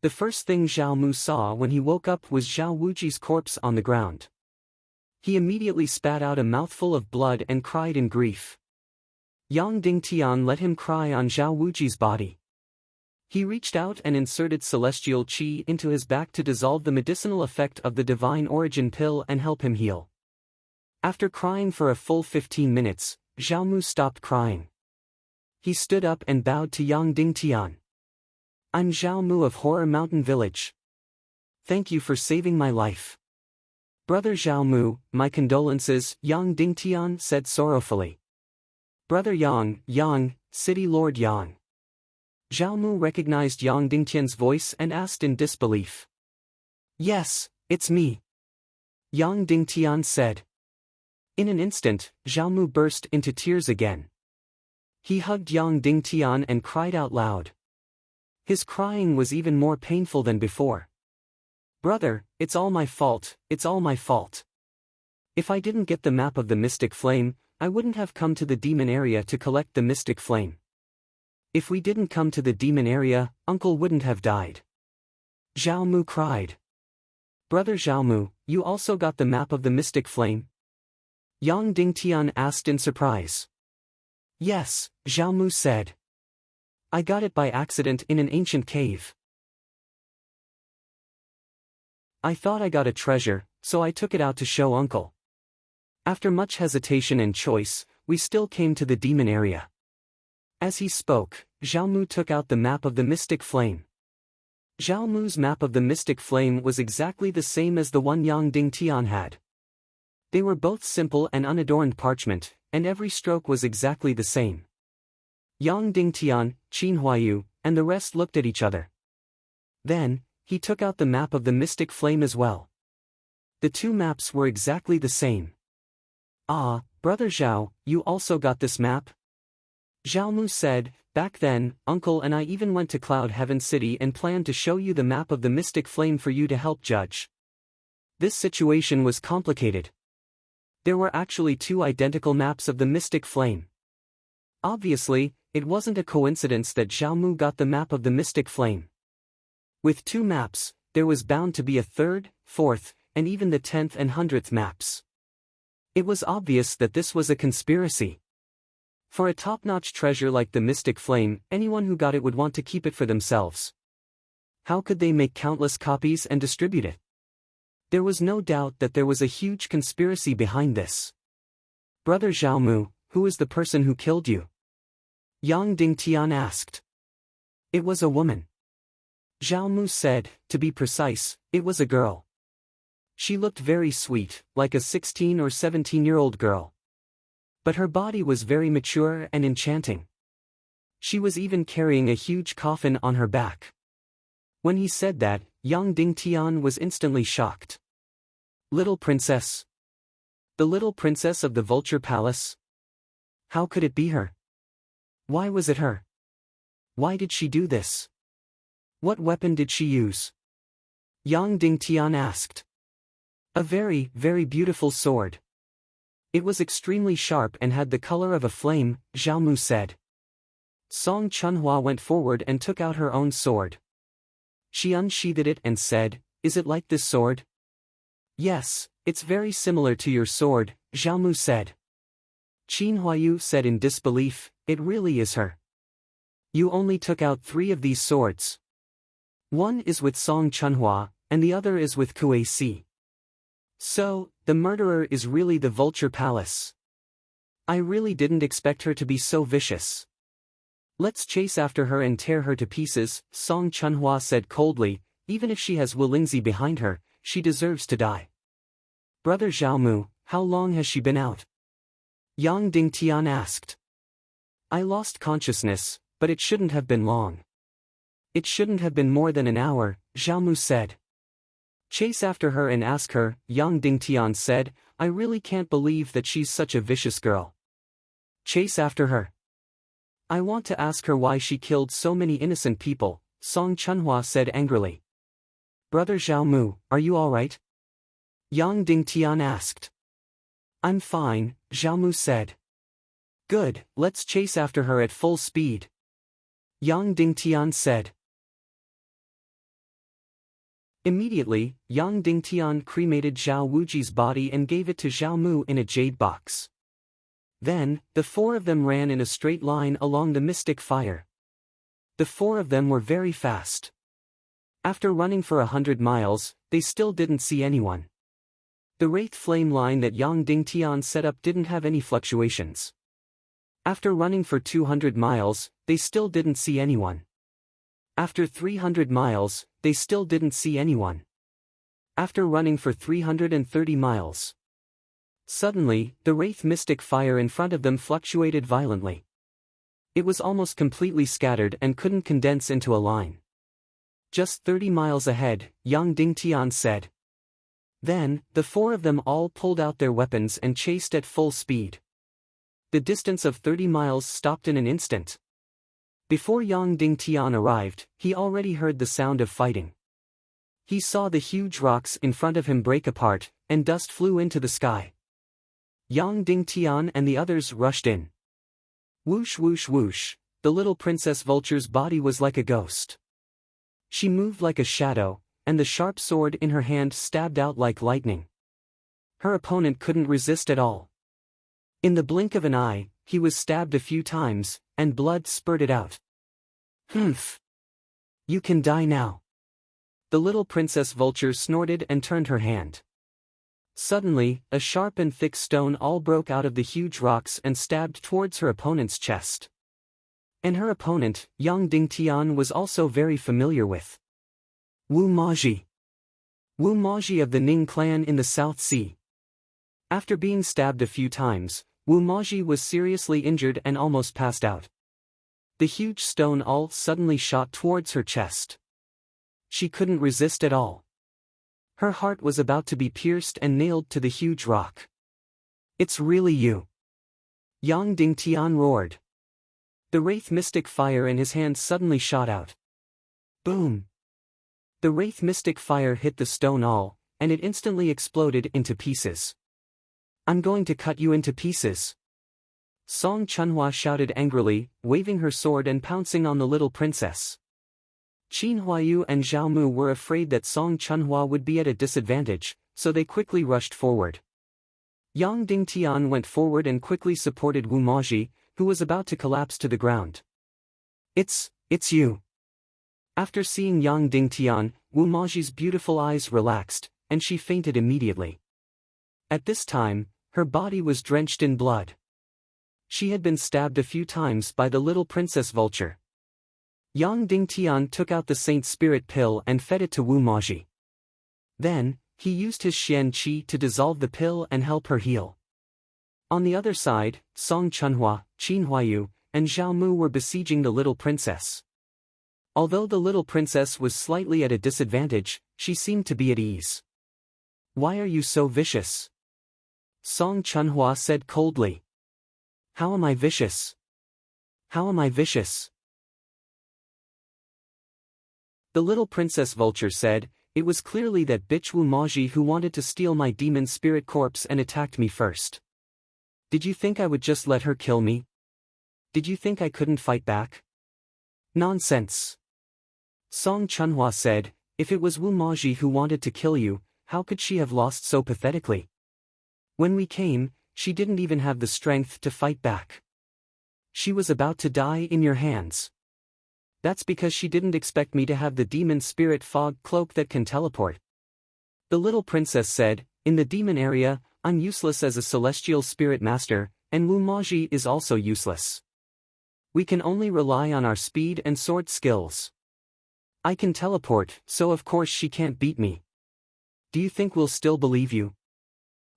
S1: The first thing Zhao Mu saw when he woke up was Zhao Wuji's corpse on the ground. He immediately spat out a mouthful of blood and cried in grief. Yang Dingtian let him cry on Zhao Wuji's body. He reached out and inserted celestial qi into his back to dissolve the medicinal effect of the divine origin pill and help him heal. After crying for a full 15 minutes, Zhao Mu stopped crying. He stood up and bowed to Yang Dingtian. "I'm Zhao Mu of Horror Mountain Village. Thank you for saving my life." "Brother Zhao Mu, my condolences," Yang Dingtian said sorrowfully. "Brother Yang, City Lord Yang." Zhao Mu recognized Yang Dingtian's voice and asked in disbelief. "Yes, it's me," Yang Dingtian said. In an instant, Zhao Mu burst into tears again. He hugged Yang Dingtian and cried out loud. His crying was even more painful than before. "Brother, it's all my fault, it's all my fault. If I didn't get the map of the mystic flame, I wouldn't have come to the demon area to collect the mystic flame. If we didn't come to the demon area, Uncle wouldn't have died." Zhao Mu cried. "Brother Zhao Mu, you also got the map of the mystic flame?" Yang Dingtian asked in surprise. "Yes," Zhao Mu said. "I got it by accident in an ancient cave. I thought I got a treasure, so I took it out to show Uncle." After much hesitation and choice, we still came to the demon area. As he spoke, Zhao Mu took out the map of the mystic flame. Zhao Mu's map of the mystic flame was exactly the same as the one Yang Dingtian had. They were both simple and unadorned parchment, and every stroke was exactly the same. Yang Dingtian, Qin Huayu, and the rest looked at each other. Then, he took out the map of the mystic flame as well. The two maps were exactly the same. Ah, Brother Zhao, you also got this map? Zhao Mu said, back then, Uncle and I even went to Cloud Heaven City and planned to show you the map of the mystic flame for you to help judge. This situation was complicated. There were actually two identical maps of the mystic flame. Obviously, it wasn't a coincidence that Zhao Mu got the map of the mystic flame. With two maps, there was bound to be a third, fourth, and even the 10th and 100th maps. It was obvious that this was a conspiracy. For a top-notch treasure like the mystic flame, anyone who got it would want to keep it for themselves. How could they make countless copies and distribute it? There was no doubt that there was a huge conspiracy behind this. Brother Zhao Mu, who is the person who killed you? Yang Dingtian asked. It was a woman. Zhao Mu said, to be precise, it was a girl. She looked very sweet, like a 16 or 17-year-old girl. But her body was very mature and enchanting. She was even carrying a huge coffin on her back. When he said that, Yang Dingtian was instantly shocked. Little princess? The little princess of the Vulture Palace? How could it be her? Why was it her? Why did she do this? What weapon did she use? Yang Dingtian asked. A very, very beautiful sword. It was extremely sharp and had the color of a flame, Zhao Mu said. Song Chunhua went forward and took out her own sword. She unsheathed it and said, is it like this sword? Yes, it's very similar to your sword, Zhao Mu said. Qin Huayu said in disbelief, it really is her. You only took out 3 of these swords. One is with Song Chunhua, and the other is with Kue Si. So, the murderer is really the Vulture Palace. I really didn't expect her to be so vicious. Let's chase after her and tear her to pieces, Song Chunhua said coldly, even if she has Wu Lingzi behind her, she deserves to die. Brother Zhao Mu, how long has she been out? Yang Dingtian asked. I lost consciousness, but it shouldn't have been long. It shouldn't have been more than an hour, Zhao Mu said. Chase after her and ask her, Yang Dingtian said, I really can't believe that she's such a vicious girl. Chase after her. I want to ask her why she killed so many innocent people, Song Chunhua said angrily. Brother Zhao Mu, are you alright? Yang Dingtian asked. I'm fine, Zhao Mu said. Good, let's chase after her at full speed. Yang Dingtian said. Immediately, Yang Dingtian cremated Zhao Wuji's body and gave it to Zhao Mu in a jade box. Then, the 4 of them ran in a straight line along the mystic fire. The 4 of them were very fast. After running for 100 miles, they still didn't see anyone. The wraith flame line that Yang Dingtian set up didn't have any fluctuations. After running for 200 miles, they still didn't see anyone. After 300 miles, they still didn't see anyone. After running for 330 miles. Suddenly, the wraith mystic fire in front of them fluctuated violently. It was almost completely scattered and couldn't condense into a line. Just 30 miles ahead, Yang Dingtian said. Then, the 4 of them all pulled out their weapons and chased at full speed. The distance of 30 miles stopped in an instant. Before Yang Dingtian arrived, he already heard the sound of fighting. He saw the huge rocks in front of him break apart, and dust flew into the sky. Yang Dingtian and the others rushed in. Whoosh whoosh whoosh, the little Princess Vulture's body was like a ghost. She moved like a shadow, and the sharp sword in her hand stabbed out like lightning. Her opponent couldn't resist at all. In the blink of an eye, he was stabbed a few times, and blood spurted out. Humph! You can die now. The little Princess Vulture snorted and turned her hand. Suddenly, a sharp and thick stone all broke out of the huge rocks and stabbed towards her opponent's chest. And her opponent, Yang Dingtian, was also very familiar with. Wu Maji. Wu Maji of the Ning clan in the South Sea. After being stabbed a few times, Wu Maji was seriously injured and almost passed out. The huge stone all suddenly shot towards her chest. She couldn't resist at all. Her heart was about to be pierced and nailed to the huge rock. It's really you. Yang Dingtian roared. The wraith mystic fire in his hand suddenly shot out. Boom! The wraith mystic fire hit the stone all, and it instantly exploded into pieces. I'm going to cut you into pieces. Song Chunhua shouted angrily, waving her sword and pouncing on the little princess. Qin Huayu and Zhao Mu were afraid that Song Chunhua would be at a disadvantage, so they quickly rushed forward. Yang Dingtian went forward and quickly supported Wu Maji, who was about to collapse to the ground. It's you. After seeing Yang Dingtian, Wu Maji's beautiful eyes relaxed, and she fainted immediately. At this time, her body was drenched in blood. She had been stabbed a few times by the little princess vulture. Yang Dingtian took out the Saint Spirit pill and fed it to Wu Maji. Then, he used his Xian Qi to dissolve the pill and help her heal. On the other side, Song Chunhua, Qin Huayu, and Zhao Mu were besieging the little princess. Although the little princess was slightly at a disadvantage, she seemed to be at ease. Why are you so vicious? Song Chunhua said coldly. How am I vicious? How am I vicious? The little princess vulture said, it was clearly that bitch Wu Maji who wanted to steal my demon spirit corpse and attacked me first. Did you think I would just let her kill me? Did you think I couldn't fight back? Nonsense. Song Chunhua said, if it was Wu Maji who wanted to kill you, how could she have lost so pathetically? When we came, she didn't even have the strength to fight back. She was about to die in your hands. That's because she didn't expect me to have the demon spirit fog cloak that can teleport. The little princess said, in the demon area, I'm useless as a celestial spirit master, and Wu Maji is also useless. We can only rely on our speed and sword skills. I can teleport, so of course she can't beat me. Do you think we'll still believe you?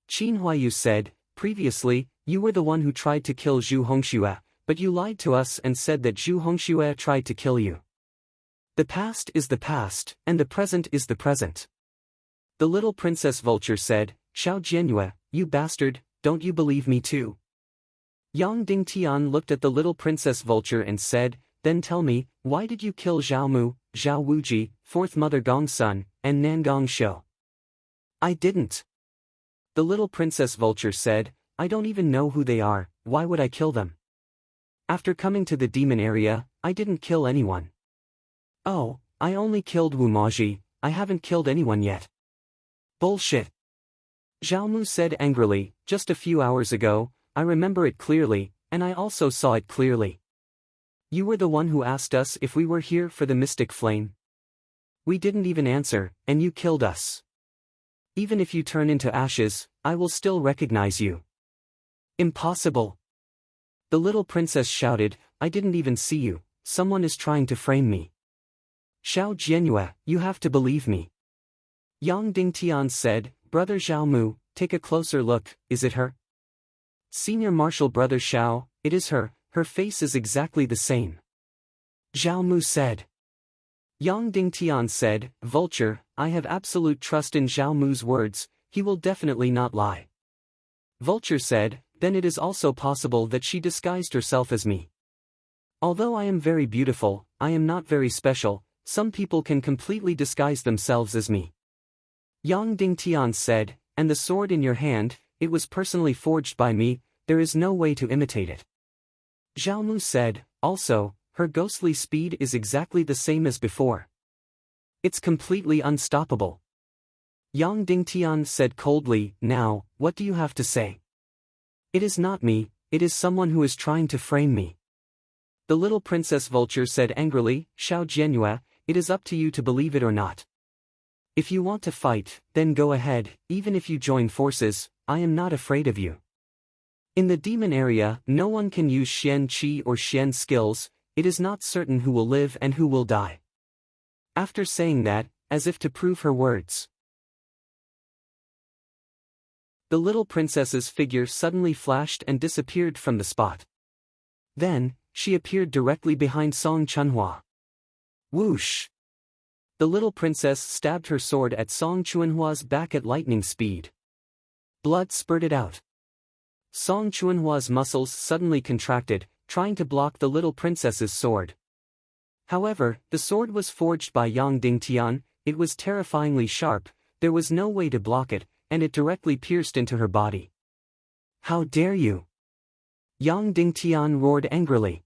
S1: Qin Huayu said, previously, you were the one who tried to kill Zhu Hongxue, but you lied to us and said that Zhu Hongxue tried to kill you. The past is the past, and the present is the present. The little princess vulture said, Xiao Jianyue, you bastard, don't you believe me too? Yang Dingtian looked at the little princess vulture and said, then tell me, why did you kill Zhao Mu, Zhao Wuji, fourth mother Gong's son, and Nangong Shou? I didn't. The little princess vulture said, I don't even know who they are, why would I kill them? After coming to the demon area, I didn't kill anyone. Oh, I only killed Wu Maji, I haven't killed anyone yet. Bullshit. Zhao Mu said angrily, just a few hours ago, I remember it clearly, and I also saw it clearly. You were the one who asked us if we were here for the mystic flame. We didn't even answer, and you killed us. Even if you turn into ashes, I will still recognize you. Impossible. The little princess shouted, I didn't even see you, someone is trying to frame me. Xiao Jianyue, you have to believe me. Yang Dingtian said, Brother Zhao Mu, take a closer look, is it her? Senior Marshal Brother Xiao, it is her face is exactly the same. Zhao Mu said. Yang Dingtian said, Vulture, I have absolute trust in Zhao Mu's words, he will definitely not lie. Vulture said, then it is also possible that she disguised herself as me. Although I am very beautiful, I am not very special, some people can completely disguise themselves as me. Yang Dingtian said, and the sword in your hand, it was personally forged by me, there is no way to imitate it. Zhao Mu said, also, her ghostly speed is exactly the same as before. It's completely unstoppable. Yang Dingtian said coldly, now, what do you have to say? It is not me, it is someone who is trying to frame me. The little princess vulture said angrily, Xiao Jianyue, it is up to you to believe it or not. If you want to fight, then go ahead, even if you join forces, I am not afraid of you. In the demon area, no one can use Xian Qi or Xian skills, it is not certain who will live and who will die. After saying that, as if to prove her words, the little princess's figure suddenly flashed and disappeared from the spot. Then, she appeared directly behind Song Chunhua. Whoosh! the little princess stabbed her sword at Song Chuanhua's back at lightning speed. Blood spurted out. Song Chuanhua's muscles suddenly contracted, trying to block the little princess's sword. However, the sword was forged by Yang Dingtian, it was terrifyingly sharp, there was no way to block it, and it directly pierced into her body. "How dare you!" Yang Dingtian roared angrily.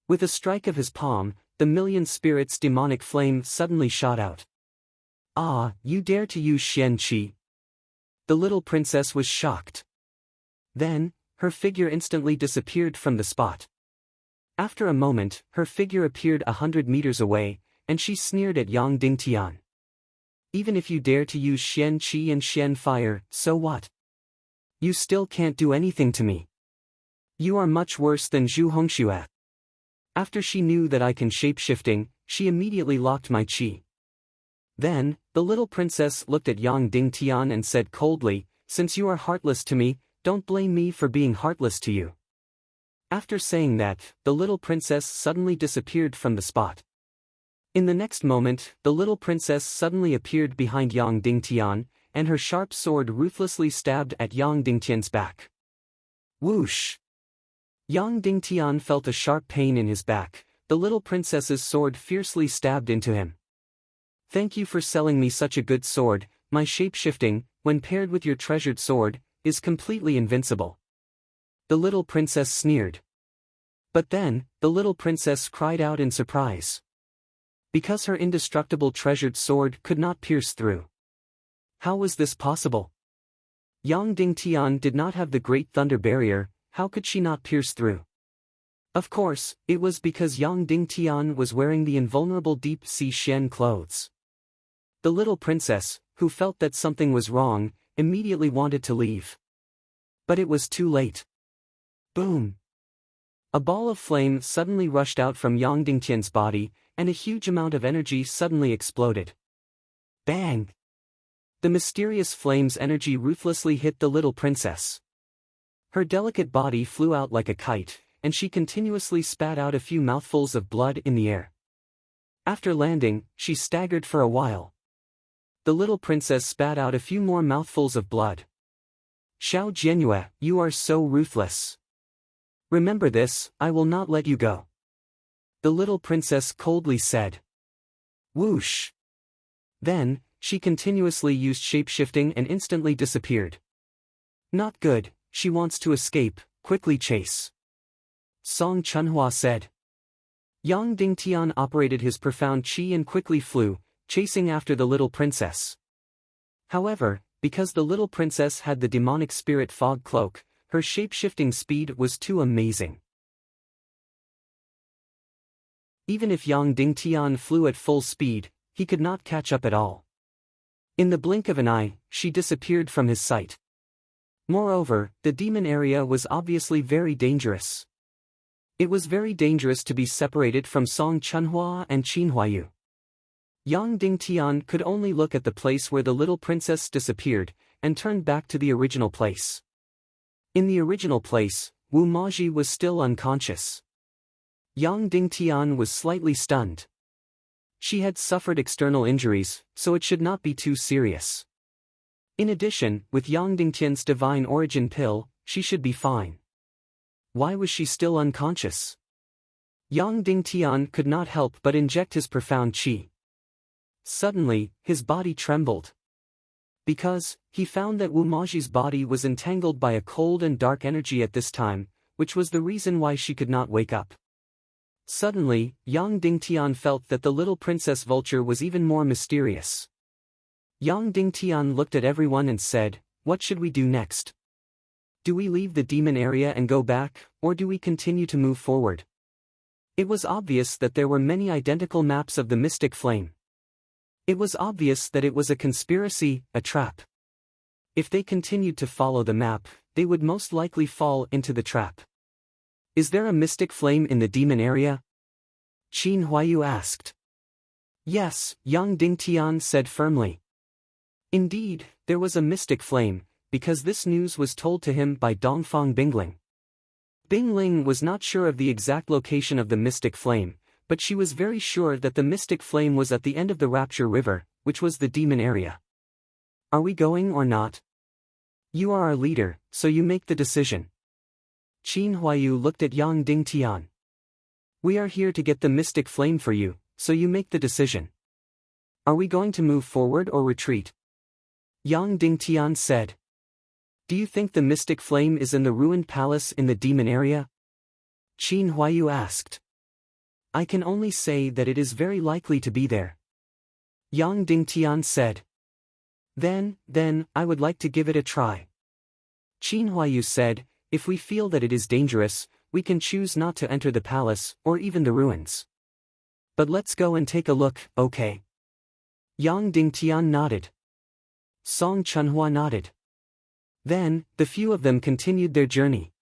S1: With a strike of his palm, the million spirits' demonic flame suddenly shot out. "Ah, you dare to use Xian Qi!" The little princess was shocked. Then, her figure instantly disappeared from the spot. After a moment, her figure appeared 100 meters away, and she sneered at Yang Dingtian. "Even if you dare to use Xian Qi and Xian Fire, so what? You still can't do anything to me. You are much worse than Zhu Hongxue." After she knew that I can shape-shifting, she immediately locked my qi. Then, the little princess looked at Yang Dingtian and said coldly, "Since you are heartless to me, don't blame me for being heartless to you." After saying that, the little princess suddenly disappeared from the spot. In the next moment, the little princess suddenly appeared behind Yang Dingtian, and her sharp sword ruthlessly stabbed at Yang Dingtian's back. Whoosh! Yang Dingtian felt a sharp pain in his back, the little princess's sword fiercely stabbed into him. "Thank you for selling me such a good sword, my shape-shifting, when paired with your treasured sword, is completely invincible." The little princess sneered. But then, the little princess cried out in surprise. Because her indestructible treasured sword could not pierce through. How was this possible? Yang Dingtian did not have the Great Thunder Barrier, how could she not pierce through? Of course, it was because Yang Dingtian was wearing the invulnerable Deep Sea Shen clothes. The little princess, who felt that something was wrong, immediately wanted to leave. But it was too late. Boom! A ball of flame suddenly rushed out from Yang Dingtian's body, and a huge amount of energy suddenly exploded. Bang! The mysterious flame's energy ruthlessly hit the little princess. Her delicate body flew out like a kite, and she continuously spat out a few mouthfuls of blood in the air. After landing, she staggered for a while. The little princess spat out a few more mouthfuls of blood. "Xiao Jianyue, you are so ruthless. Remember this, I will not let you go," the little princess coldly said. Whoosh! Then, she continuously used shape-shifting and instantly disappeared. "Not good, she wants to escape, quickly chase," Song Chunhua said. Yang Dingtian operated his profound qi and quickly flew, chasing after the little princess. However, because the little princess had the demonic spirit fog cloak, her shape-shifting speed was too amazing. Even if Yang Dingtian flew at full speed, he could not catch up at all. In the blink of an eye, she disappeared from his sight. Moreover, the demon area was obviously very dangerous. It was very dangerous to be separated from Song Chunhua and Qin Huayu. Yang Dingtian could only look at the place where the little princess disappeared, and turned back to the original place. In the original place, Wu Maji was still unconscious. Yang Dingtian was slightly stunned. She had suffered external injuries, so it should not be too serious. In addition, with Yang Dingtian's divine origin pill, she should be fine. Why was she still unconscious? Yang Dingtian could not help but inject his profound qi. Suddenly, his body trembled. Because, he found that Wu Maji's body was entangled by a cold and dark energy at this time, which was the reason why she could not wake up. Suddenly, Yang Dingtian felt that the little princess vulture was even more mysterious. Yang Dingtian looked at everyone and said, "What should we do next? Do we leave the demon area and go back, or do we continue to move forward?" It was obvious that there were many identical maps of the mystic flame. It was obvious that it was a conspiracy, a trap. If they continued to follow the map, they would most likely fall into the trap. "Is there a mystic flame in the demon area?" Qin Huayu asked. "Yes," Yang Dingtian said firmly. Indeed, there was a mystic flame, because this news was told to him by Dongfang Bingling. Bingling was not sure of the exact location of the mystic flame, but she was very sure that the mystic flame was at the end of the Rapture River, which was the demon area. Are we going or not? You are our leader, so you make the decision. Qin Huayu looked at Yang Dingtian. We are here to get the mystic flame for you, so you make the decision. Are we going to move forward or retreat? Yang Dingtian said. Do you think the mystic flame is in the ruined palace in the demon area? Qin Huayu asked. I can only say that it is very likely to be there. Yang Dingtian said. Then, I would like to give it a try. Qin Huayu said, if we feel that it is dangerous, we can choose not to enter the palace, or even the ruins. But let's go and take a look, okay? Yang Dingtian nodded. Song Chunhua nodded. Then, the few of them continued their journey.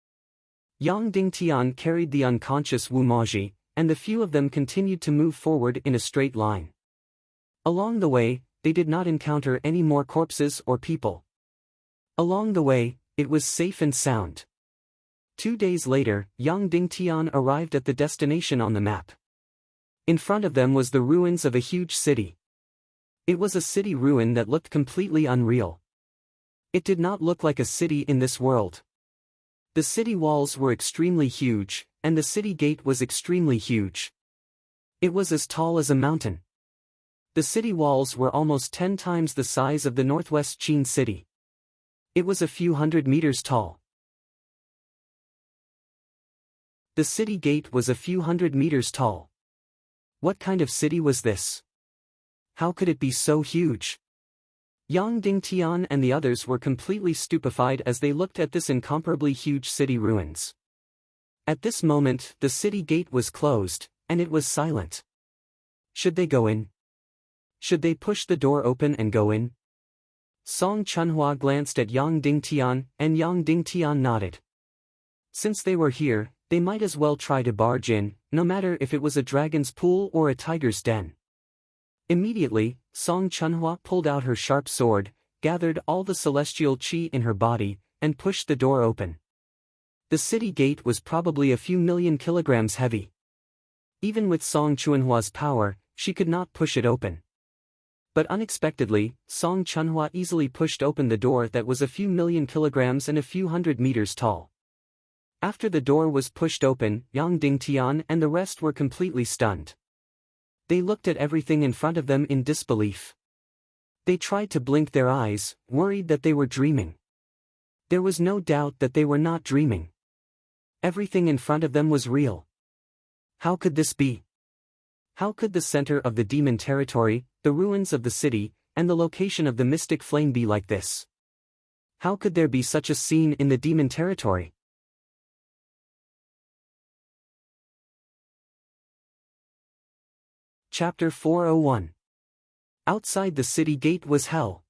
S1: Yang Dingtian carried the unconscious Wu Maji, and the few of them continued to move forward in a straight line. Along the way, they did not encounter any more corpses or people. Along the way, it was safe and sound. 2 days later, Yang Dingtian arrived at the destination on the map. In front of them was the ruins of a huge city. It was a city ruin that looked completely unreal. It did not look like a city in this world. The city walls were extremely huge, and the city gate was extremely huge. It was as tall as a mountain. The city walls were almost 10 times the size of the northwest Qin city. It was a few hundred meters tall. The city gate was a few hundred meters tall. What kind of city was this? How could it be so huge? Yang Dingtian and the others were completely stupefied as they looked at this incomparably huge city ruins. At this moment, the city gate was closed, and it was silent. Should they go in? Should they push the door open and go in? Song Chunhua glanced at Yang Dingtian, and Yang Dingtian nodded. Since they were here, they might as well try to barge in, no matter if it was a dragon's pool or a tiger's den. Immediately, Song Chunhua pulled out her sharp sword, gathered all the celestial qi in her body, and pushed the door open. The city gate was probably a few million kilograms heavy. Even with Song Chunhua's power, she could not push it open. But unexpectedly, Song Chunhua easily pushed open the door that was a few million kilograms and a few hundred meters tall. After the door was pushed open, Yang Dingtian and the rest were completely stunned. They looked at everything in front of them in disbelief. They tried to blink their eyes, worried that they were dreaming. There was no doubt that they were not dreaming. Everything in front of them was real. How could this be? How could the center of the demon territory, the ruins of the city, and the location of the mystic flame be like this? How could there be such a scene in the demon territory? Chapter 401. Outside the city gate was hell.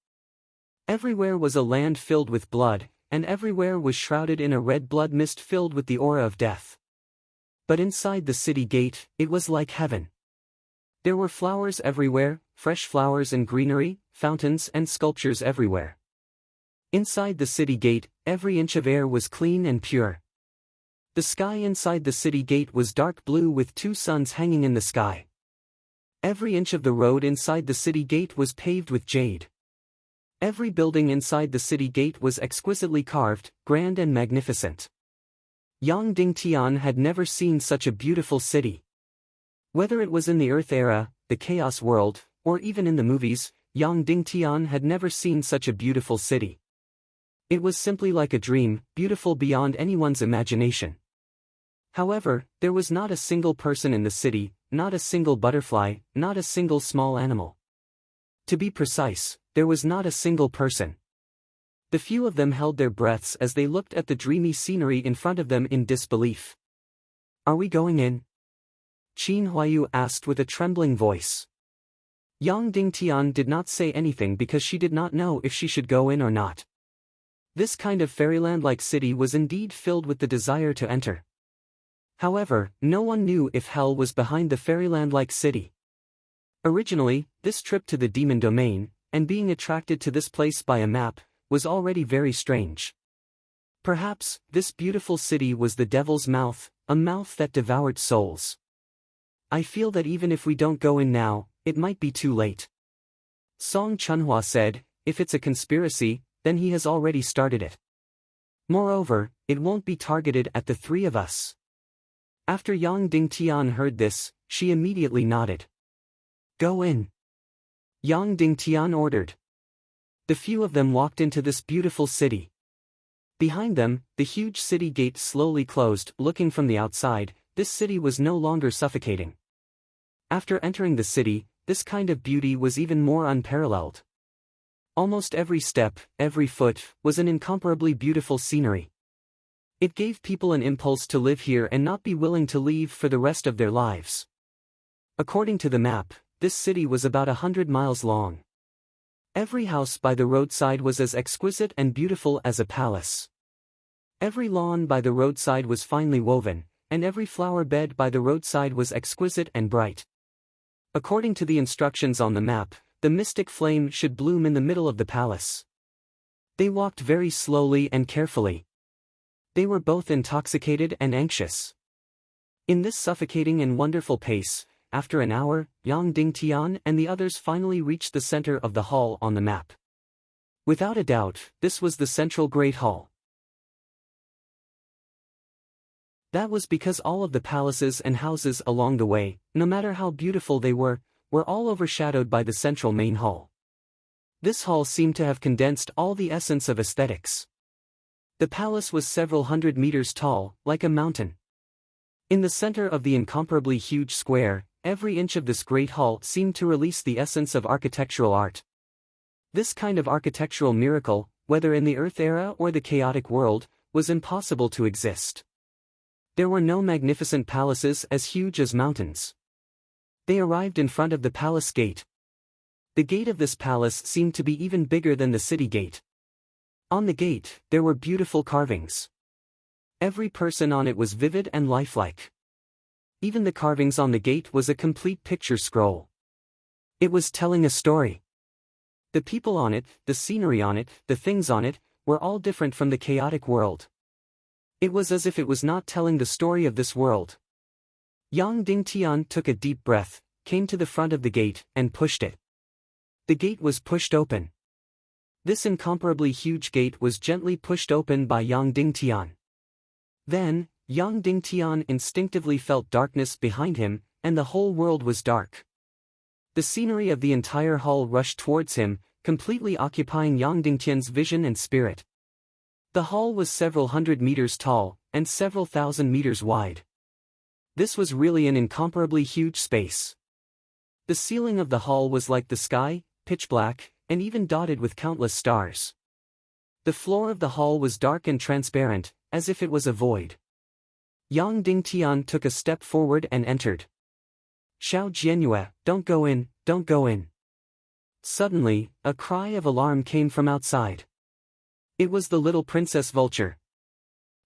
S1: Everywhere was a land filled with blood, and everywhere was shrouded in a red blood mist filled with the aura of death. But inside the city gate, it was like heaven. There were flowers everywhere, fresh flowers and greenery, fountains and sculptures everywhere. Inside the city gate, every inch of air was clean and pure. The sky inside the city gate was dark blue with 2 suns hanging in the sky. Every inch of the road inside the city gate was paved with jade. Every building inside the city gate was exquisitely carved, grand and magnificent. Yang Dingtian had never seen such a beautiful city. Whether it was in the Earth era, the Chaos World, or even in the movies, Yang Dingtian had never seen such a beautiful city. It was simply like a dream, beautiful beyond anyone's imagination. However, there was not a single person in the city, not a single butterfly, not a single small animal. To be precise, there was not a single person. The few of them held their breaths as they looked at the dreamy scenery in front of them in disbelief. Are we going in? Qin Huayu asked with a trembling voice. Yang Dingtian did not say anything because she did not know if she should go in or not. This kind of fairyland-like city was indeed filled with the desire to enter. However, no one knew if hell was behind the fairyland-like city. Originally, this trip to the demon domain, and being attracted to this place by a map, was already very strange. Perhaps, this beautiful city was the devil's mouth, a mouth that devoured souls. I feel that even if we don't go in now, it might be too late. Song Chunhua said, if it's a conspiracy, then he has already started it. Moreover, it won't be targeted at the three of us. After Yang Dingtian heard this, she immediately nodded. Go in. Yang Dingtian ordered. The few of them walked into this beautiful city. Behind them, the huge city gate slowly closed. Looking from the outside, this city was no longer suffocating. After entering the city, this kind of beauty was even more unparalleled. Almost every step, every foot, was an incomparably beautiful scenery. It gave people an impulse to live here and not be willing to leave for the rest of their lives. According to the map, this city was about 100 miles long. Every house by the roadside was as exquisite and beautiful as a palace. Every lawn by the roadside was finely woven, and every flower bed by the roadside was exquisite and bright. According to the instructions on the map, the mystic flame should bloom in the middle of the palace. They walked very slowly and carefully. They were both intoxicated and anxious. In this suffocating and wonderful pace, after an hour, Yang Dingtian and the others finally reached the center of the hall on the map. Without a doubt, this was the central Great Hall. That was because all of the palaces and houses along the way, no matter how beautiful they were all overshadowed by the central main hall. This hall seemed to have condensed all the essence of aesthetics. The palace was several hundred meters tall, like a mountain. In the center of the incomparably huge square, every inch of this great hall seemed to release the essence of architectural art. This kind of architectural miracle, whether in the Earth era or the chaotic world, was impossible to exist. There were no magnificent palaces as huge as mountains. They arrived in front of the palace gate. The gate of this palace seemed to be even bigger than the city gate. On the gate, there were beautiful carvings. Every person on it was vivid and lifelike. Even the carvings on the gate was a complete picture scroll. It was telling a story. The people on it, the scenery on it, the things on it, were all different from the chaotic world. It was as if it was not telling the story of this world. Yang Dingtian took a deep breath, came to the front of the gate, and pushed it. The gate was pushed open. This incomparably huge gate was gently pushed open by Yang Dingtian. Then, Yang Dingtian instinctively felt darkness behind him, and the whole world was dark. The scenery of the entire hall rushed towards him, completely occupying Yang Dingtian's vision and spirit. The hall was several hundred meters tall, and several thousand meters wide. This was really an incomparably huge space. The ceiling of the hall was like the sky, pitch black, and even dotted with countless stars. The floor of the hall was dark and transparent, as if it was a void. Yang Dingtian took a step forward and entered. Xiao Jianyue, don't go in, don't go in. Suddenly, a cry of alarm came from outside. It was the little princess vulture.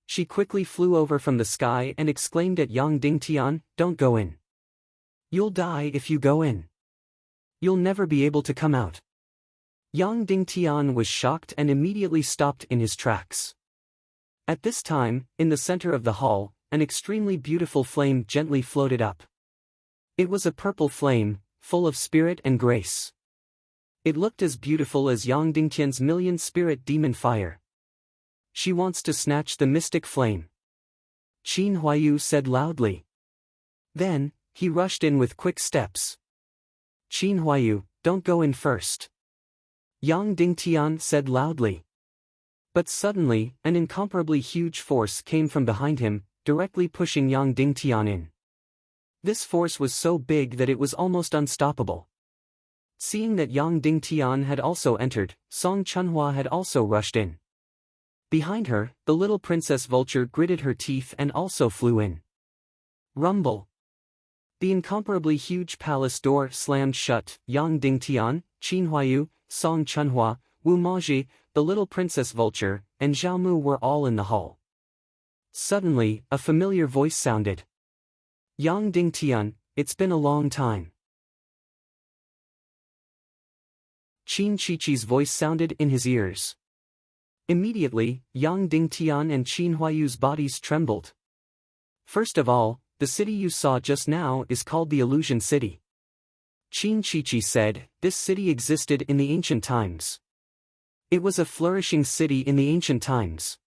S1: She quickly flew over from the sky and exclaimed at Yang Dingtian, don't go in. You'll die if you go in. You'll never be able to come out. Yang Dingtian was shocked and immediately stopped in his tracks. At this time, in the center of the hall, an extremely beautiful flame gently floated up. It was a purple flame, full of spirit and grace. It looked as beautiful as Yang Dingtian's million-spirit demon fire. She wants to snatch the mystic flame. Qin Huayu said loudly. Then, he rushed in with quick steps. Qin Huayu, don't go in first. Yang Dingtian said loudly. But suddenly, an incomparably huge force came from behind him, directly pushing Yang Dingtian in. This force was so big that it was almost unstoppable. Seeing that Yang Dingtian had also entered, Song Chunhua had also rushed in. Behind her, the little princess vulture gritted her teeth and also flew in. Rumble. The incomparably huge palace door slammed shut. Yang Dingtian, Qin Huayu, Song Chunhua, Wu Maji, the little princess vulture, and Zhao Mu were all in the hall. Suddenly, a familiar voice sounded. Yang Dingtian, it's been a long time. Qin Chichi's voice sounded in his ears. Immediately, Yang Dingtian and Qin Huayu's bodies trembled. First of all, the city you saw just now is called the Illusion City. Qin Chichi said, this city existed in the ancient times. It was a flourishing city in the ancient times.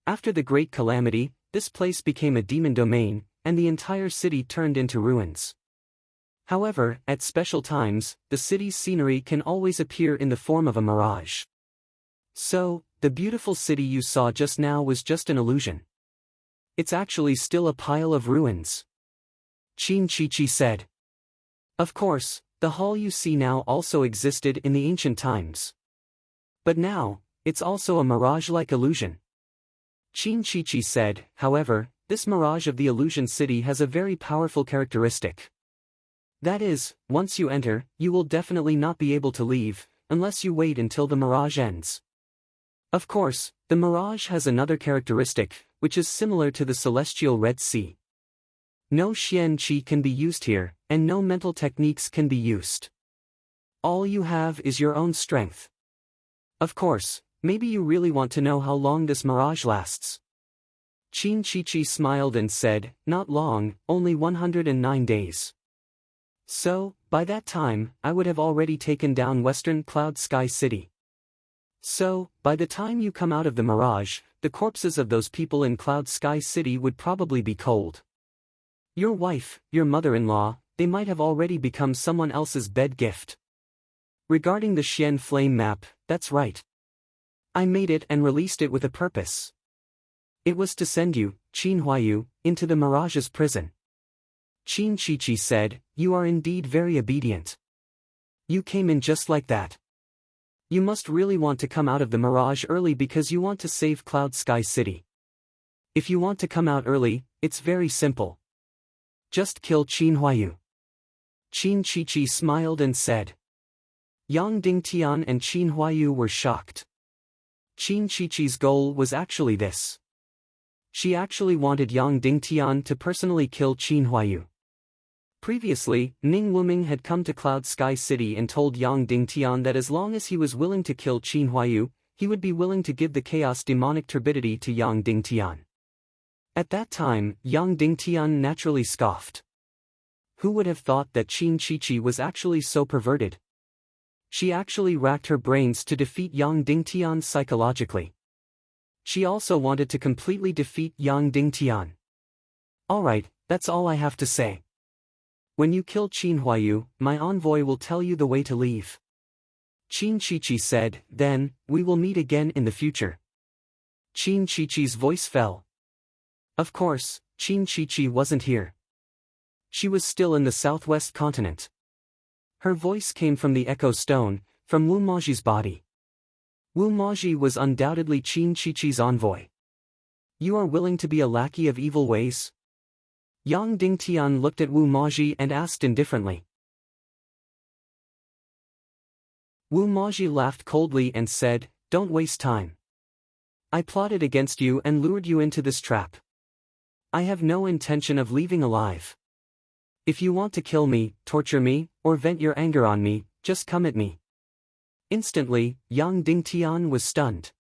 S1: After the Great Calamity, this place became a demon domain, and the entire city turned into ruins. However, at special times, the city's scenery can always appear in the form of a mirage. So, the beautiful city you saw just now was just an illusion. It's actually still a pile of ruins. Qin Chichi said. Of course, the hall you see now also existed in the ancient times. But now, it's also a mirage-like illusion. Qin Chichi said, however, this mirage of the illusion city has a very powerful characteristic. That is, once you enter, you will definitely not be able to leave, unless you wait until the mirage ends. Of course, the mirage has another characteristic, which is similar to the celestial Red Sea. No Xian Qi can be used here, and no mental techniques can be used. All you have is your own strength. Of course, maybe you really want to know how long this mirage lasts. Qin Chichi smiled and said, not long, only 109 days. So, by that time, I would have already taken down Western Cloud Sky City. So, by the time you come out of the mirage, the corpses of those people in Cloud Sky City would probably be cold. Your wife, your mother-in-law, they might have already become someone else's bed gift. Regarding the Xian Flame map, that's right. I made it and released it with a purpose. It was to send you, Qin Huayu, into the Mirage's prison. Qin Chichi said, you are indeed very obedient. You came in just like that. You must really want to come out of the Mirage early because you want to save Cloud Sky City. If you want to come out early, it's very simple. Just kill Qin Huayu. Qin Chichi smiled and said. Yang Dingtian and Qin Huayu were shocked. Qin Chichi's goal was actually this. She actually wanted Yang Dingtian to personally kill Qin Huayu. Previously, Ning Wuming had come to Cloud Sky City and told Yang Dingtian that as long as he was willing to kill Qin Huayu, he would be willing to give the chaos demonic turbidity to Yang Dingtian. At that time, Yang Dingtian naturally scoffed. Who would have thought that Qin Chichi was actually so perverted? She actually racked her brains to defeat Yang Dingtian psychologically. She also wanted to completely defeat Yang Dingtian. Alright, that's all I have to say. When you kill Qin Huayu, my envoy will tell you the way to leave. Qin Chichi said, then, we will meet again in the future. Qin Chichi's voice fell. Of course, Qin Chichi wasn't here. She was still in the southwest continent. Her voice came from the Echo Stone, from Wu Maji's body. Wu Maji was undoubtedly Qin Chichi's envoy. You are willing to be a lackey of evil ways? Yang Dingtian looked at Wu Maji and asked indifferently. Wu Maji laughed coldly and said, don't waste time. I plotted against you and lured you into this trap. I have no intention of leaving alive. If you want to kill me, torture me, or vent your anger on me, just come at me. Instantly, Yang Dingtian was stunned.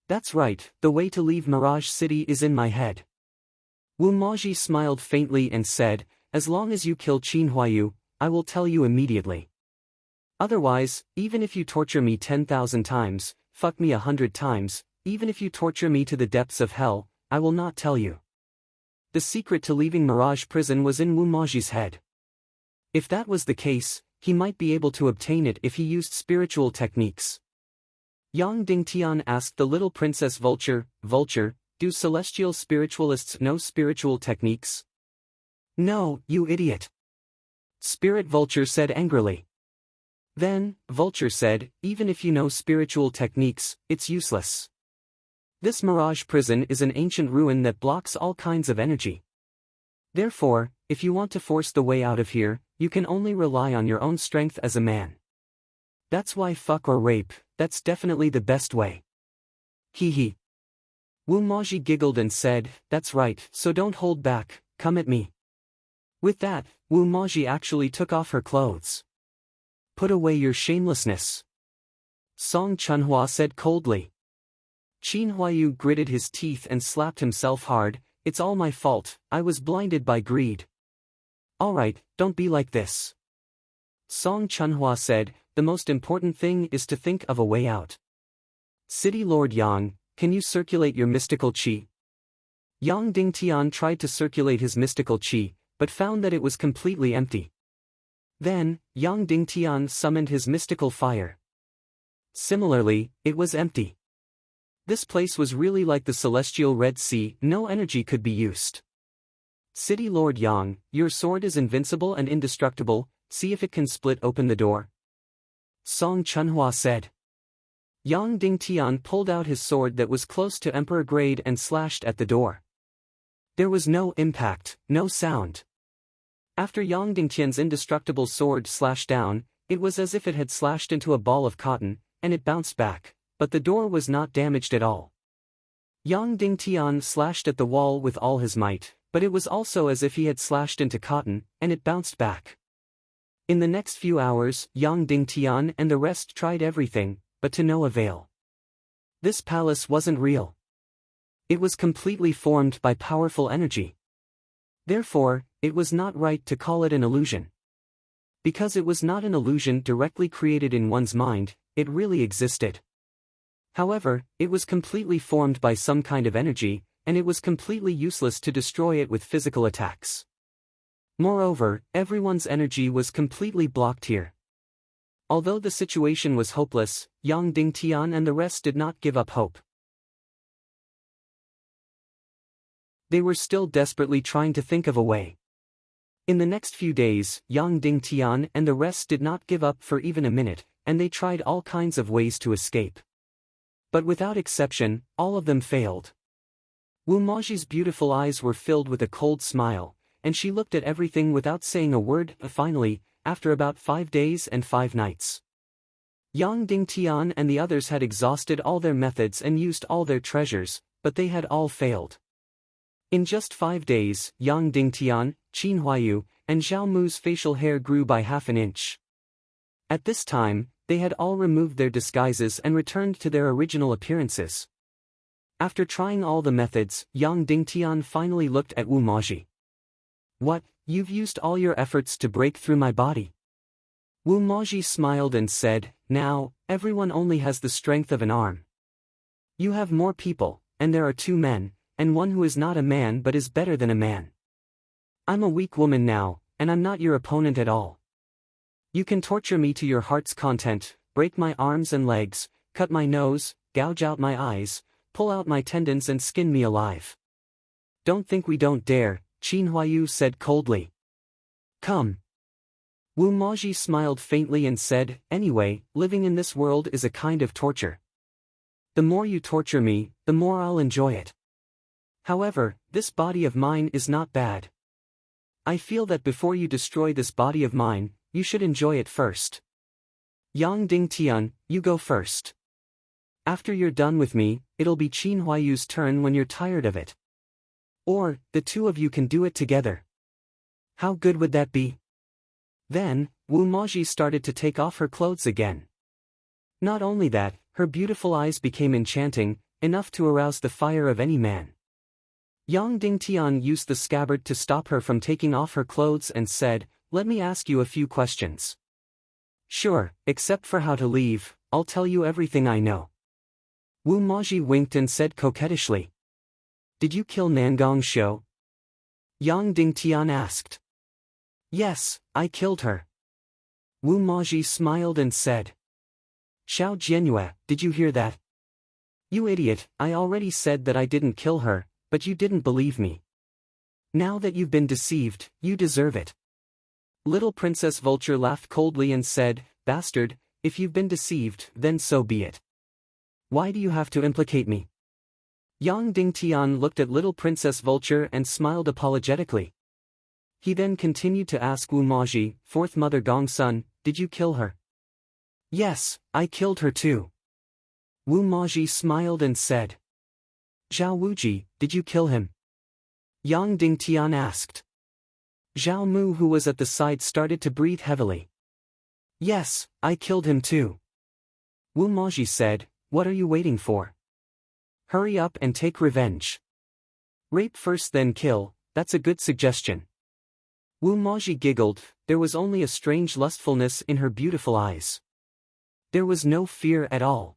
S1: That's right, the way to leave Mirage City is in my head. Wu Maji smiled faintly and said, as long as you kill Qin Huayu, I will tell you immediately. Otherwise, even if you torture me 10,000 times, fuck me 100 times, even if you torture me to the depths of hell, I will not tell you. The secret to leaving Mirage Prison was in Wu Maji's head. If that was the case, he might be able to obtain it if he used spiritual techniques. Yang Dingtian asked the little princess Vulture, Vulture, do celestial spiritualists know spiritual techniques? No, you idiot. Spirit Vulture said angrily. Then, Vulture said, even if you know spiritual techniques, it's useless. This Mirage Prison is an ancient ruin that blocks all kinds of energy. Therefore, if you want to force the way out of here, you can only rely on your own strength as a man. That's why fuck or rape, that's definitely the best way. Hee hee. Wu Maji giggled and said, that's right, so don't hold back, come at me. With that, Wu Maji actually took off her clothes. Put away your shamelessness. Song Chunhua said coldly. Qin Huayu gritted his teeth and slapped himself hard, It's all my fault, I was blinded by greed. Alright, don't be like this. Song Chunhua said, the most important thing is to think of a way out. City Lord Yang, can you circulate your mystical qi? Yang Dingtian tried to circulate his mystical qi, but found that it was completely empty. Then, Yang Dingtian summoned his mystical fire. Similarly, it was empty. This place was really like the celestial Red Sea, no energy could be used. City Lord Yang, your sword is invincible and indestructible, see if it can split open the door. Song Chunhua said. Yang Dingtian pulled out his sword that was close to Emperor grade and slashed at the door. There was no impact, no sound. After Yang Dingtian's indestructible sword slashed down, it was as if it had slashed into a ball of cotton, and it bounced back, but the door was not damaged at all. Yang Dingtian slashed at the wall with all his might, but it was also as if he had slashed into cotton, and it bounced back. In the next few hours, Yang Dingtian and the rest tried everything, but to no avail. This palace wasn't real. It was completely formed by powerful energy. Therefore, it was not right to call it an illusion. Because it was not an illusion directly created in one's mind, it really existed. However, it was completely formed by some kind of energy, and it was completely useless to destroy it with physical attacks. Moreover, everyone's energy was completely blocked here. Although the situation was hopeless, Yang Dingtian and the rest did not give up hope. They were still desperately trying to think of a way. In the next few days, Yang Dingtian and the rest did not give up for even a minute, and they tried all kinds of ways to escape. But without exception, all of them failed. Wu Maji's beautiful eyes were filled with a cold smile, and she looked at everything without saying a word. Finally, after about 5 days and 5 nights, Yang Dingtian and the others had exhausted all their methods and used all their treasures, but they had all failed. In just 5 days, Yang Dingtian, Qin Huayu, and Zhao Mu's facial hair grew by half an inch. At this time, they had all removed their disguises and returned to their original appearances. After trying all the methods, Yang Dingtian finally looked at Wu Maji. What, you've used all your efforts to break through my body? Wu Maji smiled and said, now, everyone only has the strength of an arm. You have more people, and there are 2 men, and one who is not a man but is better than a man. I'm a weak woman now, and I'm not your opponent at all. You can torture me to your heart's content, break my arms and legs, cut my nose, gouge out my eyes, pull out my tendons and skin me alive. Don't think we don't dare, Qin Huayu said coldly. Come. Wu Maji smiled faintly and said, anyway, living in this world is a kind of torture. The more you torture me, the more I'll enjoy it. However, this body of mine is not bad. I feel that before you destroy this body of mine, you should enjoy it first. Yang Dingtian, you go first. After you're done with me, it'll be Qin Huayu's turn when you're tired of it. Or, the 2 of you can do it together. How good would that be? Then, Wu Maji started to take off her clothes again. Not only that, her beautiful eyes became enchanting, enough to arouse the fire of any man. Yang Dingtian used the scabbard to stop her from taking off her clothes and said, let me ask you a few questions. Sure, except for how to leave, I'll tell you everything I know. Wu Maji winked and said coquettishly. Did you kill Nangong Shou? Yang Dingtian asked. Yes, I killed her. Wu Maji smiled and said. Xiao Jianyue, did you hear that? You idiot, I already said that I didn't kill her, but you didn't believe me. Now that you've been deceived, you deserve it. Little Princess Vulture laughed coldly and said, bastard, if you've been deceived, then so be it. Why do you have to implicate me? Yang Dingtian looked at Little Princess Vulture and smiled apologetically. He then continued to ask Wu Maji, 4th Mother Gongsun, did you kill her? Yes, I killed her too. Wu Maji smiled and said. Zhao Wuji, did you kill him? Yang Dingtian asked. Zhao Mu, who was at the side, started to breathe heavily. Yes, I killed him too. Wu Maji said, what are you waiting for? Hurry up and take revenge. Rape first then kill, that's a good suggestion. Wu Maji giggled, there was only a strange lustfulness in her beautiful eyes. There was no fear at all.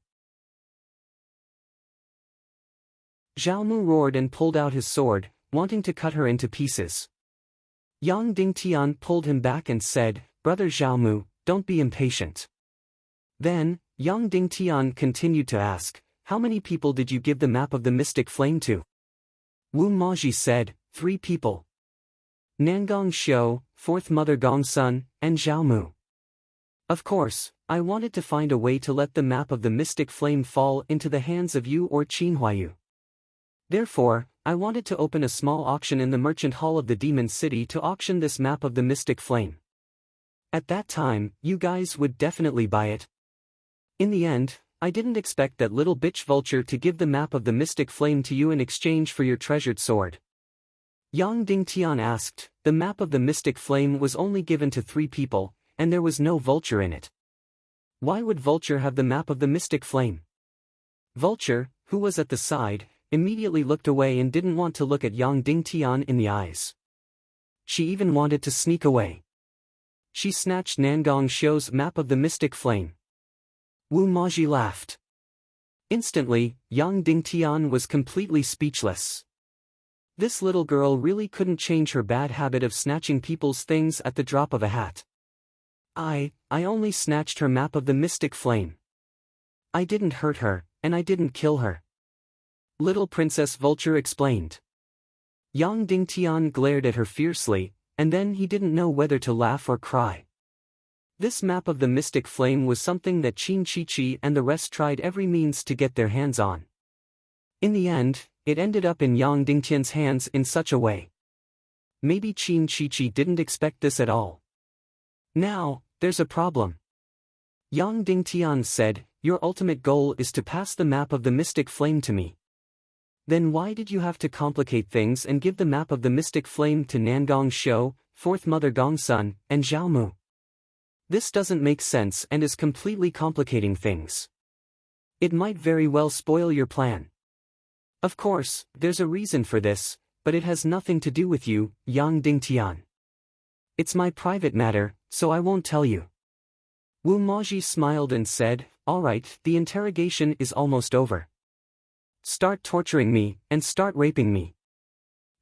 S1: Zhaomu roared and pulled out his sword, wanting to cut her into pieces. Yang Dingtian pulled him back and said, Brother Zhaomu, don't be impatient. Then, Yang Dingtian continued to ask, how many people did you give the map of the mystic flame to? Wu Maji said, 3 people. Nangong Xiu, 4th Mother Gongsun, and Zhaomu. Of course, I wanted to find a way to let the map of the mystic flame fall into the hands of you or Qin Huayu. Therefore, I wanted to open a small auction in the merchant hall of the demon city to auction this map of the mystic flame. At that time, you guys would definitely buy it. In the end, I didn't expect that little bitch vulture to give the map of the mystic flame to you in exchange for your treasured sword. Yang Dingtian asked, the map of the mystic flame was only given to 3 people, and there was no vulture in it. Why would vulture have the map of the mystic flame? Vulture, who was at the side, immediately looked away and didn't want to look at Yang Dingtian in the eyes. She even wanted to sneak away. She snatched Nangong Xiu's map of the mystic flame. Wu Maji laughed. Instantly, Yang Dingtian was completely speechless. This little girl really couldn't change her bad habit of snatching people's things at the drop of a hat. I only snatched her map of the mystic flame. I didn't hurt her, and I didn't kill her. Little Princess Vulture explained. Yang Dingtian glared at her fiercely, and then he didn't know whether to laugh or cry. This map of the mystic flame was something that Qin Chichi and the rest tried every means to get their hands on. In the end, it ended up in Yang Dingtian's hands in such a way. Maybe Qin Chichi didn't expect this at all. Now, there's a problem. Yang Dingtian said, your ultimate goal is to pass the map of the mystic flame to me. Then why did you have to complicate things and give the map of the mystic flame to Nangong Xiu, 4th Mother Gongsun, and Zhaomu? This doesn't make sense and is completely complicating things. It might very well spoil your plan. Of course, there's a reason for this, but it has nothing to do with you, Yang Dingtian. It's my private matter, so I won't tell you. Wu Maji smiled and said, all right, the interrogation is almost over. Start torturing me, and start raping me.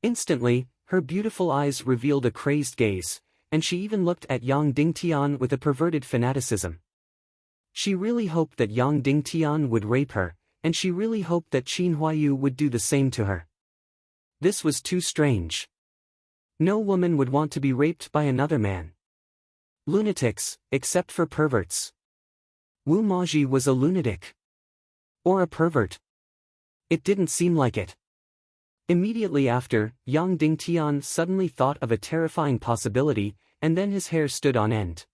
S1: Instantly, her beautiful eyes revealed a crazed gaze, and she even looked at Yang Dingtian with a perverted fanaticism. She really hoped that Yang Dingtian would rape her, and she really hoped that Qin Huayu would do the same to her. This was too strange. No woman would want to be raped by another man. Lunatics, except for perverts. Wu Maji was a lunatic. Or a pervert. It didn't seem like it. Immediately after, Yang Dingtian suddenly thought of a terrifying possibility, and then his hair stood on end.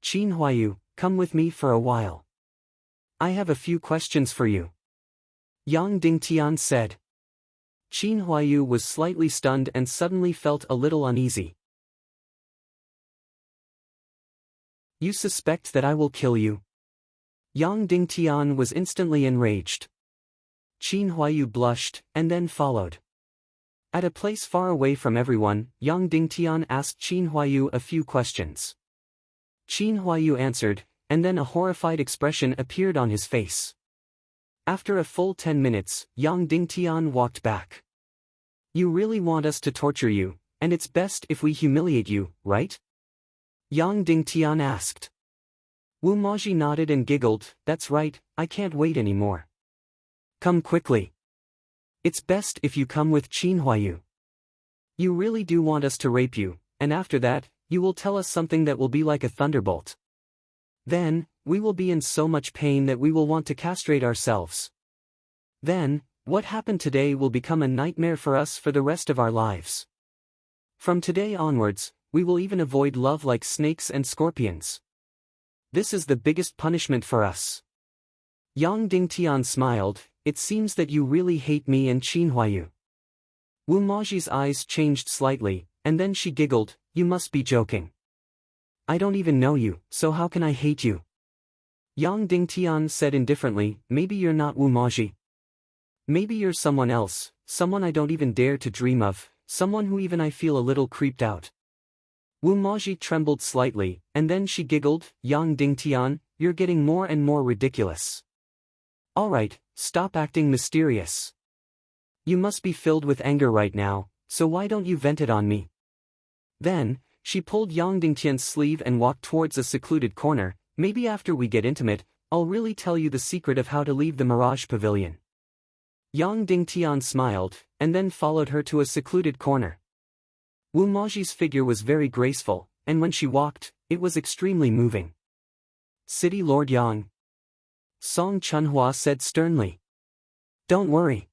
S1: Qin Huayu, come with me for a while. I have a few questions for you. Yang Dingtian said. Qin Huayu was slightly stunned and suddenly felt a little uneasy. You suspect that I will kill you? Yang Dingtian was instantly enraged. Qin Huayu blushed, and then followed. At a place far away from everyone, Yang Dingtian asked Qin Huayu a few questions. Qin Huayu answered, and then a horrified expression appeared on his face. After a full 10 minutes, Yang Dingtian walked back. You really want us to torture you, and it's best if we humiliate you, right? Yang Dingtian asked. Wu Maji nodded and giggled, that's right, I can't wait anymore. Come quickly. It's best if you come with Qin Huayu. You really do want us to rape you, and after that, you will tell us something that will be like a thunderbolt. Then, we will be in so much pain that we will want to castrate ourselves. Then, what happened today will become a nightmare for us for the rest of our lives. From today onwards, we will even avoid love like snakes and scorpions. This is the biggest punishment for us. Yang Dingtian smiled, it seems that you really hate me and Qin Huayu. Wu Maji's eyes changed slightly, and then she giggled, you must be joking. I don't even know you, so how can I hate you? Yang Dingtian said indifferently, maybe you're not Wu Maji. Maybe you're someone else, someone I don't even dare to dream of, someone who even I feel a little creeped out. Wu Maji trembled slightly, and then she giggled, Yang Dingtian, you're getting more and more ridiculous. Alright, stop acting mysterious. You must be filled with anger right now, so why don't you vent it on me? Then, she pulled Yang Dingtian's sleeve and walked towards a secluded corner. Maybe after we get intimate, I'll really tell you the secret of how to leave the Mirage Pavilion. Yang Dingtian smiled, and then followed her to a secluded corner. Wu Maji's figure was very graceful, and when she walked, it was extremely moving. City Lord Yang. Song Chunhua said sternly. Don't worry.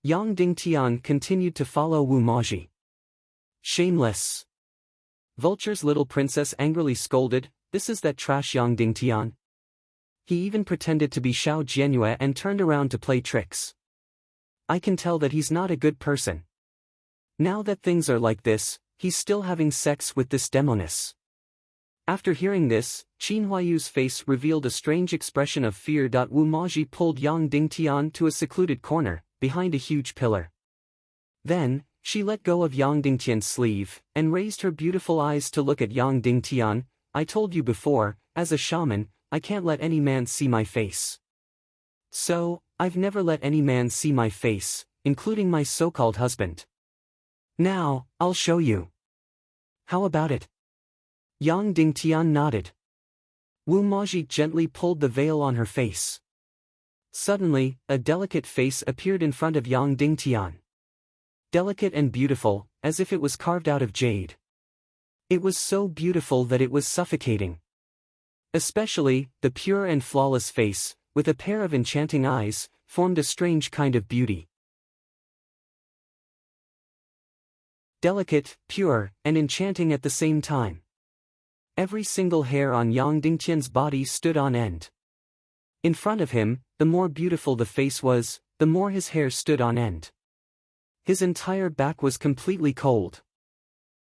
S1: Yang Dingtian continued to follow Wu Maji. Shameless. Vulture's little princess angrily scolded, this is that trash Yang Dingtian. He even pretended to be Xiao Jianyue and turned around to play tricks. I can tell that he's not a good person. Now that things are like this, he's still having sex with this demoness. After hearing this, Qin Huayu's face revealed a strange expression of fear. Wu Maji pulled Yang Dingtian to a secluded corner, behind a huge pillar. Then, she let go of Yang Dingtian's sleeve, and raised her beautiful eyes to look at Yang Dingtian. I told you before, as a shaman, I can't let any man see my face. So, I've never let any man see my face, including my so-called husband. Now, I'll show you. How about it? Yang Dingtian nodded. Wu Maji gently pulled the veil on her face. Suddenly, a delicate face appeared in front of Yang Dingtian. Delicate and beautiful, as if it was carved out of jade. It was so beautiful that it was suffocating. Especially, the pure and flawless face, with a pair of enchanting eyes, formed a strange kind of beauty. Delicate, pure, and enchanting at the same time. Every single hair on Yang Dingtian's body stood on end. In front of him, the more beautiful the face was, the more his hair stood on end. His entire back was completely cold.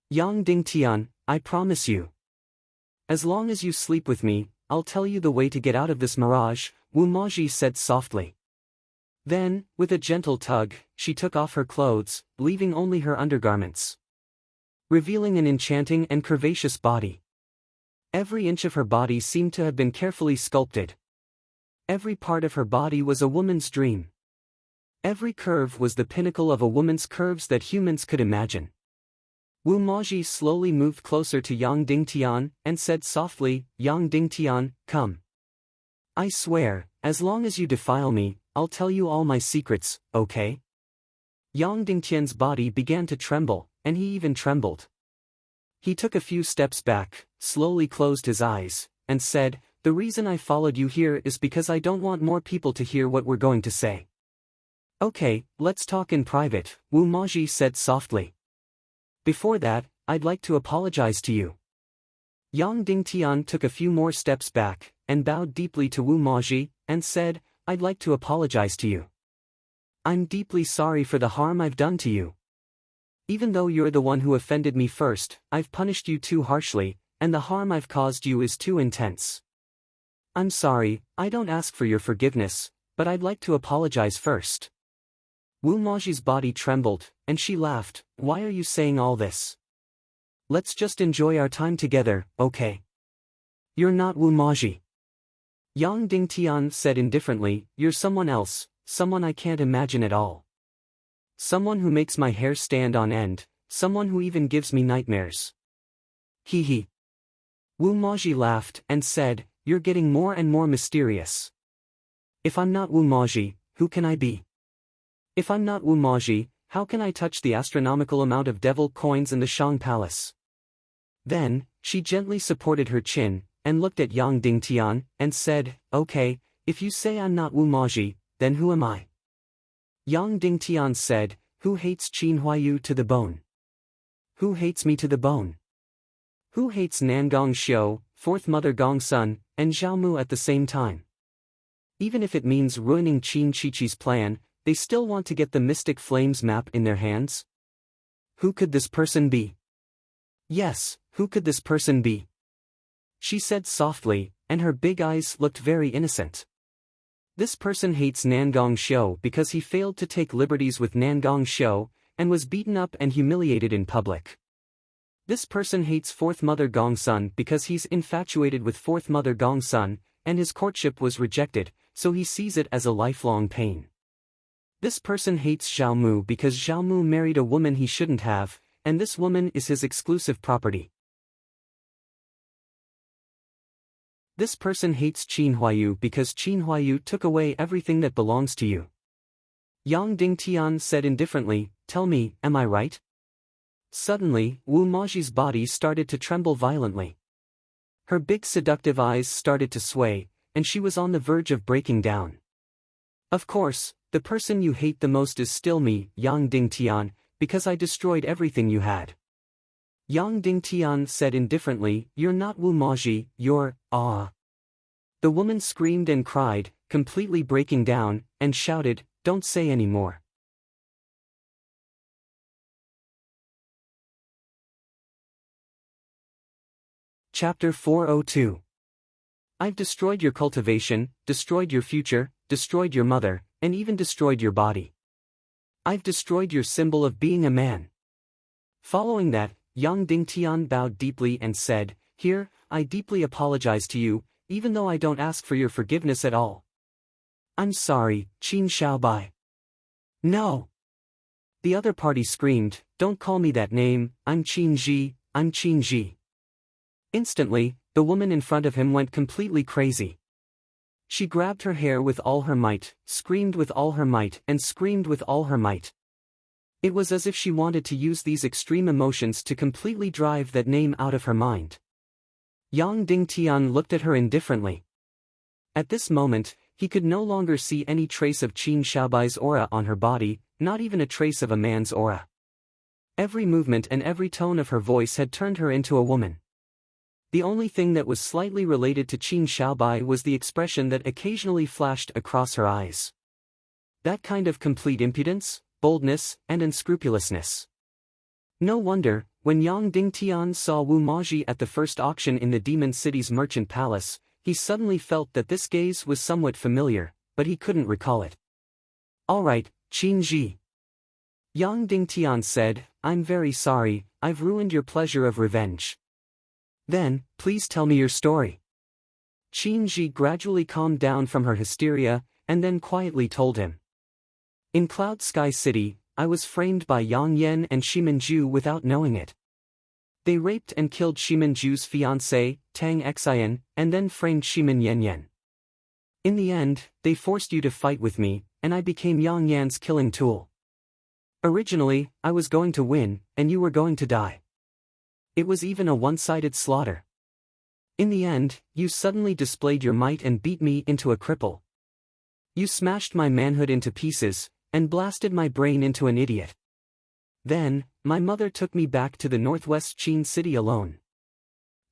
S1: Yang Dingtian, I promise you. As long as you sleep with me, I'll tell you the way to get out of this mirage, Wu Maji said softly. Then, with a gentle tug, she took off her clothes, leaving only her undergarments, revealing an enchanting and curvaceous body. Every inch of her body seemed to have been carefully sculpted. Every part of her body was a woman's dream. Every curve was the pinnacle of a woman's curves that humans could imagine. Wu Maji slowly moved closer to Yang Dingtian, and said softly, Yang Dingtian, come. I swear, as long as you defile me, I'll tell you all my secrets, okay? Yang Dingtian's body began to tremble, and he even trembled. He took a few steps back, slowly closed his eyes, and said, the reason I followed you here is because I don't want more people to hear what we're going to say. Okay, let's talk in private, Wu Maji said softly. Before that, I'd like to apologize to you. Yang Dingtian took a few more steps back, and bowed deeply to Wu Maji, and said, I'd like to apologize to you. I'm deeply sorry for the harm I've done to you. Even though you're the one who offended me first, I've punished you too harshly, and the harm I've caused you is too intense. I'm sorry, I don't ask for your forgiveness, but I'd like to apologize first. Wu Maji's body trembled, and she laughed, why are you saying all this? Let's just enjoy our time together, okay? You're not Wu Maji. Yang Dingtian said indifferently, you're someone else, someone I can't imagine at all. Someone who makes my hair stand on end, someone who even gives me nightmares. Hee hee. Wu Maji laughed and said, you're getting more and more mysterious. If I'm not Wu Maji, who can I be? If I'm not Wu Maji, how can I touch the astronomical amount of devil coins in the Shang Palace? Then, she gently supported her chin, and looked at Yang Dingtian, and said, okay, if you say I'm not Wu Maji, then who am I? Yang Dingtian said, who hates Qin Huayu to the bone? Who hates me to the bone? Who hates Nangong Xiu, fourth mother Gongsun, and Zhaomu at the same time? Even if it means ruining Qin Chichi's plan, they still want to get the Mystic Flames map in their hands? Who could this person be? Yes, who could this person be? She said softly, and her big eyes looked very innocent. This person hates Nangong Shou because he failed to take liberties with Nangong Shou, and was beaten up and humiliated in public. This person hates fourth mother Gongsun because he's infatuated with fourth mother Gongsun, and his courtship was rejected, so he sees it as a lifelong pain. This person hates Zhao Mu because Zhao Mu married a woman he shouldn't have, and this woman is his exclusive property. This person hates Qin Huayu because Qin Huayu took away everything that belongs to you. Yang Dingtian said indifferently, "Tell me, am I right?" Suddenly, Wu Maji's body started to tremble violently. Her big seductive eyes started to sway, and she was on the verge of breaking down. Of course, the person you hate the most is still me, Yang Dingtian, because I destroyed everything you had. Yang Dingtian said indifferently, "You're not Wu Maji, you're, ah." The woman screamed and cried, completely breaking down, and shouted, "Don't say any more." Chapter 402. I've destroyed your cultivation, destroyed your future, destroyed your mother, and even destroyed your body. I've destroyed your symbol of being a man. Following that, Yang Dingtian bowed deeply and said, "Here, I deeply apologize to you, even though I don't ask for your forgiveness at all. I'm sorry, Qin Xiaobai." "No!" The other party screamed, "Don't call me that name, I'm Qin Ji, I'm Qin Ji." Instantly, the woman in front of him went completely crazy. She grabbed her hair with all her might, screamed with all her might, and screamed with all her might. It was as if she wanted to use these extreme emotions to completely drive that name out of her mind. Yang Dingtian looked at her indifferently. At this moment, he could no longer see any trace of Qin Xiaobai's aura on her body, not even a trace of a man's aura. Every movement and every tone of her voice had turned her into a woman. The only thing that was slightly related to Qin Xiaobai was the expression that occasionally flashed across her eyes. That kind of complete impudence, boldness, and unscrupulousness. No wonder, when Yang Dingtian saw Wu Maji at the first auction in the Demon City's merchant palace, he suddenly felt that this gaze was somewhat familiar, but he couldn't recall it. "All right, Qin Ji." Yang Dingtian said, "I'm very sorry, I've ruined your pleasure of revenge. Then, please tell me your story." Qin Ji gradually calmed down from her hysteria, and then quietly told him. "In Cloud Sky City, I was framed by Yang Yen and Shimanju without knowing it. They raped and killed Shimanju's fiancée, Tang Xian, and then framed Shiman Yan. In the end, they forced you to fight with me, and I became Yang Yan's killing tool. Originally, I was going to win, and you were going to die. It was even a one-sided slaughter. In the end, you suddenly displayed your might and beat me into a cripple. You smashed my manhood into pieces, and blasted my brain into an idiot. Then, my mother took me back to the northwest Qin city alone.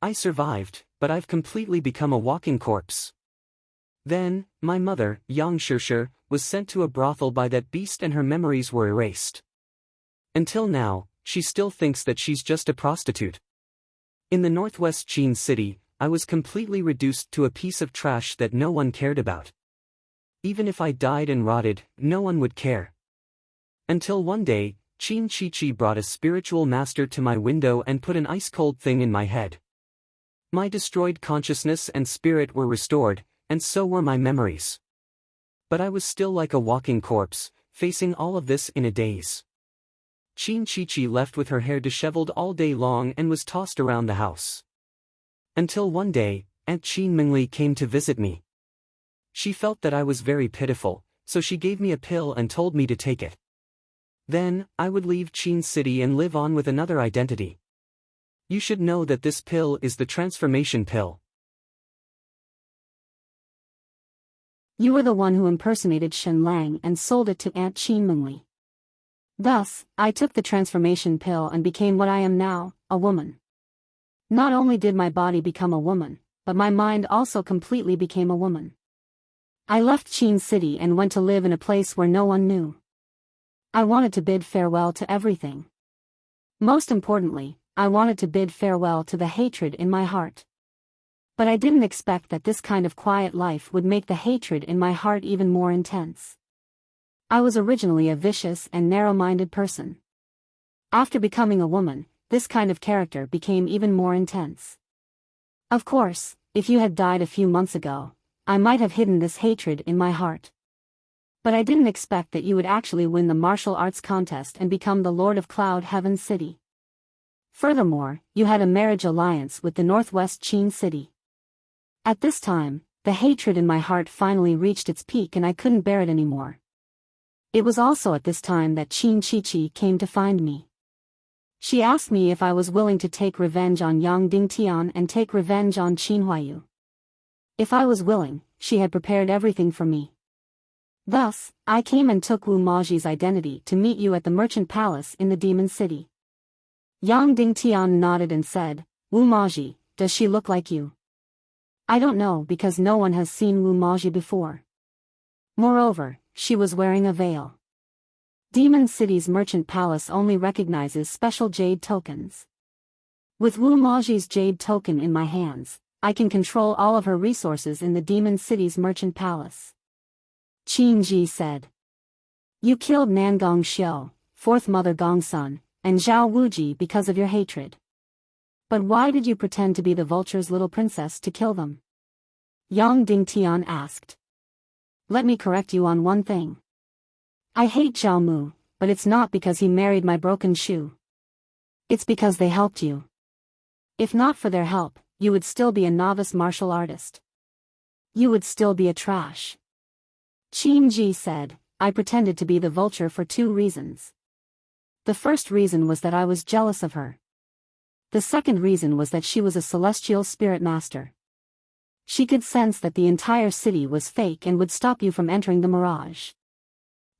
S1: I survived, but I've completely become a walking corpse. Then, my mother, Yang Shishir, was sent to a brothel by that beast and her memories were erased. Until now, she still thinks that she's just a prostitute. In the northwest Qin city, I was completely reduced to a piece of trash that no one cared about. Even if I died and rotted, no one would care. Until one day, Qin Chichi brought a spiritual master to my window and put an ice-cold thing in my head. My destroyed consciousness and spirit were restored, and so were my memories. But I was still like a walking corpse, facing all of this in a daze. Qin Chichi left with her hair disheveled all day long and was tossed around the house. Until one day, Aunt Qin Mingli came to visit me. She felt that I was very pitiful, so she gave me a pill and told me to take it. Then, I would leave Qin City and live on with another identity. You should know that this pill is the transformation pill.
S2: You were the one who impersonated Shen Lang and sold it to Aunt Qin Mingli. Thus, I took the transformation pill and became what I am now, a woman. Not only did my body become a woman, but my mind also completely became a woman. I left Qin City and went to live in a place where no one knew. I wanted to bid farewell to everything. Most importantly, I wanted to bid farewell to the hatred in my heart. But I didn't expect that this kind of quiet life would make the hatred in my heart even more intense. I was originally a vicious and narrow-minded person. After becoming a woman, this kind of character became even more intense. Of course, if you had died a few months ago, I might have hidden this hatred in my heart. But I didn't expect that you would actually win the martial arts contest and become the Lord of Cloud Heaven City. Furthermore, you had a marriage alliance with the Northwest Qin City. At this time, the hatred in my heart finally reached its peak and I couldn't bear it anymore. It was also at this time that Qin Chi came to find me. She asked me if I was willing to take revenge on Yang Dingtian and take revenge on Qin Huayu. If I was willing, she had prepared everything for me. Thus, I came and took Wu Maji's identity to meet you at the Merchant Palace in the Demon City. Yang Dingtian nodded and said, Wu Maji, does she look like you? I don't know because no one has seen Wu Maji before. Moreover, she was wearing a veil. Demon City's Merchant Palace only recognizes special jade tokens. With Wu Maji's jade token in my hands, I can control all of her resources in the Demon City's Merchant Palace. Qin Ji said. You killed Nangong Xiu, fourth mother Gongsun, and Zhao Wuji because of your hatred. But why did you pretend to be the vulture's little princess to kill them? Yang Dingtian asked. Let me correct you on one thing. I hate Zhao Mu, but it's not because he married my broken shoe. It's because they helped you. If not for their help, you would still be a novice martial artist. You would still be a trash. Qin Ji said, I pretended to be the vulture for two reasons. The first reason was that I was jealous of her. The second reason was that she was a celestial spirit master. She could sense that the entire city was fake and would stop you from entering the mirage.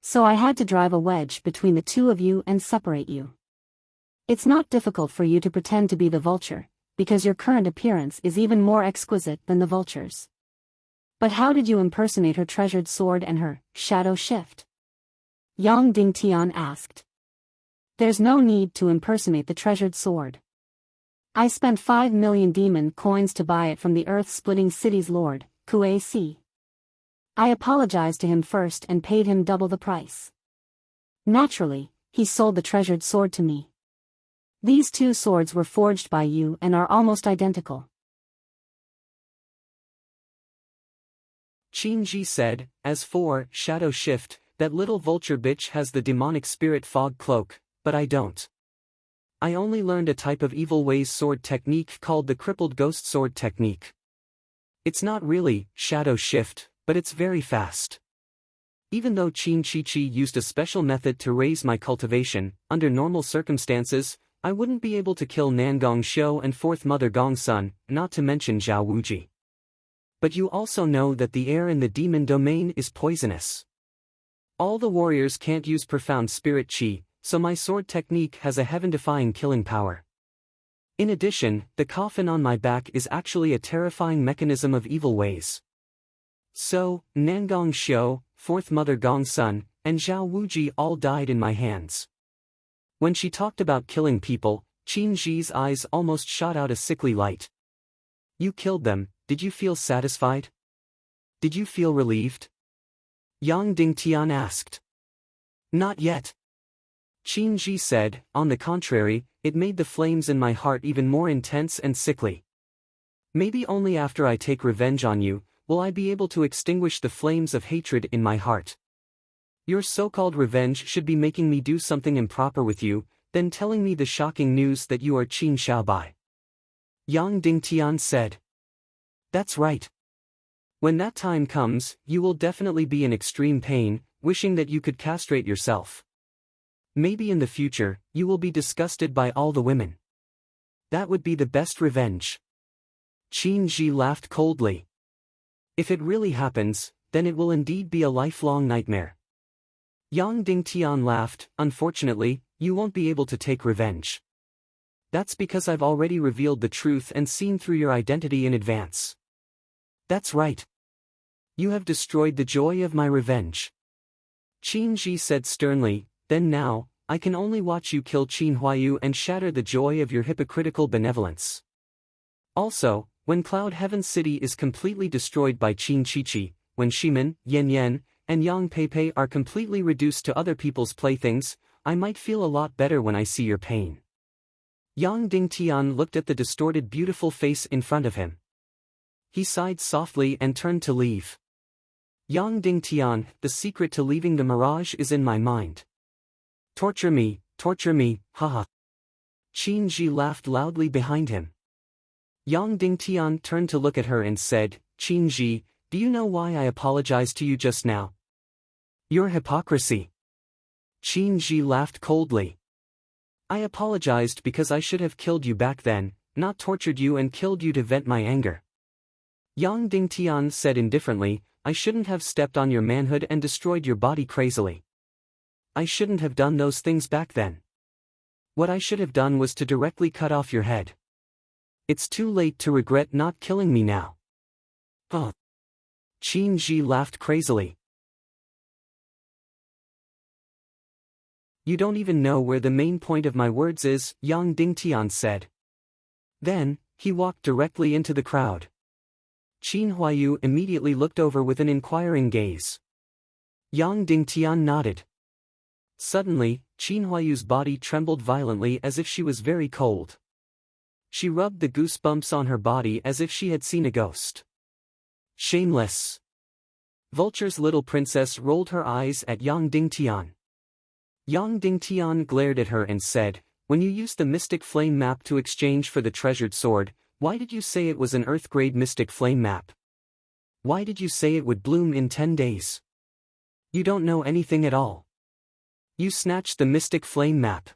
S2: So I had to drive a wedge between the two of you and separate you. It's not difficult for you to pretend to be the vulture, because your current appearance is even more exquisite than the vulture's. But how did you impersonate her treasured sword and her shadow shift? Yang Dingtian asked. There's no need to impersonate the treasured sword. I spent 5 million demon coins to buy it from the earth-splitting city's lord, Kue Si. I apologized to him first and paid him double the price. Naturally, he sold the treasured sword to me. These two swords were forged by you and are almost identical.
S1: Qin Ji said, as for shadow shift, that little vulture bitch has the demonic spirit fog cloak, but I don't. I only learned a type of evil ways sword technique called the crippled ghost sword technique. It's not really shadow shift, but it's very fast. Even though Qin Chi used a special method to raise my cultivation, under normal circumstances, I wouldn't be able to kill Nangong Xiu and fourth mother Gongsun, not to mention Zhao Wuji. But you also know that the air in the demon domain is poisonous. All the warriors can't use profound spirit chi, so my sword technique has a heaven-defying killing power. In addition, the coffin on my back is actually a terrifying mechanism of evil ways. So, Nangong Xiu, fourth mother Gongsun, and Zhao Wuji all died in my hands. When she talked about killing people, Qin Ji's eyes almost shot out a sickly light. You killed them, did you feel satisfied? Did you feel relieved? Yang Dingtian asked. Not yet. Qin Ji said, on the contrary, it made the flames in my heart even more intense and sickly. Maybe only after I take revenge on you, will I be able to extinguish the flames of hatred in my heart. Your so-called revenge should be making me do something improper with you, then telling me the shocking news that you are Qin Xiaobai. Yang Dingtian said. That's right. When that time comes, you will definitely be in extreme pain, wishing that you could castrate yourself. Maybe in the future, you will be disgusted by all the women. That would be the best revenge. Qin Ji laughed coldly. If it really happens, then it will indeed be a lifelong nightmare. Yang Dingtian laughed, unfortunately, you won't be able to take revenge. That's because I've already revealed the truth and seen through your identity in advance. That's right. You have destroyed the joy of my revenge. Qin Ji said sternly, then now, I can only watch you kill Qin Huayu and shatter the joy of your hypocritical benevolence. Also, When Cloud Heaven City is completely destroyed by Qin Chichi, when Shimin, Yen Yen, and Yang Peipei are completely reduced to other people's playthings, I might feel a lot better when I see your pain. Yang Dingtian looked at the distorted beautiful face in front of him. He sighed softly and turned to leave. Yang Dingtian, the secret to leaving the mirage is in my mind. Torture me, haha. Qin Ji laughed loudly behind him. Yang Dingtian turned to look at her and said, Qin Ji, do you know why I apologized to you just now? Your hypocrisy. Qin Ji laughed coldly. I apologized because I should have killed you back then, not tortured you and killed you to vent my anger. Yang Dingtian said indifferently, I shouldn't have stepped on your manhood and destroyed your body crazily. I shouldn't have done those things back then. What I should have done was to directly cut off your head. It's too late to regret not killing me now. Huh. Qin Ji laughed crazily. You don't even know where the main point of my words is, Yang Dingtian said. Then, he walked directly into the crowd. Qin Huayu immediately looked over with an inquiring gaze. Yang Dingtian nodded. Suddenly, Qin Huayu's body trembled violently as if she was very cold. She rubbed the goosebumps on her body as if she had seen a ghost. Shameless. Vulture's little princess rolled her eyes at Yang Dingtian. Yang Dingtian glared at her and said, when you used the Mystic Flame map to exchange for the treasured sword, why did you say it was an Earth-grade Mystic Flame map? Why did you say it would bloom in 10 days? You don't know anything at all. You snatched the Mystic Flame map.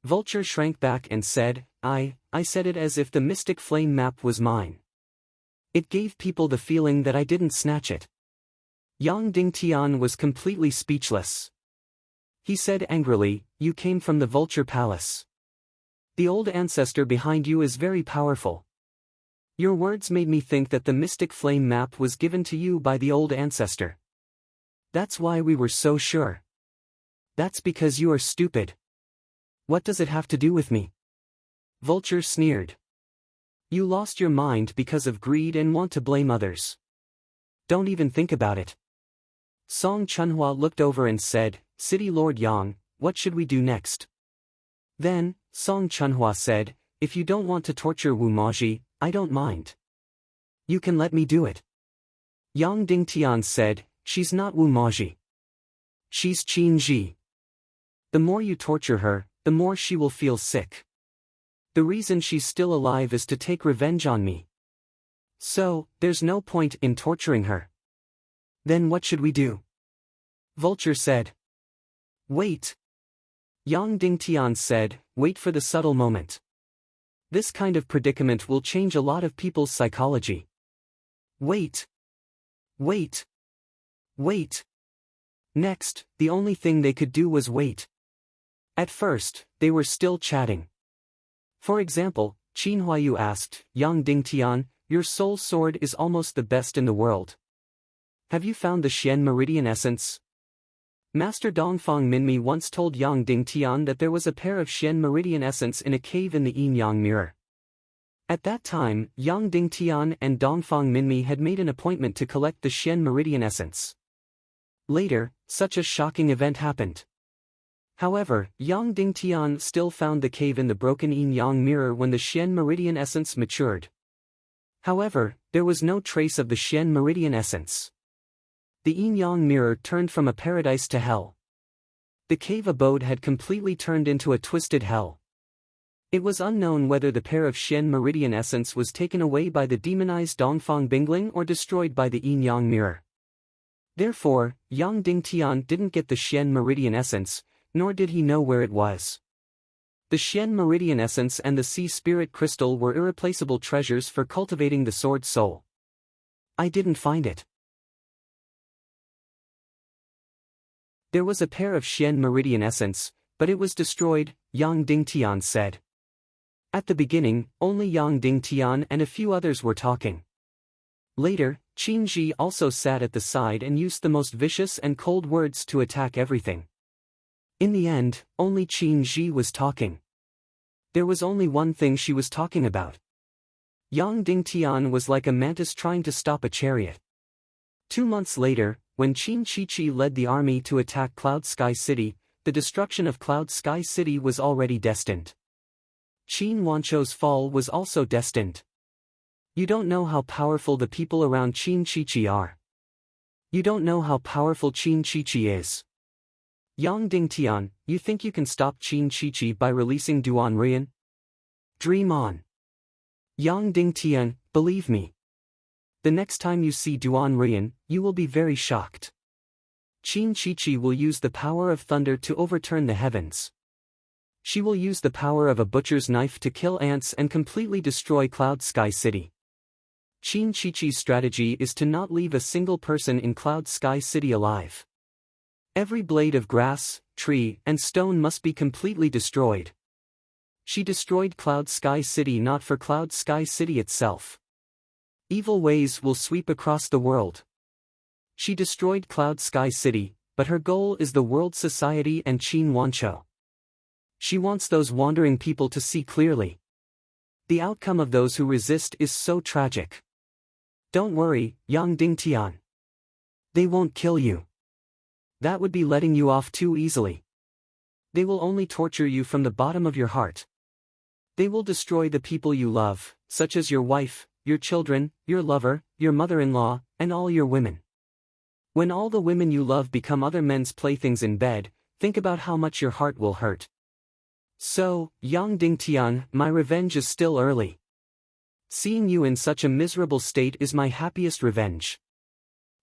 S1: Vulture shrank back and said, I said it as if the Mystic Flame map was mine. It gave people the feeling that I didn't snatch it. Yang Dingtian was completely speechless. He said angrily, you came from the Vulture Palace. The old ancestor behind you is very powerful. Your words made me think that the Mystic Flame map was given to you by the old ancestor. That's why we were so sure. That's because you are stupid. What does it have to do with me? Vulture sneered. You lost your mind because of greed and want to blame others. Don't even think about it. Song Chunhua looked over and said, City Lord Yang, what should we do next? Then, Song Chunhua said, if you don't want to torture Wu Maji, I don't mind. You can let me do it. Yang Dingtian said, she's not Wu Maji. She's Qin Ji. The more you torture her, the more she will feel sick. The reason she's still alive is to take revenge on me. So, there's no point in torturing her. Then what should we do? Vulture said. Wait. Yang Dingtian said, wait for the subtle moment. This kind of predicament will change a lot of people's psychology. Wait. Wait. Wait. Next, the only thing they could do was wait. At first, they were still chatting. For example, Qin Huayu asked, Yang Dingtian, your soul sword is almost the best in the world. Have you found the Xian Meridian Essence? Master Dongfang Minmi once told Yang Dingtian that there was a pair of Xian Meridian Essence in a cave in the Yin Yang Mirror. At that time, Yang Dingtian and Dongfang Minmi had made an appointment to collect the Xian Meridian Essence. Later, such a shocking event happened. However, Yang Dingtian still found the cave in the broken Yin Yang Mirror when the Xian Meridian Essence matured. However, there was no trace of the Xian Meridian Essence. The Yin Yang Mirror turned from a paradise to hell. The cave abode had completely turned into a twisted hell. It was unknown whether the pair of Xian Meridian Essence was taken away by the demonized Dongfang Bingling or destroyed by the Yin Yang Mirror. Therefore, Yang Dingtian didn't get the Xian Meridian Essence, nor did he know where it was. The Xian Meridian Essence and the Sea Spirit Crystal were irreplaceable treasures for cultivating the Sword Soul. I didn't find it. There was a pair of Xian Meridian Essence, but it was destroyed, Yang Dingtian said. At the beginning, only Yang Dingtian and a few others were talking. Later, Qin Ji also sat at the side and used the most vicious and cold words to attack everything. In the end, only Qin Ji was talking. There was only one thing she was talking about. Yang Dingtian was like a mantis trying to stop a chariot. 2 months later, when Qin Shiqi led the army to attack Cloud Sky City, the destruction of Cloud Sky City was already destined. Qin Wanchou's fall was also destined. You don't know how powerful the people around Qin Shiqi are. You don't know how powerful Qin Shiqi is. Yang Dingtian, you think you can stop Qin Shiqi by releasing Duan Rian? Dream on. Yang Dingtian, believe me. The next time you see Duan Rian, you will be very shocked. Qin Shiqi will use the power of thunder to overturn the heavens. She will use the power of a butcher's knife to kill ants and completely destroy Cloud Sky City. Qin Shiqi's strategy is to not leave a single person in Cloud Sky City alive. Every blade of grass, tree, and stone must be completely destroyed. She destroyed Cloud Sky City not for Cloud Sky City itself. Evil ways will sweep across the world. She destroyed Cloud Sky City, but her goal is the world society and Qin Wanchou. She wants those wandering people to see clearly. The outcome of those who resist is so tragic. Don't worry, Yang Dingtian. They won't kill you. That would be letting you off too easily. They will only torture you from the bottom of your heart. They will destroy the people you love, such as your wife, your children, your lover, your mother-in-law, and all your women. When all the women you love become other men's playthings in bed, think about how much your heart will hurt. So, Yang Dingtian, my revenge is still early. Seeing you in such a miserable state is my happiest revenge.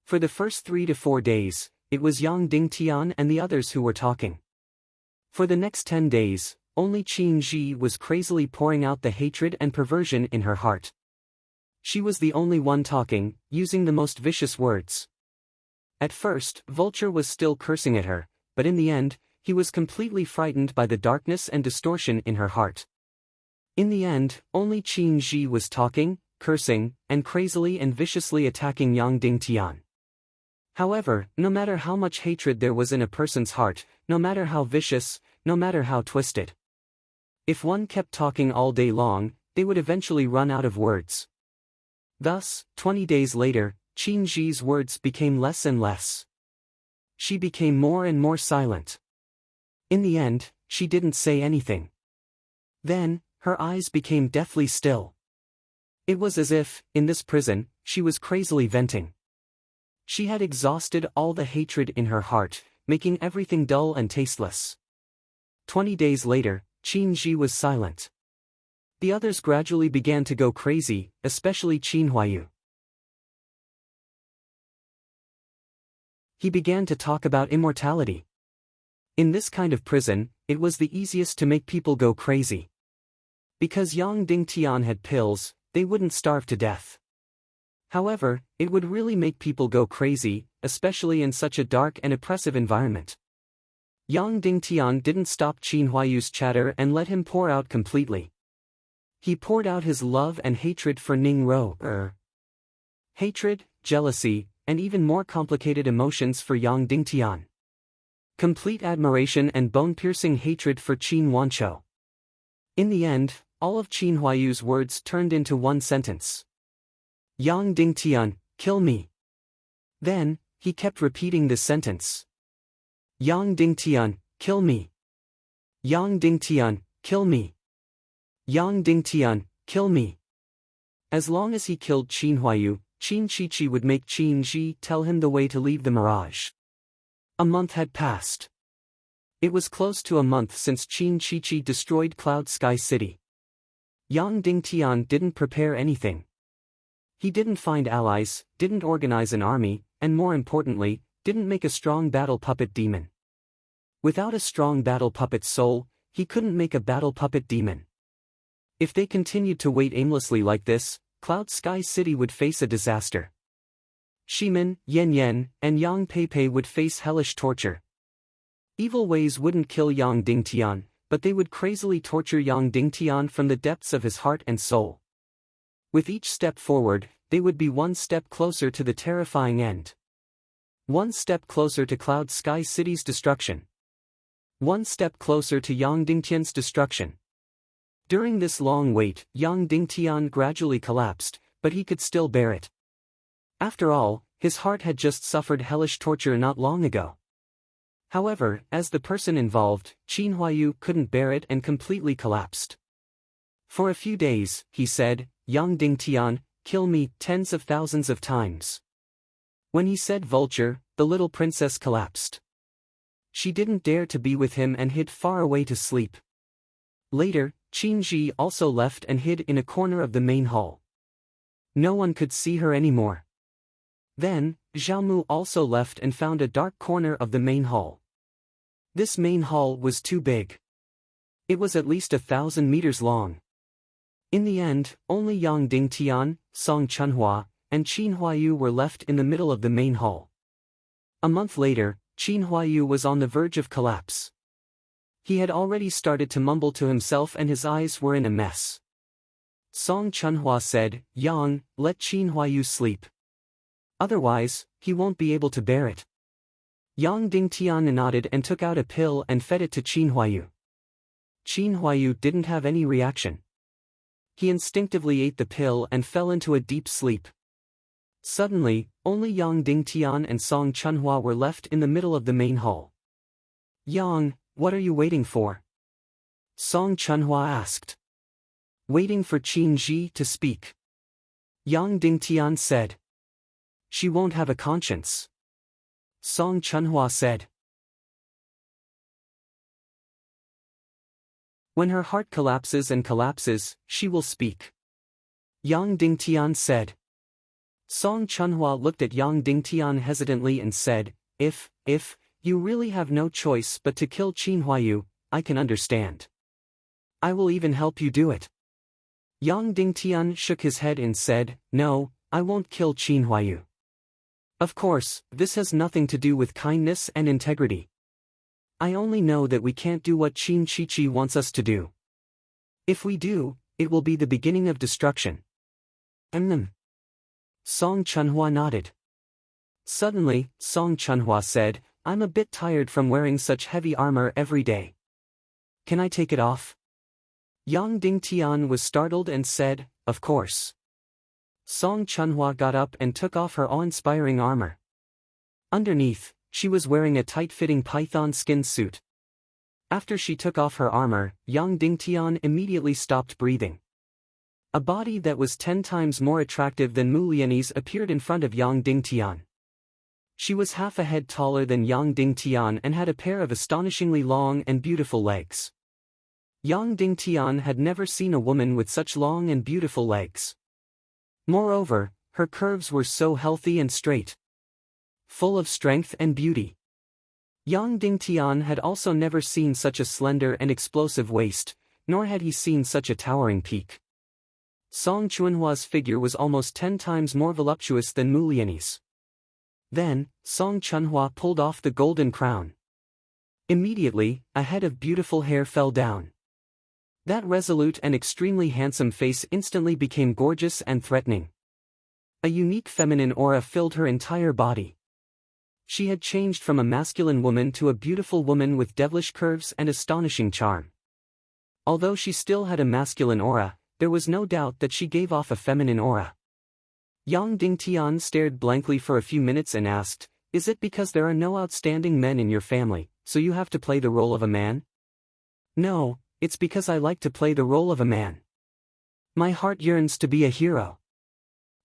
S1: For the first 3 to 4 days, it was Yang Dingtian and the others who were talking. For the next 10 days, only Qin Ji was crazily pouring out the hatred and perversion in her heart. She was the only one talking, using the most vicious words. At first, Vulture was still cursing at her, but in the end, he was completely frightened by the darkness and distortion in her heart. In the end, only Qin Ji was talking, cursing, and crazily and viciously attacking Yang Dingtian. However, no matter how much hatred there was in a person's heart, no matter how vicious, no matter how twisted, if one kept talking all day long, they would eventually run out of words. Thus, 20 days later, Qin Ji's words became less and less. She became more and more silent. In the end, she didn't say anything. Then, her eyes became deathly still. It was as if, in this prison, she was crazily venting. She had exhausted all the hatred in her heart, making everything dull and tasteless. 20 days later, Qin Ji was silent. The others gradually began to go crazy, especially Qin Huayu. He began to talk about immortality. In this kind of prison, it was the easiest to make people go crazy. Because Yang Dingtian had pills, they wouldn't starve to death. However, it would really make people go crazy, especially in such a dark and oppressive environment. Yang Dingtian didn't stop Qin Huayu's chatter and let him pour out completely. He poured out his love and hatred for Ning Ro. Hatred, jealousy, and even more complicated emotions for Yang Dingtian. Complete admiration and bone-piercing hatred for Qin Wanchou. In the end, all of Qin Huayu's words turned into one sentence. Yang Dingtian, kill me. Then, he kept repeating this sentence. Yang Dingtian, kill me. Yang Dingtian, kill me. Yang Dingtian, kill me. As long as he killed Qin Huayu, Qin Shiqi would make Qin Ji tell him the way to leave the mirage. A month had passed. It was close to a month since Qin Shiqi destroyed Cloud Sky City. Yang Dingtian didn't prepare anything. He didn't find allies, didn't organize an army, and more importantly, didn't make a strong battle puppet demon. Without a strong battle puppet soul, he couldn't make a battle puppet demon. If they continued to wait aimlessly like this, Cloud Sky City would face a disaster. Shimin, Yen Yen, and Yang Pei would face hellish torture. Evil ways wouldn't kill Yang Dingtian, but they would crazily torture Yang Dingtian from the depths of his heart and soul. With each step forward, they would be one step closer to the terrifying end. One step closer to Cloud Sky City's destruction. One step closer to Yang Dingtian's destruction. During this long wait, Yang Dingtian gradually collapsed, but he could still bear it. After all, his heart had just suffered hellish torture not long ago. However, as the person involved, Qin Huayu couldn't bear it and completely collapsed. For a few days, he said, Yang Dingtian, kill me tens of thousands of times. When he said vulture, the little princess collapsed. She didn't dare to be with him and hid far away to sleep. Later, Qin Ji also left and hid in a corner of the main hall. No one could see her anymore. Then, Zhao also left and found a dark corner of the main hall. This main hall was too big. It was at least 1,000 meters long. In the end, only Yang Dingtian, Song Chunhua, and Qin Huayu were left in the middle of the main hall. A month later, Qin Huayu was on the verge of collapse. He had already started to mumble to himself and his eyes were in a mess. Song Chunhua said, Yang, let Qin Huayu sleep. Otherwise, he won't be able to bear it. Yang Dingtian nodded and took out a pill and fed it to Qin Huayu. Qin Huayu didn't have any reaction. He instinctively ate the pill and fell into a deep sleep. Suddenly, only Yang Dingtian and Song Chunhua were left in the middle of the main hall. Yang, what are you waiting for? Song Chunhua asked. Waiting for Qin Ji to speak. Yang Dingtian said. She won't have a conscience. Song Chunhua said. When her heart collapses and collapses, she will speak. Yang Dingtian said. Song Chunhua looked at Yang Dingtian hesitantly and said, If you really have no choice but to kill Qin Huayu, I can understand. I will even help you do it. Yang Dingtian shook his head and said, No, I won't kill Qin Huayu. Of course, this has nothing to do with kindness and integrity. I only know that we can't do what Qin Chichi wants us to do. If we do, it will be the beginning of destruction. Song Chunhua nodded. Suddenly, Song Chunhua said, I'm a bit tired from wearing such heavy armor every day. Can I take it off? Yang Dingtian was startled and said, Of course. Song Chunhua got up and took off her awe-inspiring armor. Underneath, she was wearing a tight-fitting python skin suit. After she took off her armor, Yang Dingtian immediately stopped breathing. A body that was 10 times more attractive than Mu Lian's appeared in front of Yang Dingtian. She was half a head taller than Yang Dingtian and had a pair of astonishingly long and beautiful legs. Yang Dingtian had never seen a woman with such long and beautiful legs. Moreover, her curves were so healthy and straight, full of strength and beauty. Yang Dingtian had also never seen such a slender and explosive waist, nor had he seen such a towering peak. Song Chunhua's figure was almost 10 times more voluptuous than Mu Lian's. Then, Song Chunhua pulled off the golden crown. Immediately, a head of beautiful hair fell down. That resolute and extremely handsome face instantly became gorgeous and threatening. A unique feminine aura filled her entire body. She had changed from a masculine woman to a beautiful woman with devilish curves and astonishing charm. Although she still had a masculine aura, there was no doubt that she gave off a feminine aura. Yang Dingtian stared blankly for a few minutes and asked, Is it because there are no outstanding men in your family, so you have to play the role of a man? No, it's because I like to play the role of a man. My heart yearns to be a hero.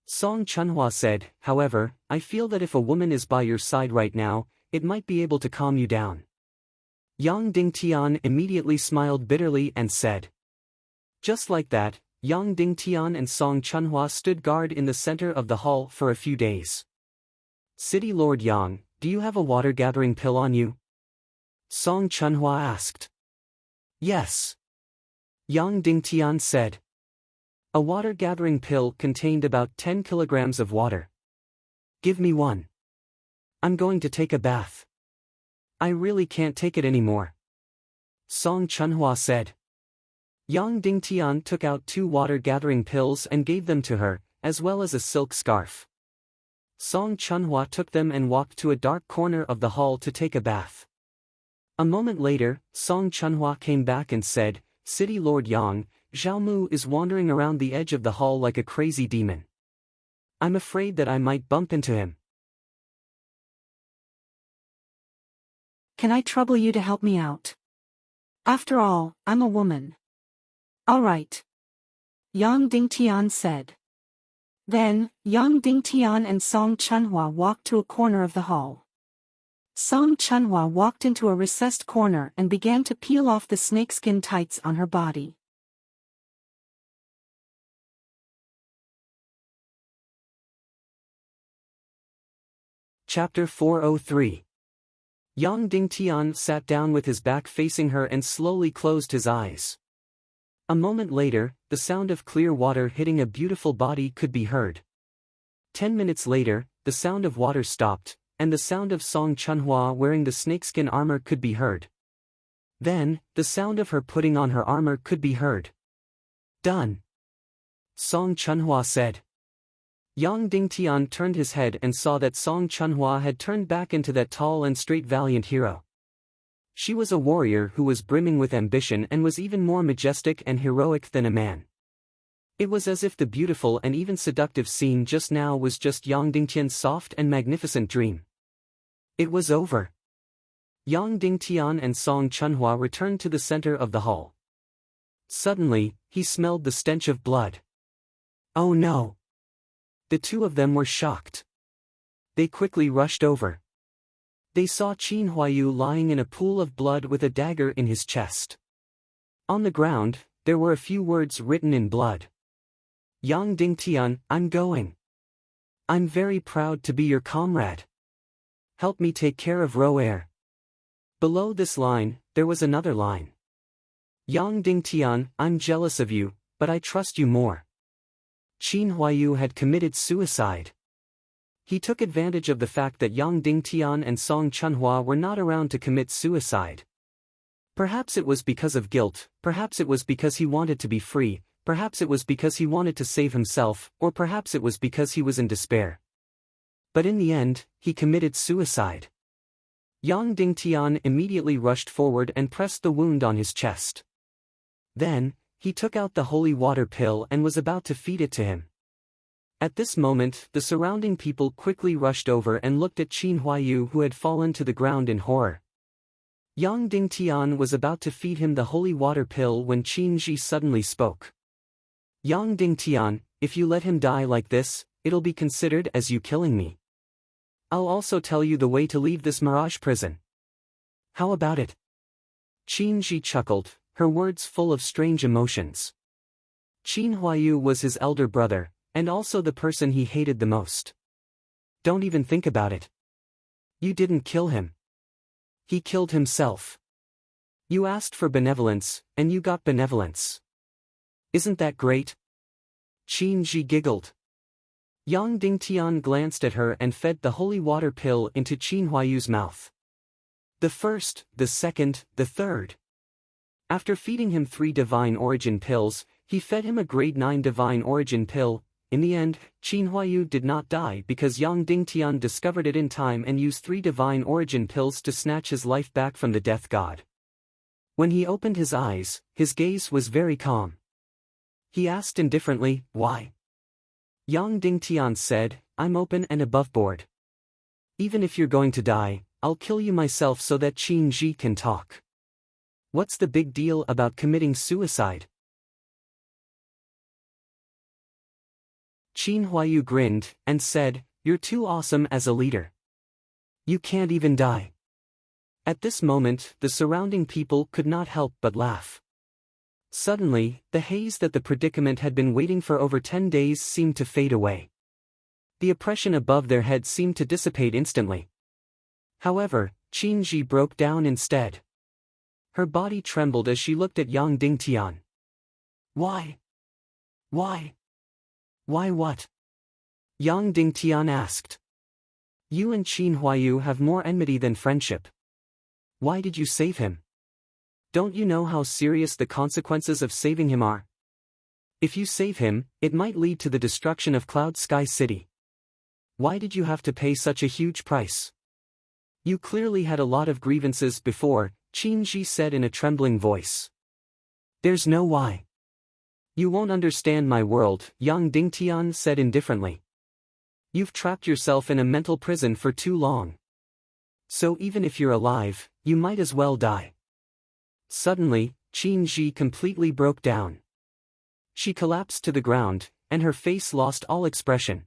S1: Song Chunhua said, However, I feel that if a woman is by your side right now, it might be able to calm you down. Yang Dingtian immediately smiled bitterly and said. Just like that, Yang Dingtian and Song Chunhua stood guard in the center of the hall for a few days. City Lord Yang, do you have a water-gathering pill on you? Song Chunhua asked. Yes. Yang Dingtian said. A water-gathering pill contained about 10 kilograms of water. Give me one. I'm going to take a bath. I really can't take it anymore. Song Chunhua said. Yang Dingtian took out 2 water-gathering pills and gave them to her, as well as a silk scarf. Song Chunhua took them and walked to a dark corner of the hall to take a bath. A moment later, Song Chunhua came back and said, City Lord Yang, Zhao Mu is wandering around the edge of the hall like a crazy demon. I'm afraid that I might bump into him.
S2: Can I trouble you to help me out? After all, I'm a woman. All right. Yang Dingtian said. Then, Yang Dingtian and Song Chunhua walked to a corner of the hall. Song Chunhua walked into a recessed corner and began to peel off the snakeskin tights on her body.
S1: Chapter 403. Yang Dingtian sat down with his back facing her and slowly closed his eyes. A moment later, the sound of clear water hitting a beautiful body could be heard. 10 minutes later, the sound of water stopped, and the sound of Song Chunhua wearing the snakeskin armor could be heard. Then, the sound of her putting on her armor could be heard. Done. Song Chunhua said. Yang Dingtian turned his head and saw that Song Chunhua had turned back into that tall and straight valiant hero. She was a warrior who was brimming with ambition and was even more majestic and heroic than a man. It was as if the beautiful and even seductive scene just now was just Yang Dingtian's soft and magnificent dream. It was over. Yang Dingtian and Song Chunhua returned to the center of the hall. Suddenly, he smelled the stench of blood. Oh no! The two of them were shocked. They quickly rushed over. They saw Qin Huayu lying in a pool of blood with a dagger in his chest. On the ground, there were a few words written in blood. Yang Dingtian, I'm going. I'm very proud to be your comrade. Help me take care of Roer. Below this line, there was another line. Yang Dingtian, I'm jealous of you, but I trust you more. Qin Huayu had committed suicide. He took advantage of the fact that Yang Dingtian and Song Chunhua were not around to commit suicide. Perhaps it was because of guilt, perhaps it was because he wanted to be free, perhaps it was because he wanted to save himself, or perhaps it was because he was in despair. But in the end, he committed suicide. Yang Dingtian immediately rushed forward and pressed the wound on his chest. Then, he took out the holy water pill and was about to feed it to him. At this moment, the surrounding people quickly rushed over and looked at Qin Huayu, who had fallen to the ground in horror. Yang Dingtian was about to feed him the holy water pill when Qin Ji suddenly spoke. Yang Dingtian, if you let him die like this, it'll be considered as you killing me. I'll also tell you the way to leave this mirage prison. How about it? Qin Ji chuckled, her words full of strange emotions. Qin Huayu was his elder brother, and also the person he hated the most. Don't even think about it. You didn't kill him. He killed himself. You asked for benevolence, and you got benevolence. Isn't that great? Qin Ji giggled. Yang Dingtian glanced at her and fed the holy water pill into Qin Huayu's mouth. The first, the second, the third. After feeding him 3 divine origin pills, he fed him a grade 9 divine origin pill. In the end, Qin Huayu did not die because Yang Dingtian discovered it in time and used 3 divine origin pills to snatch his life back from the death god. When he opened his eyes, his gaze was very calm. He asked indifferently, why? Yang Dingtian said, I'm open and above board. Even if you're going to die, I'll kill you myself so that Qin Ji can talk. What's the big deal about committing suicide? Qin Huayu grinned, and said, you're too awesome as a leader. You can't even die. At this moment, the surrounding people could not help but laugh. Suddenly, the haze that the predicament had been waiting for over 10 days seemed to fade away. The oppression above their heads seemed to dissipate instantly. However, Qin Ji broke down instead. Her body trembled as she looked at Yang Dingtian. Why? Why? Why what? Yang Dingtian asked. You and Qin Huayu have more enmity than friendship. Why did you save him? Don't you know how serious the consequences of saving him are? If you save him, it might lead to the destruction of Cloud Sky City. Why did you have to pay such a huge price? You clearly had a lot of grievances before, Qin Ji said in a trembling voice. There's no why. You won't understand my world, Yang Dingtian said indifferently. You've trapped yourself in a mental prison for too long. So even if you're alive, you might as well die. Suddenly, Qin Ji completely broke down. She collapsed to the ground, and her face lost all expression.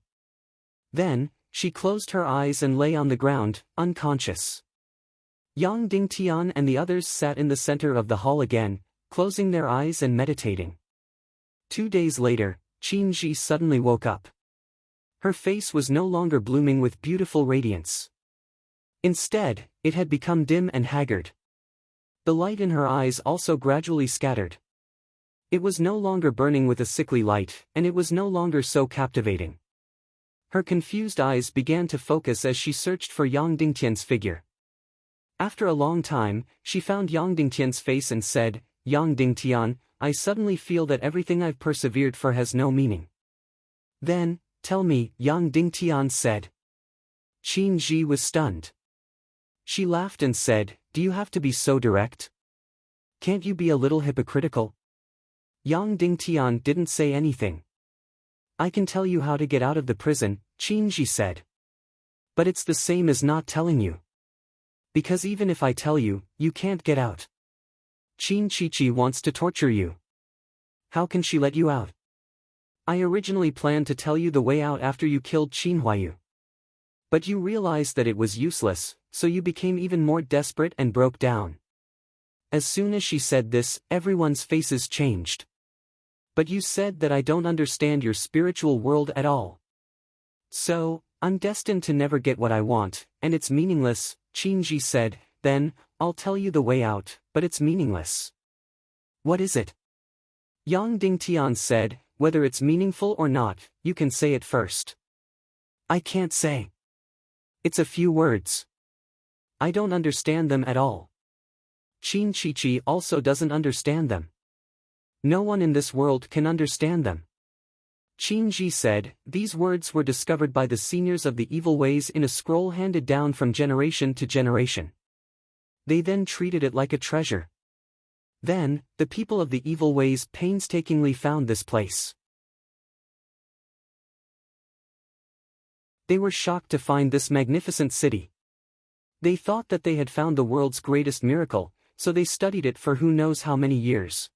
S1: Then, she closed her eyes and lay on the ground, unconscious. Yang Dingtian and the others sat in the center of the hall again, closing their eyes and meditating. 2 days later, Qin Ji suddenly woke up. Her face was no longer blooming with beautiful radiance. Instead, it had become dim and haggard. The light in her eyes also gradually scattered. It was no longer burning with a sickly light, and it was no longer so captivating. Her confused eyes began to focus as she searched for Yang Dingtian's figure. After a long time, she found Yang Dingtian's face and said, "Yang Dingtian, I suddenly feel that everything I've persevered for has no meaning." "Then, tell me," Yang Dingtian said. Qin Ji was stunned. She laughed and said, "Do you have to be so direct? Can't you be a little hypocritical?" Yang Dingtian didn't say anything. "I can tell you how to get out of the prison," Qin Ji said. "But it's the same as not telling you. Because even if I tell you, you can't get out. Qin Chi wants to torture you. How can she let you out? I originally planned to tell you the way out after you killed Qin Huayu. But you realized that it was useless, so you became even more desperate and broke down." As soon as she said this, everyone's faces changed. "But you said that I don't understand your spiritual world at all. So, I'm destined to never get what I want, and it's meaningless," Qin Ji said. "Then, I'll tell you the way out, but it's meaningless." "What is it?" Yang Dingtian said, "Whether it's meaningful or not, you can say it first." "I can't say. It's a few words. I don't understand them at all. Qin Chi also doesn't understand them. No one in this world can understand them." Qin Ji said, "These words were discovered by the seniors of the evil ways in a scroll handed down from generation to generation. They then treated it like a treasure. Then, the people of the evil ways painstakingly found this place. They were shocked to find this magnificent city. They thought that they had found the world's greatest miracle, so they studied it for who knows how many years.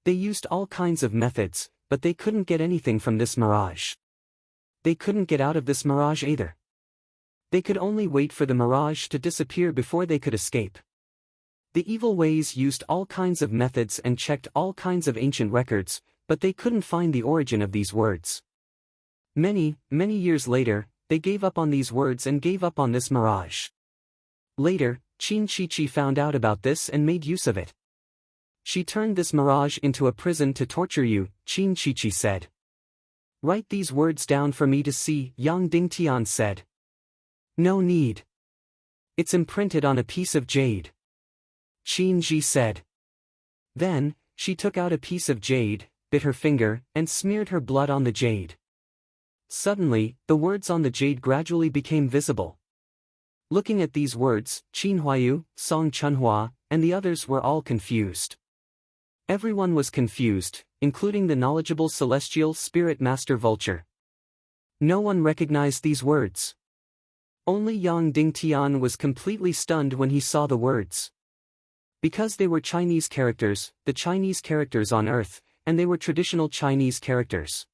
S1: They used all kinds of methods, but they couldn't get anything from this mirage. They couldn't get out of this mirage either. They could only wait for the mirage to disappear before they could escape. The evil ways used all kinds of methods and checked all kinds of ancient records, but they couldn't find the origin of these words. Many, many years later, they gave up on these words and gave up on this mirage. Later, Qin Chi found out about this and made use of it. She turned this mirage into a prison to torture you," Qin Chi said. "Write these words down for me to see," Yang Dingtian said. "No need. It's imprinted on a piece of jade," Qin Ji said. Then, she took out a piece of jade, bit her finger, and smeared her blood on the jade. Suddenly, the words on the jade gradually became visible. Looking at these words, Qin Huayu, Song Chunhua, and the others were all confused. Everyone was confused, including the knowledgeable celestial spirit master Vulture. No one recognized these words. Only Yang Dingtian was completely stunned when he saw the words. Because they were Chinese characters, the Chinese characters on Earth, and they were traditional Chinese characters.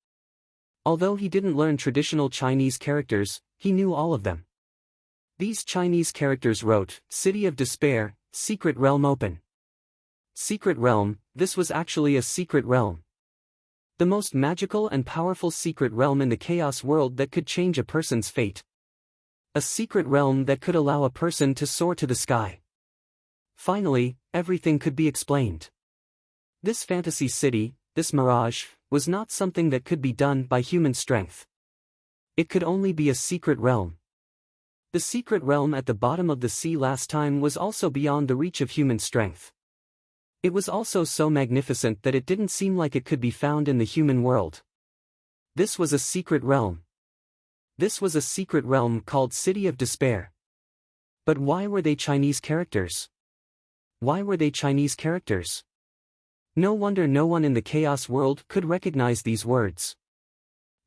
S1: Although he didn't learn traditional Chinese characters, he knew all of them. These Chinese characters wrote, "City of Despair, Secret Realm Open." Secret Realm, this was actually a secret realm. The most magical and powerful secret realm in the chaos world that could change a person's fate. A secret realm that could allow a person to soar to the sky. Finally, everything could be explained. This fantasy city, this mirage, was not something that could be done by human strength. It could only be a secret realm. The secret realm at the bottom of the sea last time was also beyond the reach of human strength. It was also so magnificent that it didn't seem like it could be found in the human world. This was a secret realm. This was a secret realm called City of Despair. But why were they Chinese characters? Why were they Chinese characters? No wonder no one in the chaos world could recognize these words.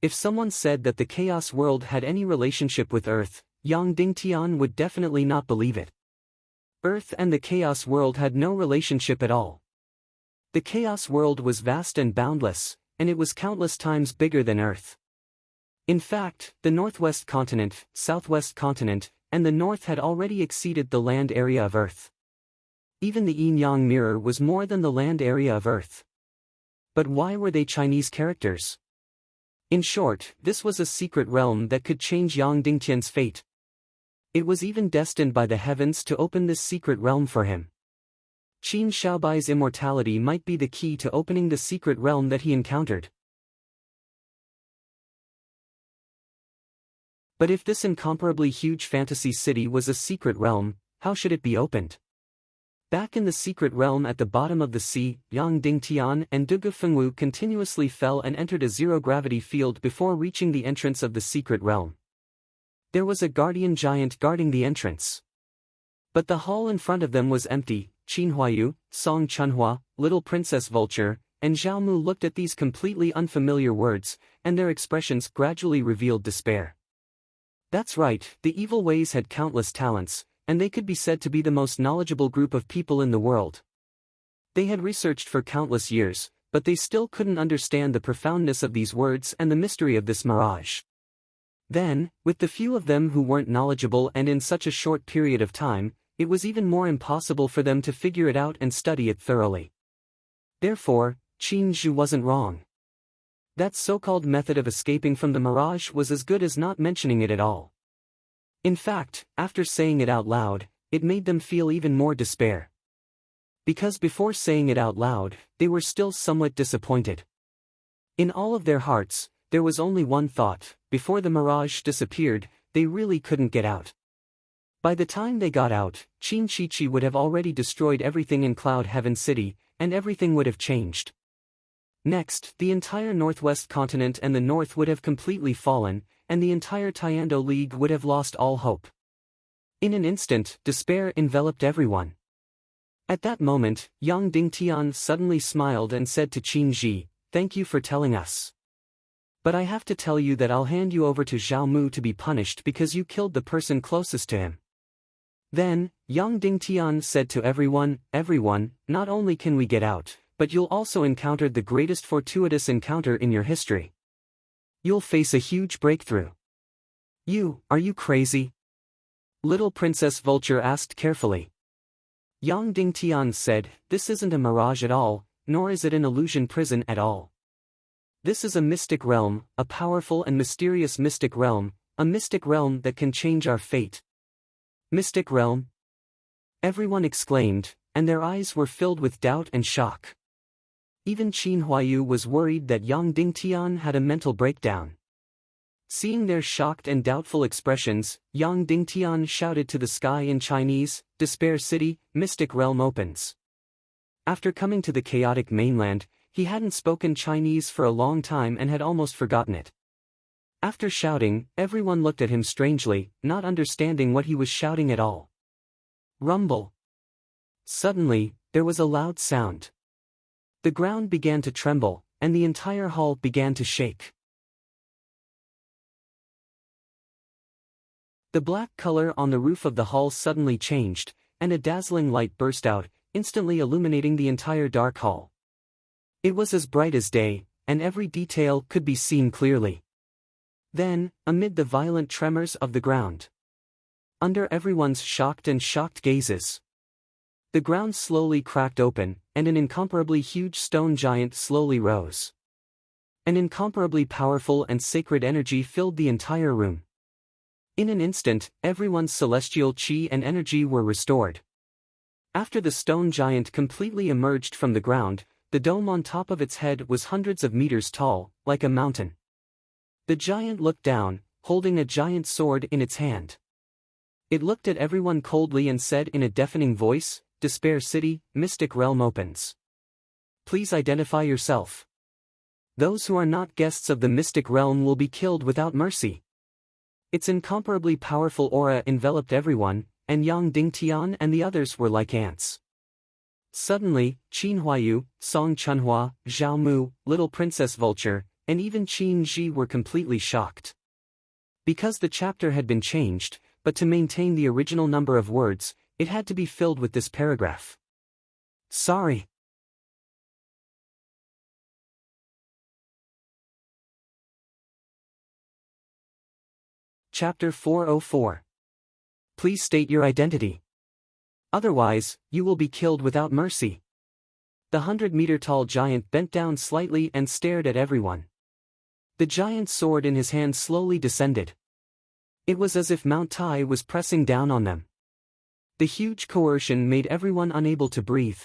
S1: If someone said that the chaos world had any relationship with Earth, Yang Dingtian would definitely not believe it. Earth and the chaos world had no relationship at all. The chaos world was vast and boundless, and it was countless times bigger than Earth. In fact, the northwest continent, southwest continent, and the north had already exceeded the land area of Earth. Even the yin-yang mirror was more than the land area of Earth. But why were they Chinese characters? In short, this was a secret realm that could change Yang Dingtian's fate. It was even destined by the heavens to open this secret realm for him. Qin Xiaobai's immortality might be the key to opening the secret realm that he encountered. But if this incomparably huge fantasy city was a secret realm, how should it be opened? Back in the secret realm at the bottom of the sea, Yang Dingtian and Dugu Fengwu continuously fell and entered a zero-gravity field before reaching the entrance of the secret realm. There was a guardian giant guarding the entrance. But the hall in front of them was empty. Qin Huayu, Song Chunhua, Little Princess Vulture, and Zhao Mu looked at these completely unfamiliar words, and their expressions gradually revealed despair. That's right, the evil ways had countless talents, and they could be said to be the most knowledgeable group of people in the world. They had researched for countless years, but they still couldn't understand the profoundness of these words and the mystery of this mirage. Then, with the few of them who weren't knowledgeable and in such a short period of time, it was even more impossible for them to figure it out and study it thoroughly. Therefore, Qin Zhu wasn't wrong. That so-called method of escaping from the mirage was as good as not mentioning it at all. In fact, after saying it out loud, it made them feel even more despair. Because before saying it out loud, they were still somewhat disappointed. In all of their hearts, there was only one thought: before the mirage disappeared, they really couldn't get out. By the time they got out, Qin Shichi would have already destroyed everything in Cloud Heaven City, and everything would have changed. Next, the entire northwest continent and the north would have completely fallen, and the entire Tiando League would have lost all hope. In an instant, despair enveloped everyone. At that moment, Yang Dingtian suddenly smiled and said to Qin Ji, "Thank you for telling us. But I have to tell you that I'll hand you over to Zhao Mu to be punished because you killed the person closest to him." Then, Yang Dingtian said to everyone, "Everyone, not only can we get out, but you'll also encounter the greatest fortuitous encounter in your history. You'll face a huge breakthrough." Are you crazy?" Little Princess Vulture asked carefully. Yang Dingtian said, "This isn't a mirage at all, nor is it an illusion prison at all. This is a mystic realm, a powerful and mysterious mystic realm, a mystic realm that can change our fate." "Mystic realm?" everyone exclaimed, and their eyes were filled with doubt and shock. Even Qin Huayu was worried that Yang Dingtian had a mental breakdown. Seeing their shocked and doubtful expressions, Yang Dingtian shouted to the sky in Chinese, "Despair City, Mystic Realm opens." After coming to the chaotic mainland, he hadn't spoken Chinese for a long time and had almost forgotten it. After shouting, everyone looked at him strangely, not understanding what he was shouting at all. Rumble. Suddenly, there was a loud sound. The ground began to tremble, and the entire hall began to shake. The black color on the roof of the hall suddenly changed, and a dazzling light burst out, instantly illuminating the entire dark hall. It was as bright as day, and every detail could be seen clearly. Then, amid the violent tremors of the ground, under everyone's shocked gazes, the ground slowly cracked open, and an incomparably huge stone giant slowly rose. An incomparably powerful and sacred energy filled the entire room. In an instant, everyone's celestial chi and energy were restored. After the stone giant completely emerged from the ground, the dome on top of its head was hundreds of meters tall, like a mountain. The giant looked down, holding a giant sword in its hand. It looked at everyone coldly and said in a deafening voice, "Despair City, Mystic Realm opens. Please identify yourself. Those who are not guests of the Mystic Realm will be killed without mercy." Its incomparably powerful aura enveloped everyone, and Yang Dingtian and the others were like ants. Suddenly, Qin Huayu, Song Chunhua, Zhao Mu, Little Princess Vulture, and even Qin Ji were completely shocked. Because the chapter had been changed, but to maintain the original number of words, it had to be filled with this paragraph. Sorry. Chapter 404. Please state your identity. Otherwise, you will be killed without mercy. The 100-meter-tall giant bent down slightly and stared at everyone. The giant's sword in his hand slowly descended. It was as if Mount Tai was pressing down on them. The huge coercion made everyone unable to breathe.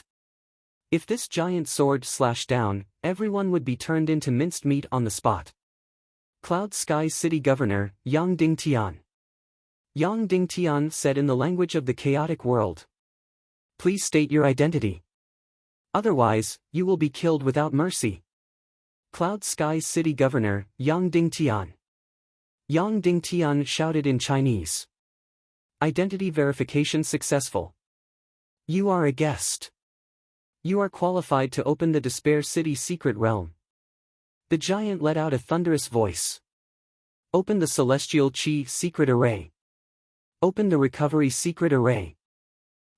S1: If this giant sword slashed down, everyone would be turned into minced meat on the spot. Cloud Sky City Governor, Yang Dingtian. Yang Dingtian said in the language of the chaotic world. Please state your identity. Otherwise, you will be killed without mercy. Cloud Sky City Governor, Yang Dingtian. Yang Dingtian shouted in Chinese. Identity verification successful. You are a guest. You are qualified to open the Despair City secret realm. The giant let out a thunderous voice. Open the Celestial Chi secret array. Open the Recovery secret array.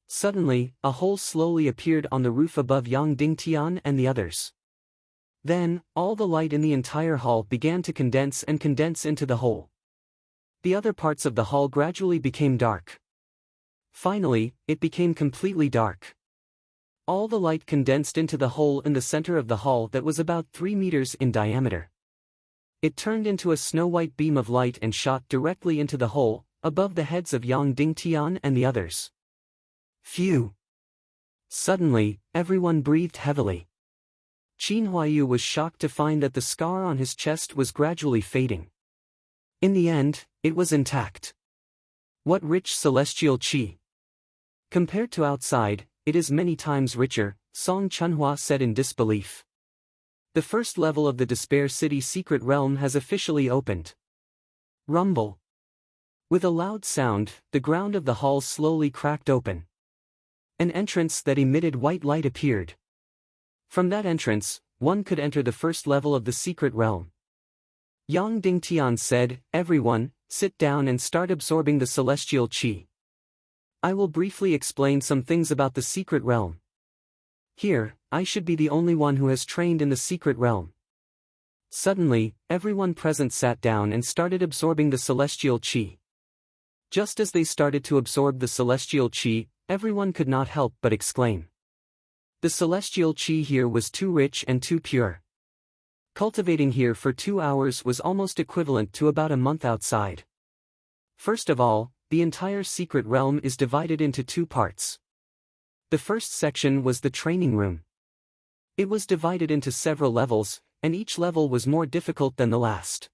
S1: Suddenly, a hole slowly appeared on the roof above Yang Dingtian and the others. Then, all the light in the entire hall began to condense into the hole. The other parts of the hall gradually became dark. Finally, it became completely dark. All the light condensed into the hole in the center of the hall that was about 3 meters in diameter. It turned into a snow-white beam of light and shot directly into the hole, above the heads of Yang Dingtian and the others. Phew! Suddenly, everyone breathed heavily. Qin Huayu was shocked to find that the scar on his chest was gradually fading. In the end, it was intact. What rich celestial qi! Compared to outside, it is many times richer, Song Chunhua said in disbelief. The first level of the Despair City secret realm has officially opened. Rumble. With a loud sound, the ground of the hall slowly cracked open. An entrance that emitted white light appeared. From that entrance, one could enter the first level of the secret realm. Yang Dingtian said, everyone, sit down and start absorbing the celestial qi. I will briefly explain some things about the secret realm. Here, I should be the only one who has trained in the secret realm. Suddenly, everyone present sat down and started absorbing the celestial qi. Just as they started to absorb the celestial qi, everyone could not help but exclaim. The celestial qi here was too rich and too pure. Cultivating here for 2 hours was almost equivalent to about a month outside. First of all, the entire secret realm is divided into 2 parts. The first section was the training room. It was divided into several levels, and each level was more difficult than the last.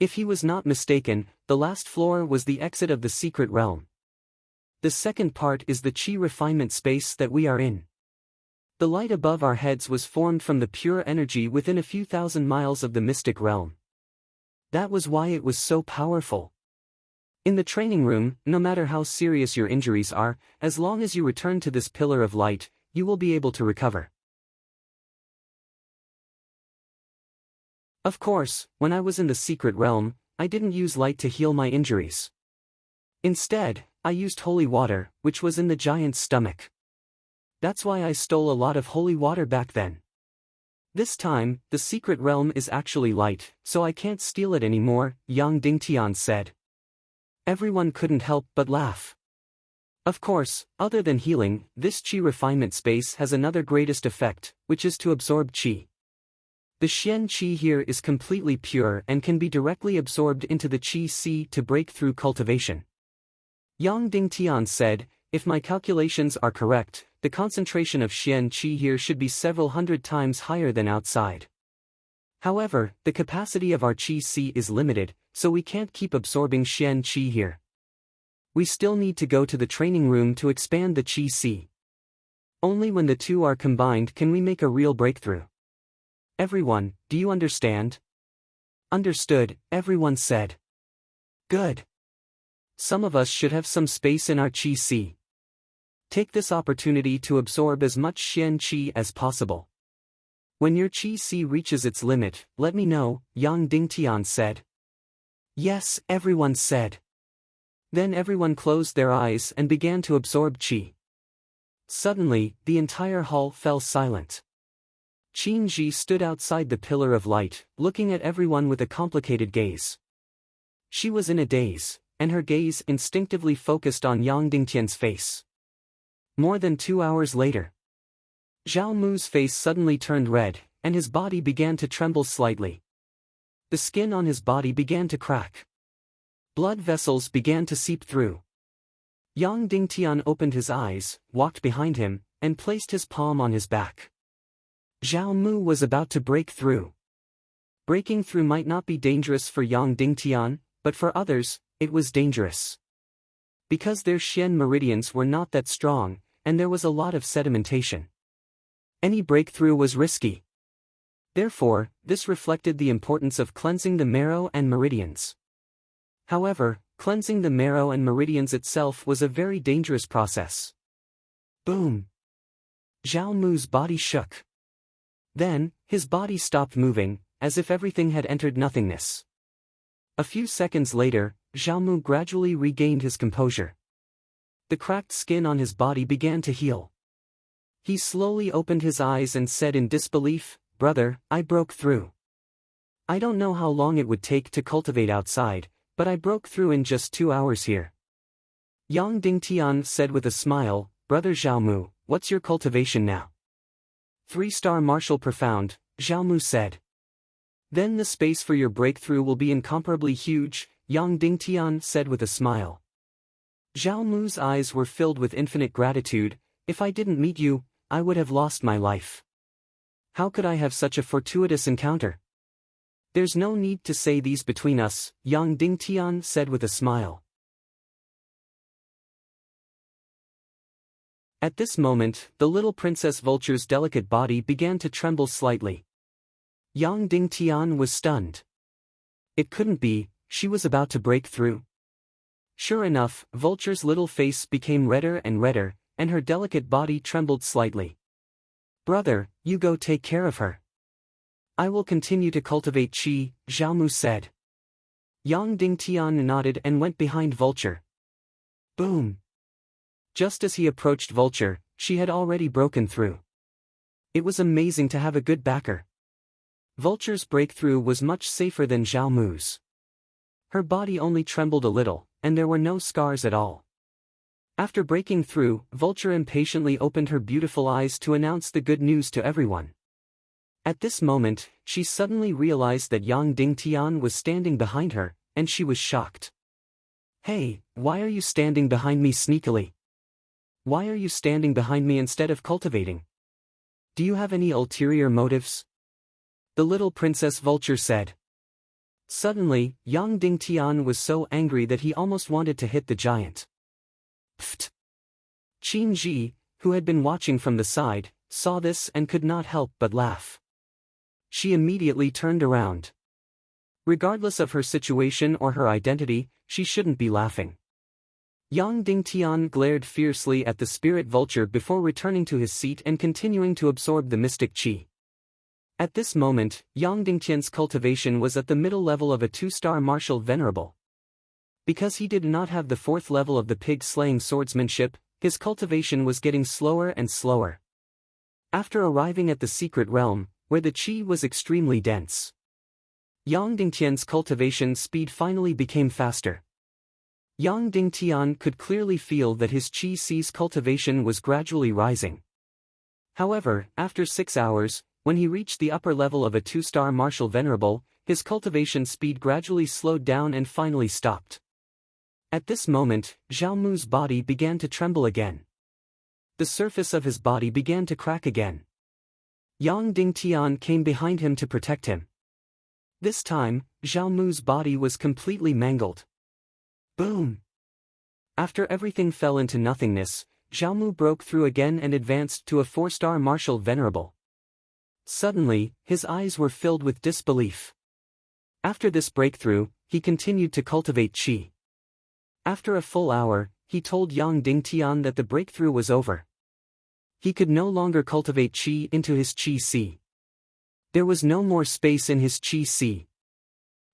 S1: If he was not mistaken, the last floor was the exit of the secret realm. The second part is the qi refinement space that we are in. The light above our heads was formed from the pure energy within a few thousand miles of the mystic realm. That was why it was so powerful. In the training room, no matter how serious your injuries are, as long as you return to this pillar of light, you will be able to recover. Of course, when I was in the secret realm, I didn't use light to heal my injuries. Instead, I used holy water, which was in the giant's stomach. That's why I stole a lot of holy water back then. This time, the secret realm is actually light, so I can't steal it anymore, Yang Dingtian said. Everyone couldn't help but laugh. Of course, other than healing, this qi refinement space has another greatest effect, which is to absorb qi. The Xian qi here is completely pure and can be directly absorbed into the qi si to break through cultivation. Yang Dingtian said, if my calculations are correct, the concentration of Xian qi here should be several hundred times higher than outside. However, the capacity of our qi si is limited, so we can't keep absorbing Xian qi here. We still need to go to the training room to expand the qi si. Only when the two are combined can we make a real breakthrough. Everyone, do you understand? Understood, everyone said. Good. Some of us should have some space in our qi si. Take this opportunity to absorb as much Xian Qi as possible. When your Qi reaches its limit, let me know, Yang Dingtian said. Yes, everyone said. Then everyone closed their eyes and began to absorb Qi. Suddenly, the entire hall fell silent. Qin Ji stood outside the pillar of light, looking at everyone with a complicated gaze. She was in a daze, and her gaze instinctively focused on Yang Dingtian's face. More than 2 hours later, Zhao Mu's face suddenly turned red, and his body began to tremble slightly. The skin on his body began to crack. Blood vessels began to seep through. Yang Dingtian opened his eyes, walked behind him, and placed his palm on his back. Zhao Mu was about to break through. Breaking through might not be dangerous for Yang Dingtian, but for others, it was dangerous. Because their Xian meridians were not that strong, and there was a lot of sedimentation. Any breakthrough was risky. Therefore, this reflected the importance of cleansing the marrow and meridians. However, cleansing the marrow and meridians itself was a very dangerous process. Boom! Zhao Mu's body shook. Then, his body stopped moving, as if everything had entered nothingness. A few seconds later, Zhao Mu gradually regained his composure. The cracked skin on his body began to heal. He slowly opened his eyes and said in disbelief, "Brother, I broke through. I don't know how long it would take to cultivate outside, but I broke through in just 2 hours here." Yang Dingtian said with a smile, "Brother Zhao Mu, what's your cultivation now?" 3-star martial profound, Zhao Mu said. Then the space for your breakthrough will be incomparably huge, Yang Dingtian said with a smile. Zhao Mu's eyes were filled with infinite gratitude. "If I didn't meet you, I would have lost my life. How could I have such a fortuitous encounter?" "There's no need to say these between us," Yang Dingtian said with a smile. At this moment, the little Princess Vulture's delicate body began to tremble slightly. Yang Dingtian was stunned. It couldn't be, she was about to break through. Sure enough, Vulture's little face became redder and redder, and her delicate body trembled slightly. "Brother, you go take care of her. I will continue to cultivate Qi," Zhao Mu said. Yang Dingtian nodded and went behind Vulture. Boom! Just as he approached Vulture, she had already broken through. It was amazing to have a good backer. Vulture's breakthrough was much safer than Zhao Mu's. Her body only trembled a little, and there were no scars at all. After breaking through, Vulture impatiently opened her beautiful eyes to announce the good news to everyone. At this moment, she suddenly realized that Yang Dingtian was standing behind her, and she was shocked. "Hey, why are you standing behind me sneakily? Why are you standing behind me instead of cultivating? Do you have any ulterior motives?" the little Princess Vulture said. Suddenly, Yang Dingtian was so angry that he almost wanted to hit the giant. Pfft! Qin Ji, who had been watching from the side, saw this and could not help but laugh. She immediately turned around. Regardless of her situation or her identity, she shouldn't be laughing. Yang Dingtian glared fiercely at the spirit vulture before returning to his seat and continuing to absorb the mystic qi. At this moment, Yang Dingtian's cultivation was at the middle level of a 2-star martial venerable. Because he did not have the 4th level of the pig-slaying swordsmanship, his cultivation was getting slower and slower. After arriving at the secret realm, where the qi was extremely dense, Yang Dingtian's cultivation speed finally became faster. Yang Dingtian could clearly feel that his qi-C's cultivation was gradually rising. However, after 6 hours, when he reached the upper level of a 2-star martial venerable, his cultivation speed gradually slowed down and finally stopped. At this moment, Zhao Mu's body began to tremble again. The surface of his body began to crack again. Yang Dingtian came behind him to protect him. This time, Zhao Mu's body was completely mangled. Boom! After everything fell into nothingness, Zhao Mu broke through again and advanced to a 4-star martial venerable. Suddenly, his eyes were filled with disbelief. After this breakthrough, he continued to cultivate qi. After a full hour, he told Yang Dingtian that the breakthrough was over. He could no longer cultivate qi into his qi si. There was no more space in his qi si.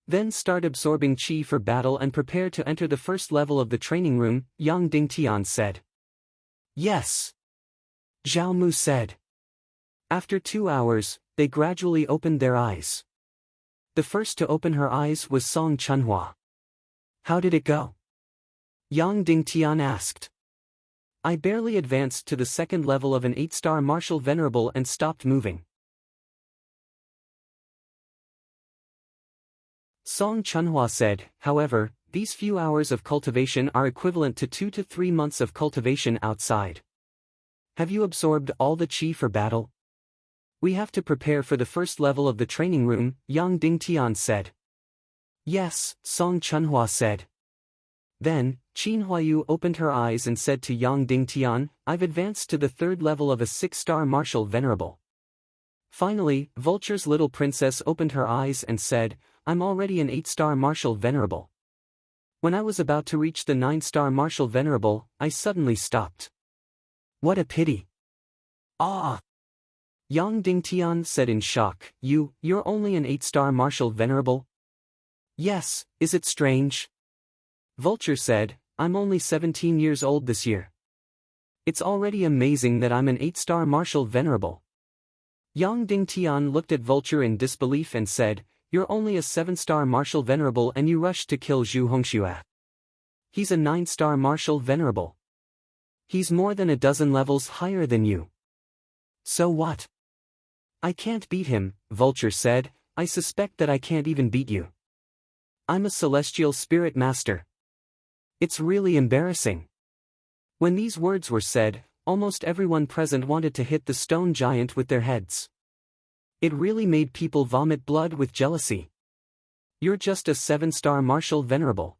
S1: Then start absorbing qi for battle and prepare to enter the first level of the training room, Yang Dingtian said. Yes. Zhao Mu said. After 2 hours, they gradually opened their eyes. The first to open her eyes was Song Chunhua. How did it go? Yang Dingtian asked. I barely advanced to the second level of an 8-star martial venerable and stopped moving. Song Chunhua said, however, these few hours of cultivation are equivalent to 2 to 3 months of cultivation outside. Have you absorbed all the qi for battle? We have to prepare for the first level of the training room, Yang Dingtian said. Yes, Song Chunhua said. Then, Qin Huayu opened her eyes and said to Yang Dingtian, I've advanced to the third level of a 6-star martial venerable. Finally, Vulture's little princess opened her eyes and said, I'm already an 8-star martial venerable. When I was about to reach the 9-star martial venerable, I suddenly stopped. What a pity. Ah! Yang Dingtian said in shock, You're only an 8-star martial venerable? Yes, is it strange? Vulture said, I'm only 17 years old this year. It's already amazing that I'm an 8-star martial venerable. Yang Dingtian looked at Vulture in disbelief and said, You're only a 7-star martial venerable and you rushed to kill Zhu Hongxue. He's a 9-star martial venerable. He's more than a dozen levels higher than you. So what? I can't beat him, Vulture said, I suspect that I can't even beat you. I'm a celestial spirit master. It's really embarrassing. When these words were said, almost everyone present wanted to hit the stone giant with their heads. It really made people vomit blood with jealousy. You're just a 7-star martial venerable.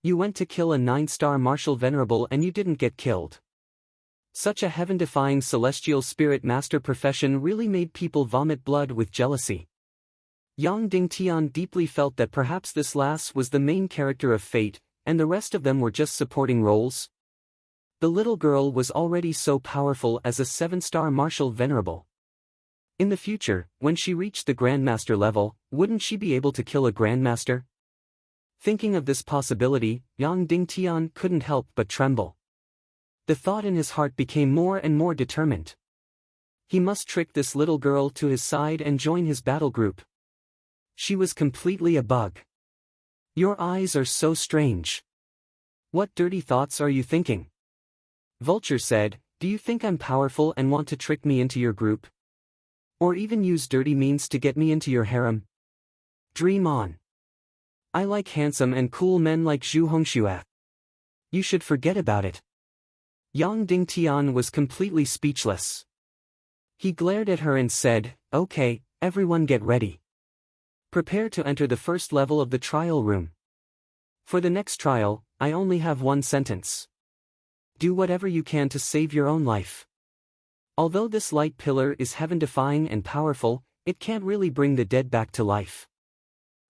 S1: You went to kill a 9-star martial venerable and you didn't get killed. Such a heaven-defying celestial spirit master profession really made people vomit blood with jealousy. Yang Dingtian deeply felt that perhaps this last was the main character of fate, and the rest of them were just supporting roles. The little girl was already so powerful as a 7-star martial venerable. In the future, when she reached the Grandmaster level, wouldn't she be able to kill a Grandmaster? Thinking of this possibility, Yang Dingtian couldn't help but tremble. The thought in his heart became more and more determined. He must trick this little girl to his side and join his battle group. She was completely a bug. Your eyes are so strange. What dirty thoughts are you thinking? Vulture said, Do you think I'm powerful and want to trick me into your group? Or even use dirty means to get me into your harem? Dream on. I like handsome and cool men like Zhu Hongxue. You should forget about it. Yang Dingtian was completely speechless. He glared at her and said, Okay, everyone get ready. Prepare to enter the first level of the trial room. For the next trial, I only have one sentence. Do whatever you can to save your own life. Although this light pillar is heaven-defying and powerful, it can't really bring the dead back to life.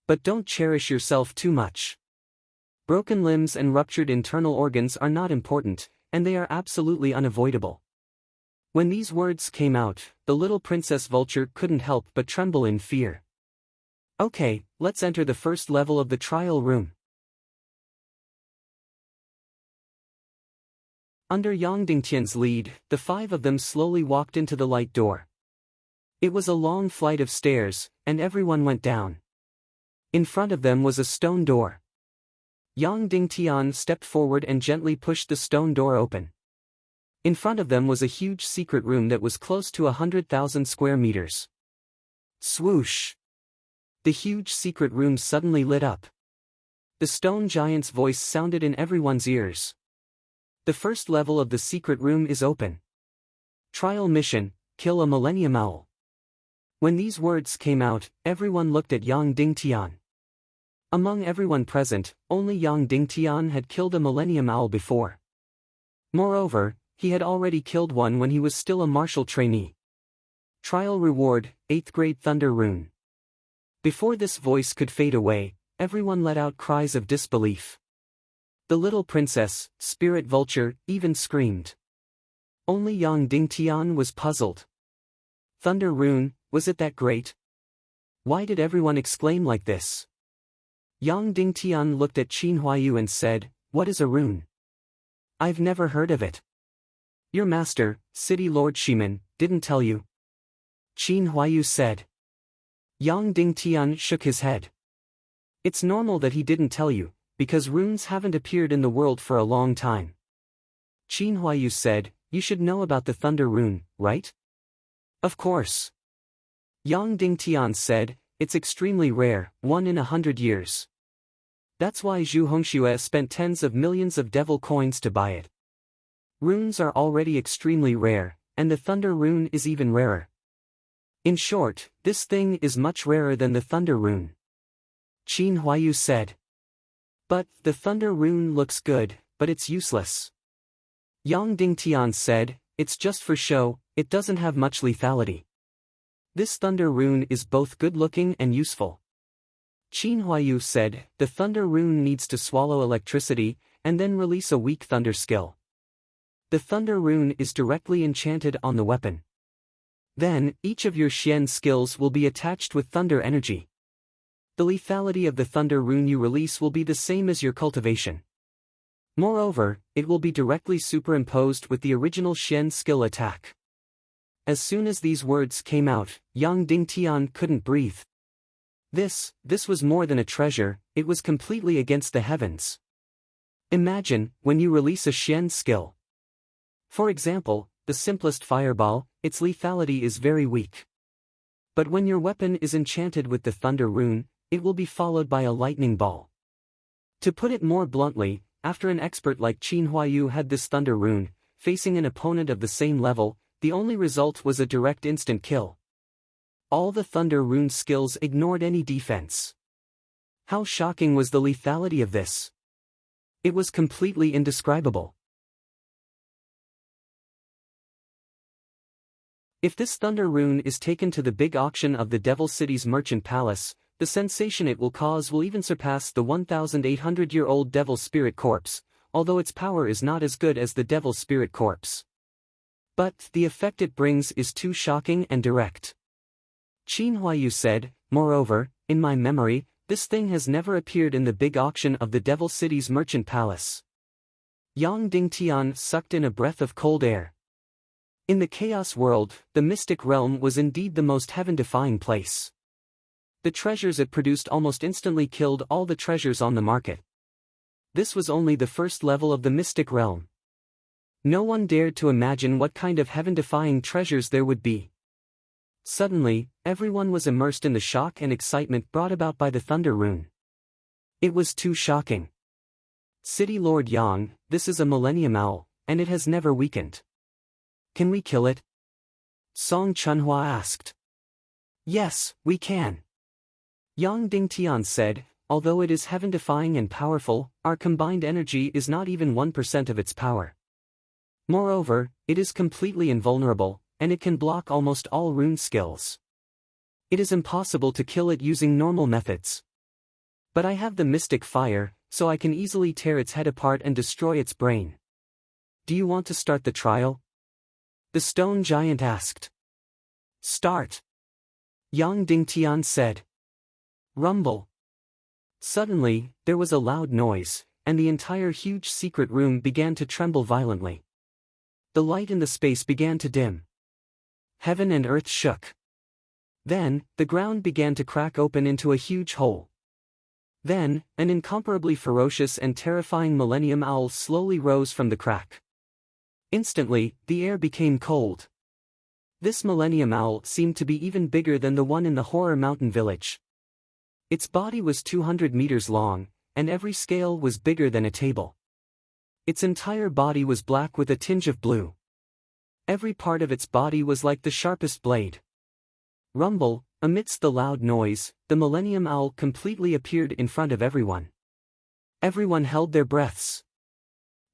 S1: But don't cherish yourself too much. Broken limbs and ruptured internal organs are not important, and they are absolutely unavoidable. When these words came out, the little Princess Vulture couldn't help but tremble in fear. Okay, let's enter the first level of the trial room. Under Yang Dingtian's lead, the 5 of them slowly walked into the light door. It was a long flight of stairs, and everyone went down. In front of them was a stone door. Yang Dingtian stepped forward and gently pushed the stone door open. In front of them was a huge secret room that was close to 100,000 square meters. Swoosh! The huge secret room suddenly lit up. The stone giant's voice sounded in everyone's ears. The first level of the secret room is open. Trial mission, kill a millennium owl. When these words came out, everyone looked at Yang Dingtian. Among everyone present, only Yang Dingtian had killed a millennium owl before. Moreover, he had already killed one when he was still a martial trainee. Trial reward, 8th grade Thunder Rune. Before this voice could fade away, everyone let out cries of disbelief. The little princess, spirit vulture, even screamed. Only Yang Dingtian was puzzled. Thunder rune, was it that great? Why did everyone exclaim like this? Yang Dingtian looked at Qin Huayu and said, "What is a rune? I've never heard of it. Your master, City Lord Shiman, didn't tell you?" Qin Huayu said. Yang Dingtian shook his head. It's normal that he didn't tell you, because runes haven't appeared in the world for a long time. Qin Huayu said, "You should know about the thunder rune, right?" "Of course." Yang Dingtian said, "It's extremely rare, 1 in 100 years. That's why Zhu Hongxue spent tens of millions of devil coins to buy it. Runes are already extremely rare, and the thunder rune is even rarer. In short, this thing is much rarer than the thunder rune." Qin Huayu said. "But, the thunder rune looks good, but it's useless." Yang Dingtian said, "It's just for show, it doesn't have much lethality. This thunder rune is both good-looking and useful." Qin Huayu said, "The thunder rune needs to swallow electricity, and then release a weak thunder skill. The thunder rune is directly enchanted on the weapon. Then, each of your Xian skills will be attached with thunder energy. The lethality of the thunder rune you release will be the same as your cultivation. Moreover, it will be directly superimposed with the original Xian skill attack." As soon as these words came out, Yang Dingtian couldn't breathe. This was more than a treasure, it was completely against the heavens. Imagine, when you release a Xian skill. For example, the simplest fireball, its lethality is very weak. But when your weapon is enchanted with the thunder rune, it will be followed by a lightning ball. To put it more bluntly, after an expert like Qin Huayu had this thunder rune, facing an opponent of the same level, the only result was a direct instant kill. All the thunder rune skills ignored any defense. How shocking was the lethality of this? It was completely indescribable. If this thunder rune is taken to the big auction of the Devil City's merchant palace, the sensation it will cause will even surpass the 1,800-year-old Devil Spirit Corpse, although its power is not as good as the Devil Spirit Corpse. But the effect it brings is too shocking and direct. Qin Huayu said, "Moreover, in my memory, this thing has never appeared in the big auction of the Devil City's merchant palace." Yang Dingtian sucked in a breath of cold air. In the chaos world, the mystic realm was indeed the most heaven-defying place. The treasures it produced almost instantly killed all the treasures on the market. This was only the first level of the mystic realm. No one dared to imagine what kind of heaven-defying treasures there would be. Suddenly, everyone was immersed in the shock and excitement brought about by the thunder rune. It was too shocking. "City Lord Yang, this is a millennium owl, and it has never weakened. Can we kill it?" Song Chunhua asked. "Yes, we can." Yang Dingtian said, "Although it is heaven-defying and powerful, our combined energy is not even 1% of its power. Moreover, it is completely invulnerable, and it can block almost all rune skills. It is impossible to kill it using normal methods. But I have the mystic fire, so I can easily tear its head apart and destroy its brain. Do you want to start the trial?" The stone giant asked. "Start." Yang Dingtian said. Rumble. Suddenly, there was a loud noise, and the entire huge secret room began to tremble violently. The light in the space began to dim. Heaven and earth shook. Then, the ground began to crack open into a huge hole. Then, an incomparably ferocious and terrifying millennium owl slowly rose from the crack. Instantly, the air became cold. This millennium owl seemed to be even bigger than the one in the Horror Mountain village. Its body was 200 meters long, and every scale was bigger than a table. Its entire body was black with a tinge of blue. Every part of its body was like the sharpest blade. Rumble, amidst the loud noise, the millennium owl completely appeared in front of everyone. Everyone held their breaths.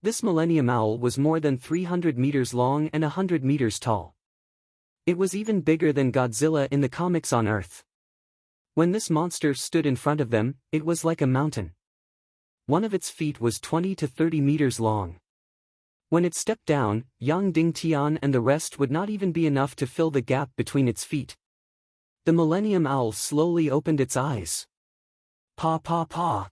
S1: This millennium owl was more than 300 meters long and 100 meters tall. It was even bigger than Godzilla in the comics on Earth. When this monster stood in front of them, it was like a mountain. One of its feet was 20 to 30 meters long. When it stepped down, Yang Dingtian and the rest would not even be enough to fill the gap between its feet. The Millennium Owl slowly opened its eyes. Paw paw paw.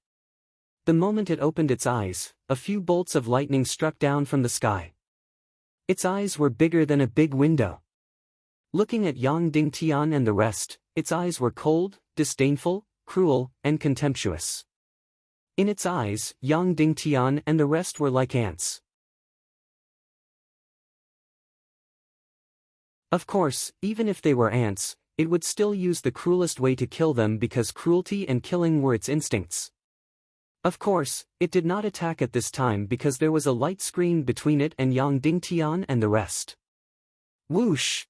S1: The moment it opened its eyes, a few bolts of lightning struck down from the sky. Its eyes were bigger than a big window. Looking at Yang Dingtian and the rest, its eyes were cold, disdainful, cruel, and contemptuous. In its eyes, Yang Dingtian and the rest were like ants. Of course, even if they were ants, it would still use the cruelest way to kill them because cruelty and killing were its instincts. Of course, it did not attack at this time because there was a light screen between it and Yang Dingtian and the rest. Whoosh!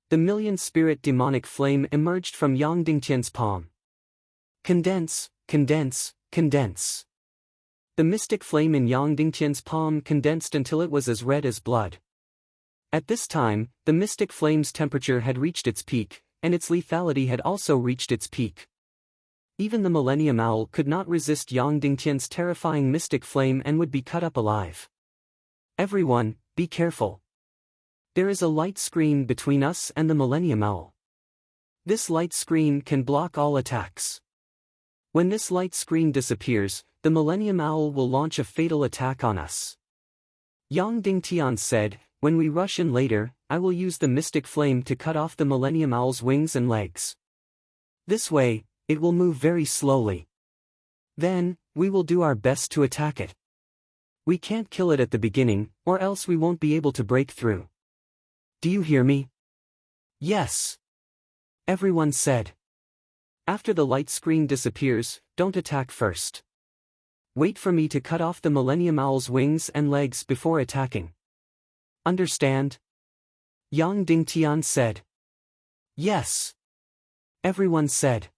S1: The million-spirit demonic flame emerged from Yang Dingtian's palm. Condense, condense, condense. The mystic flame in Yang Dingtian's palm condensed until it was as red as blood. At this time, the mystic flame's temperature had reached its peak, and its lethality had also reached its peak. Even the Millennium Owl could not resist Yang Dingtian's terrifying mystic flame and would be cut up alive. Everyone, be careful. There is a light screen between us and the Millennium Owl. This light screen can block all attacks. When this light screen disappears, the Millennium Owl will launch a fatal attack on us. Yang Dingtian said, "When we rush in later, I will use the mystic flame to cut off the Millennium Owl's wings and legs. This way, it will move very slowly. Then, we will do our best to attack it. We can't kill it at the beginning, or else we won't be able to break through. Do you hear me?" "Yes," everyone said. After the light screen disappears, don't attack first. Wait for me to cut off the Millennium Owl's wings and legs before attacking. Understand? Yang Dingtian said. Yes. Everyone said.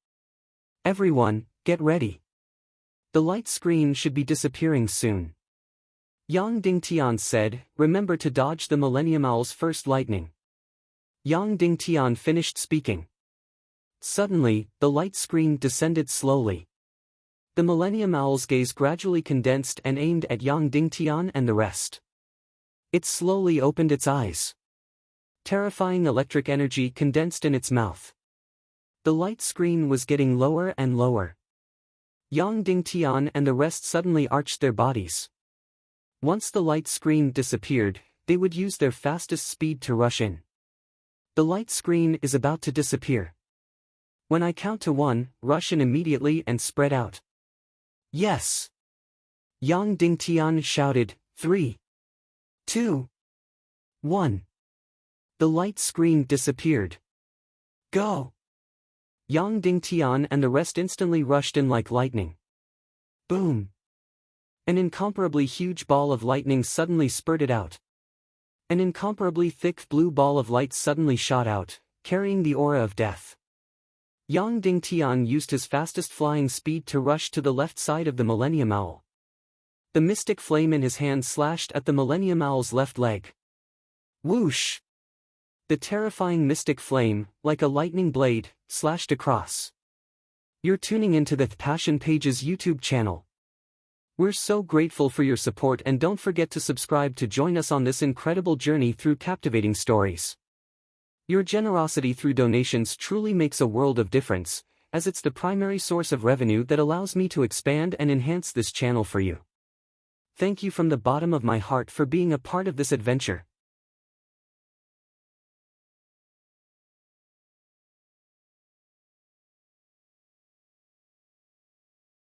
S1: Everyone, get ready. The light screen should be disappearing soon. Yang Dingtian said, remember to dodge the Millennium Owl's first lightning. Yang Dingtian finished speaking. Suddenly, the light screen descended slowly. The Millennium Owl's gaze gradually condensed and aimed at Yang Dingtian and the rest. It slowly opened its eyes. Terrifying electric energy condensed in its mouth. The light screen was getting lower and lower. Yang Dingtian and the rest suddenly arched their bodies. Once the light screen disappeared, they would use their fastest speed to rush in. The light screen is about to disappear. When I count to 1, rush in immediately and spread out. Yes. Yang Dingtian shouted, 3, 2, 1. The light screen disappeared. Go! Yang Dingtian and the rest instantly rushed in like lightning. Boom! An incomparably huge ball of lightning suddenly spurted out. An incomparably thick blue ball of light suddenly shot out, carrying the aura of death. Yang Dingtian used his fastest flying speed to rush to the left side of the Millennium Owl. The mystic flame in his hand slashed at the Millennium Owl's left leg. Whoosh! The terrifying mystic flame, like a lightning blade, slashed across. You're tuning into the Passion Pages YouTube channel. We're so grateful for your support, and don't forget to subscribe to join us on this incredible journey through captivating stories. Your generosity through donations truly makes a world of difference, as it's the primary source of revenue that allows me to expand and enhance this channel for you. Thank you from the bottom of my heart for being a part of this adventure.